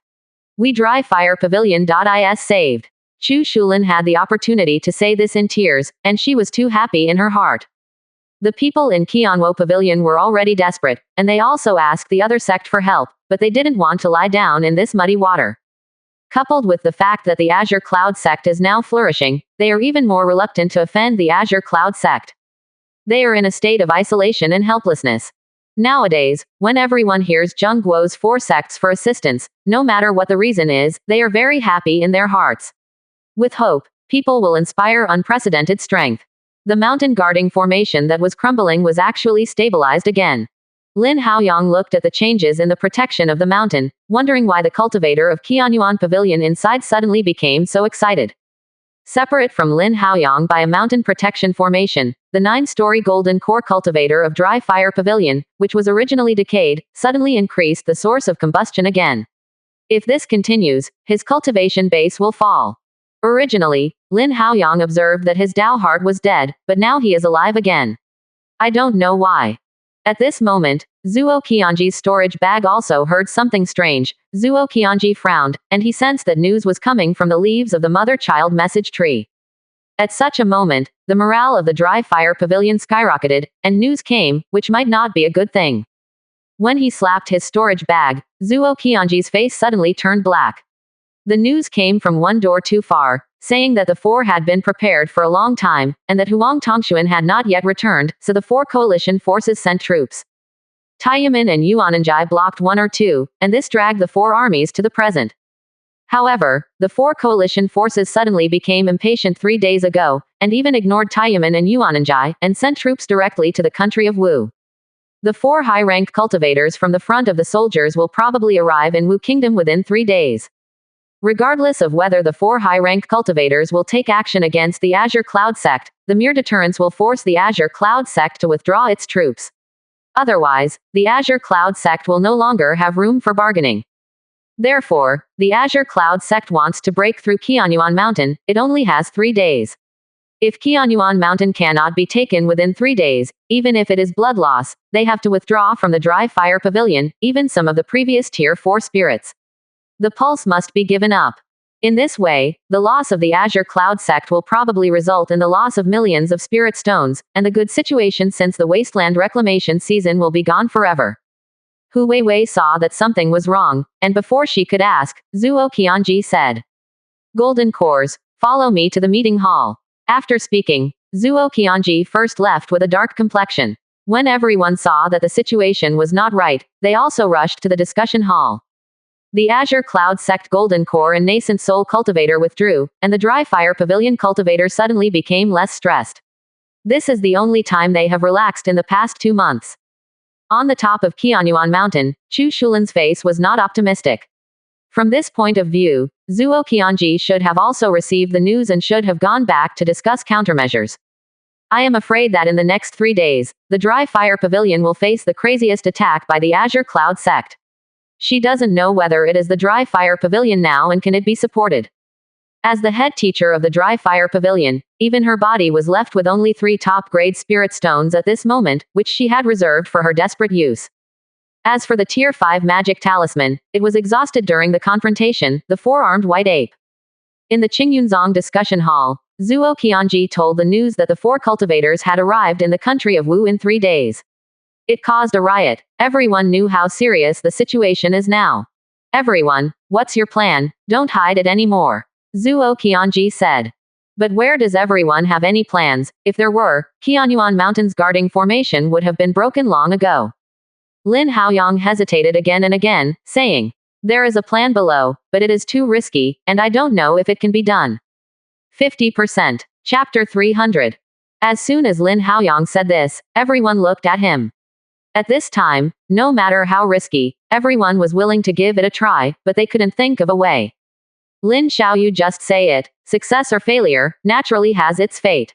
We dry fire pavilion.is saved. Chu Shulin had the opportunity to say this in tears, and she was too happy in her heart. The people in Qianwo Pavilion were already desperate, and they also asked the other sect for help, but they didn't want to lie down in this muddy water. Coupled with the fact that the Azure Cloud sect is now flourishing, they are even more reluctant to offend the Azure Cloud sect. They are in a state of isolation and helplessness. Nowadays, when everyone hears Zheng Guo's 4 sects for assistance, no matter what the reason is, they are very happy in their hearts. With hope, people will inspire unprecedented strength. The mountain guarding formation that was crumbling was actually stabilized again. Lin Haoyang looked at the changes in the protection of the mountain, wondering why the cultivator of Qianyuan Pavilion inside suddenly became so excited. Separate from Lin Haoyang by a mountain protection formation, the 9-story golden core cultivator of Dry Fire Pavilion, which was originally decayed, suddenly increased the source of combustion again. If this continues, his cultivation base will fall. Originally, Lin Haoyang observed that his Dao heart was dead, but now he is alive again. I don't know why. At this moment, Zhuo Qianji's storage bag also heard something strange. Zhuo Qianji frowned, and he sensed that news was coming from the leaves of the mother-child message tree. At such a moment, the morale of the Dry Fire Pavilion skyrocketed, and news came, which might not be a good thing. When he slapped his storage bag, Zhuo Qianji's face suddenly turned black. The news came from one door too far, saying that the 4 had been prepared for a long time, and that Huang Tongxuan had not yet returned, so the 4 coalition forces sent troops. Taiyamen and Yuananjai blocked 1 or 2, and this dragged the 4 armies to the present. However, the 4 coalition forces suddenly became impatient 3 days ago, and even ignored Taiyamen and Yuananjai, and sent troops directly to the country of Wu. The 4 high-rank cultivators from the front of the soldiers will probably arrive in Wu Kingdom within 3 days. Regardless of whether the 4 high-rank cultivators will take action against the Azure Cloud sect, the mere deterrence will force the Azure Cloud sect to withdraw its troops. Otherwise, the Azure Cloud sect will no longer have room for bargaining. Therefore, the Azure Cloud sect wants to break through Qianyuan Mountain. It only has 3 days. If Qianyuan Mountain cannot be taken within 3 days, even if it is blood loss, they have to withdraw from the Dry Fire Pavilion, even some of the previous Tier 4 spirits. The pulse must be given up. In this way, the loss of the Azure Cloud sect will probably result in the loss of millions of spirit stones, and the good situation since the wasteland reclamation season will be gone forever. Hu Weiwei saw that something was wrong, and before she could ask, Zhuo Qianji said, "Golden cores, follow me to the meeting hall." After speaking, Zhuo Qianji first left with a dark complexion. When everyone saw that the situation was not right, they also rushed to the discussion hall. The Azure Cloud sect Golden Core and Nascent Soul Cultivator withdrew, and the Dry Fire Pavilion Cultivator suddenly became less stressed. This is the only time they have relaxed in the past 2 months. On the top of Qianyuan Mountain, Chu Shulan's face was not optimistic. From this point of view, Zhuo Qianji should have also received the news and should have gone back to discuss countermeasures. I am afraid that in the next 3 days, the Dry Fire Pavilion will face the craziest attack by the Azure Cloud sect. She doesn't know whether it is the Dry Fire Pavilion now and can it be supported. As the head teacher of the Dry Fire Pavilion, even her body was left with only 3 top-grade spirit stones at this moment, which she had reserved for her desperate use. As for the Tier 5 magic talisman, it was exhausted during the confrontation, the 4-armed white ape. In the Qingyunzong discussion hall, Zhuo Qianji told the news that the 4 cultivators had arrived in the country of Wu in 3 days. It caused a riot. Everyone knew how serious the situation is now. "Everyone, what's your plan? Don't hide it anymore," Zhuo Qianji said. But where does everyone have any plans? If there were, Qianyuan Mountain's guarding formation would have been broken long ago. Lin Haoyang hesitated again and again, saying, "There is a plan below, but it is too risky, and I don't know if it can be done." 50%. Chapter 300. As soon as Lin Haoyang said this, everyone looked at him. At this time, no matter how risky, everyone was willing to give it a try, but they couldn't think of a way. Lin Xiaoyu just say it, success or failure, naturally has its fate.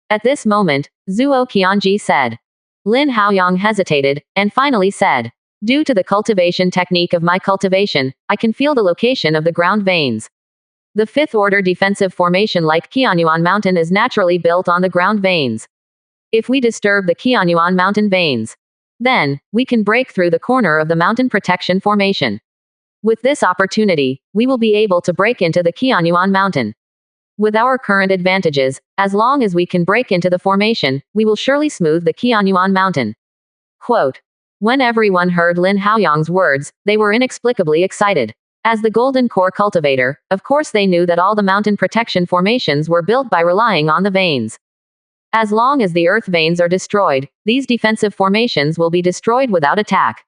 At this moment, Zhuo Qianji said. Lin Haoyang hesitated, and finally said, "Due to the cultivation technique of my cultivation, I can feel the location of the ground veins. The 5th order defensive formation like Qianyuan Mountain is naturally built on the ground veins. If we disturb the Qianyuan Mountain veins, then, we can break through the corner of the mountain protection formation. With this opportunity, we will be able to break into the Qianyuan Mountain. With our current advantages, as long as we can break into the formation, we will surely smooth the Qianyuan Mountain." Quote. When everyone heard Lin Haoyang's words, they were inexplicably excited. As the Golden Core cultivator, of course they knew that all the mountain protection formations were built by relying on the veins. As long as the earth veins are destroyed, these defensive formations will be destroyed without attack.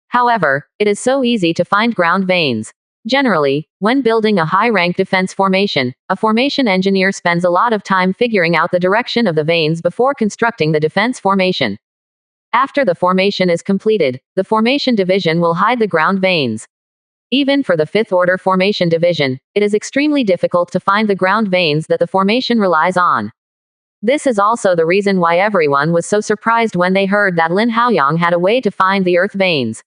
However, it is so easy to find ground veins. Generally, when building a high-rank defense formation, a formation engineer spends a lot of time figuring out the direction of the veins before constructing the defense formation. After the formation is completed, the formation division will hide the ground veins. Even for the 5th order formation division, it is extremely difficult to find the ground veins that the formation relies on. This is also the reason why everyone was so surprised when they heard that Lin Haoyang had a way to find the earth veins.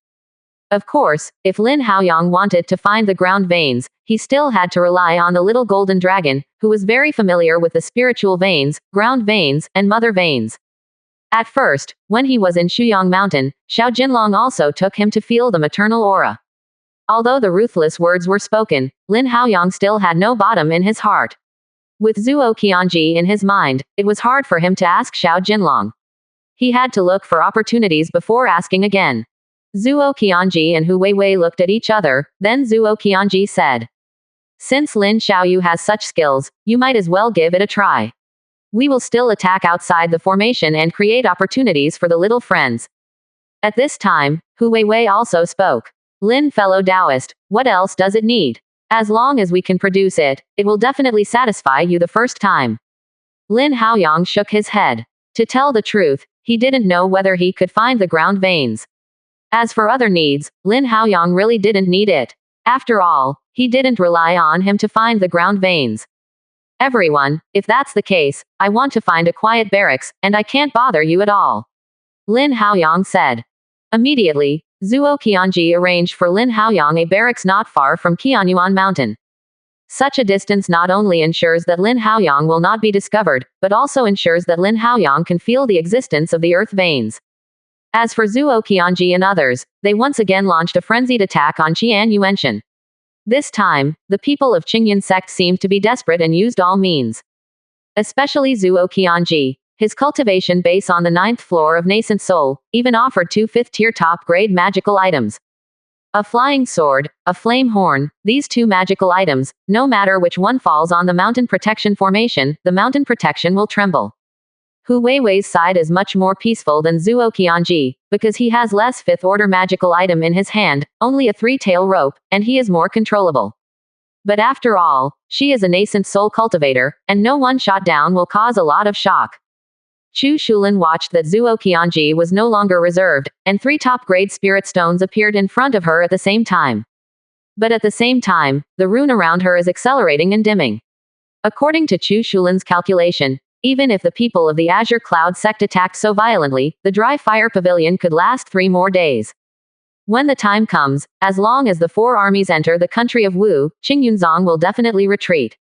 Of course, if Lin Haoyang wanted to find the ground veins, he still had to rely on the little golden dragon, who was very familiar with the spiritual veins, ground veins, and mother veins. At first, when he was in Shuyang Mountain, Xiao Jinlong also took him to feel the maternal aura. Although the ruthless words were spoken, Lin Haoyang still had no bottom in his heart. With Zuo Qianji in his mind, it was hard for him to ask Xiao Jinlong. He had to look for opportunities before asking again. Zuo Qianji and Hu Weiwei looked at each other, then Zuo Qianji said, "Since Lin Xiaoyu has such skills, you might as well give it a try. We will still attack outside the formation and create opportunities for the little friends." At this time, Hu Weiwei also spoke. "Lin, fellow Taoist, what else does it need? As long as we can produce it, it will definitely satisfy you the first time." Lin Haoyang shook his head. To tell the truth, he didn't know whether he could find the ground veins. As for other needs, Lin Haoyang really didn't need it. After all, he didn't rely on him to find the ground veins. "Everyone, if that's the case, I want to find a quiet barracks, and I can't bother you at all," Lin Haoyang said. Immediately, Zuo Qianji arranged for Lin Haoyang a barracks not far from Qianyuan Mountain. Such a distance not only ensures that Lin Haoyang will not be discovered, but also ensures that Lin Haoyang can feel the existence of the earth veins. As for Zuo Qianji and others, they once again launched a frenzied attack on Qian Yuanshan. This time, the people of Qingyun sect seemed to be desperate and used all means. Especially Zuo Qianji. His cultivation base on the 9th floor of Nascent Soul even offered 2 5th-tier top-grade magical items. A flying sword, a flame horn, these 2 magical items, no matter which one falls on the mountain protection formation, the mountain protection will tremble. Hu Weiwei's side is much more peaceful than Zuo Qianji, because he has less 5th-order magical item in his hand, only a 3-tail rope, and he is more controllable. But after all, she is a nascent soul cultivator, and no one shot down will cause a lot of shock. Chu Shulin watched that Zuo Qianji was no longer reserved, and 3 top-grade spirit stones appeared in front of her at the same time. But at the same time, the rune around her is accelerating and dimming. According to Chu Shulin's calculation, even if the people of the Azure Cloud sect attacked so violently, the dry fire pavilion could last 3 more days. When the time comes, as long as the 4 armies enter the country of Wu, Qingyunzong will definitely retreat.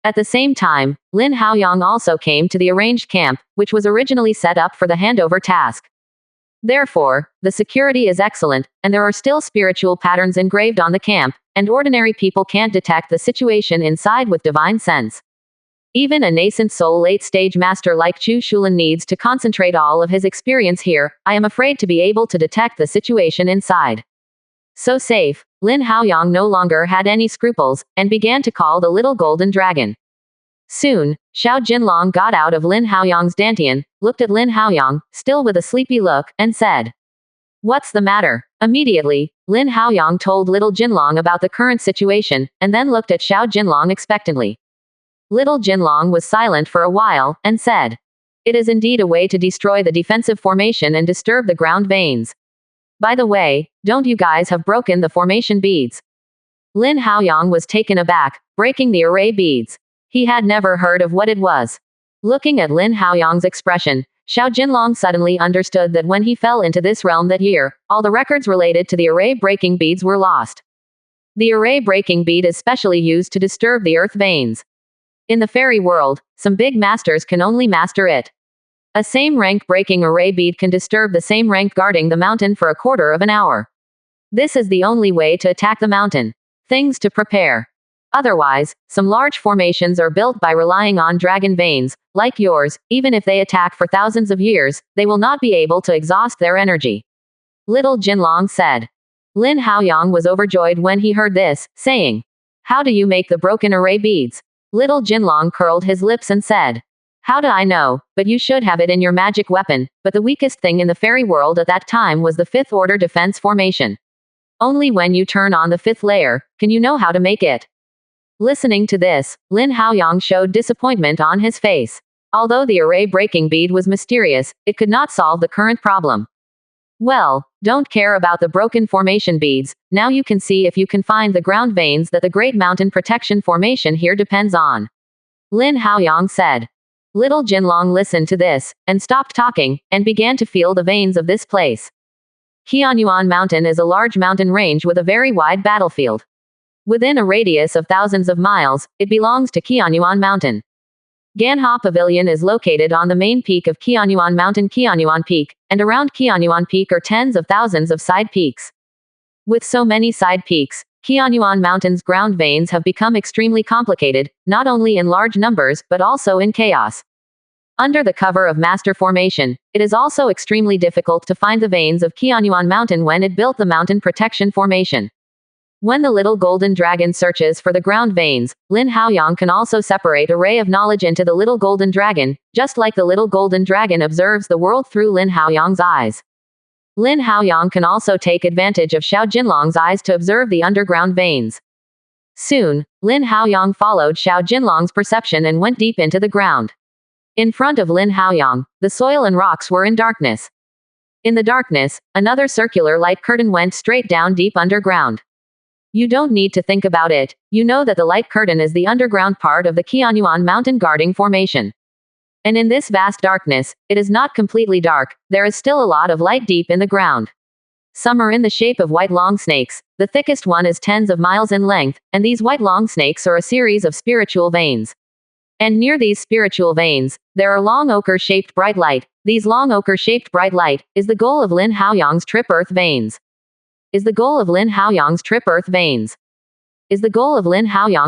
At the same time, Lin Haoyang also came to the arranged camp, which was originally set up for the handover task. Therefore, the security is excellent, and there are still spiritual patterns engraved on the camp, and ordinary people can't detect the situation inside with divine sense. Even a nascent soul late-stage master like Chu Shulin needs to concentrate all of his experience here. I am afraid to be able to detect the situation inside. So safe, Lin Haoyang no longer had any scruples, and began to call the little golden dragon. Soon, Xiao Jinlong got out of Lin Haoyang's dantian, looked at Lin Haoyang, still with a sleepy look, and said, "What's the matter?" Immediately, Lin Haoyang told little Jinlong about the current situation, and then looked at Xiao Jinlong expectantly. Little Jinlong was silent for a while, and said, "It is indeed a way to destroy the defensive formation and disturb the ground veins. By the way, don't you guys have broken the formation beads?" Lin Haoyang was taken aback, breaking the array beads. He had never heard of what it was. Looking at Lin Haoyang's expression, Xiao Jinlong suddenly understood that when he fell into this realm that year, all the records related to the array-breaking beads were lost. The array-breaking bead is specially used to disturb the earth veins. In the fairy world, some big masters can only master it. A same-rank breaking array bead can disturb the same rank guarding the mountain for a quarter of an hour. This is the only way to attack the mountain. Things to prepare. Otherwise, some large formations are built by relying on dragon veins, like yours. Even if they attack for thousands of years, they will not be able to exhaust their energy. Little Jinlong said. Lin Haoyang was overjoyed when he heard this, saying, "How do you make the broken array beads?" Little Jinlong curled his lips and said, "How do I know, but you should have it in your magic weapon." But the weakest thing in the fairy world at that time was the 5th order defense formation. Only when you turn on the 5th layer, can you know how to make it. Listening to this, Lin Haoyang showed disappointment on his face. Although the array-breaking bead was mysterious, it could not solve the current problem. Well, don't care about the broken formation beads. Now you can see if you can find the ground veins that the Great Mountain Protection Formation here depends on. Lin Haoyang said. Little Jinlong listened to this, and stopped talking, and began to feel the veins of this place. Qianyuan Mountain is a large mountain range with a very wide battlefield. Within a radius of thousands of miles, it belongs to Qianyuan Mountain. Ganha Pavilion is located on the main peak of Qianyuan Mountain, Qianyuan Peak, and around Qianyuan Peak are tens of thousands of side peaks. With so many side peaks, Qianyuan Mountain's ground veins have become extremely complicated, not only in large numbers, but also in chaos. Under the cover of master formation, it is also extremely difficult to find the veins of Qianyuan Mountain when it built the mountain protection formation. When the little golden dragon searches for the ground veins, Lin Haoyang can also separate a ray of knowledge into the little golden dragon, just like the little golden dragon observes the world through Lin Haoyang's eyes. Lin Haoyang can also take advantage of Xiao Jinlong's eyes to observe the underground veins. Soon, Lin Haoyang followed Xiao Jinlong's perception and went deep into the ground. In front of Lin Haoyang, the soil and rocks were in darkness. In the darkness, another circular light curtain went straight down deep underground. You don't need to think about it, you know that the light curtain is the underground part of the Qianyuan Mountain guarding formation. And in this vast darkness, it is not completely dark, there is still a lot of light deep in the ground. Some are in the shape of white long snakes, the thickest one is tens of miles in length, and these white long snakes are a series of spiritual veins. And near these spiritual veins, there are long ochre-shaped bright light. These long ochre-shaped bright light is the goal of Lin Haoyang's trip earth veins. Is the goal of Lin Haoyang's trip earth veins. Is the goal of Lin Haoyang's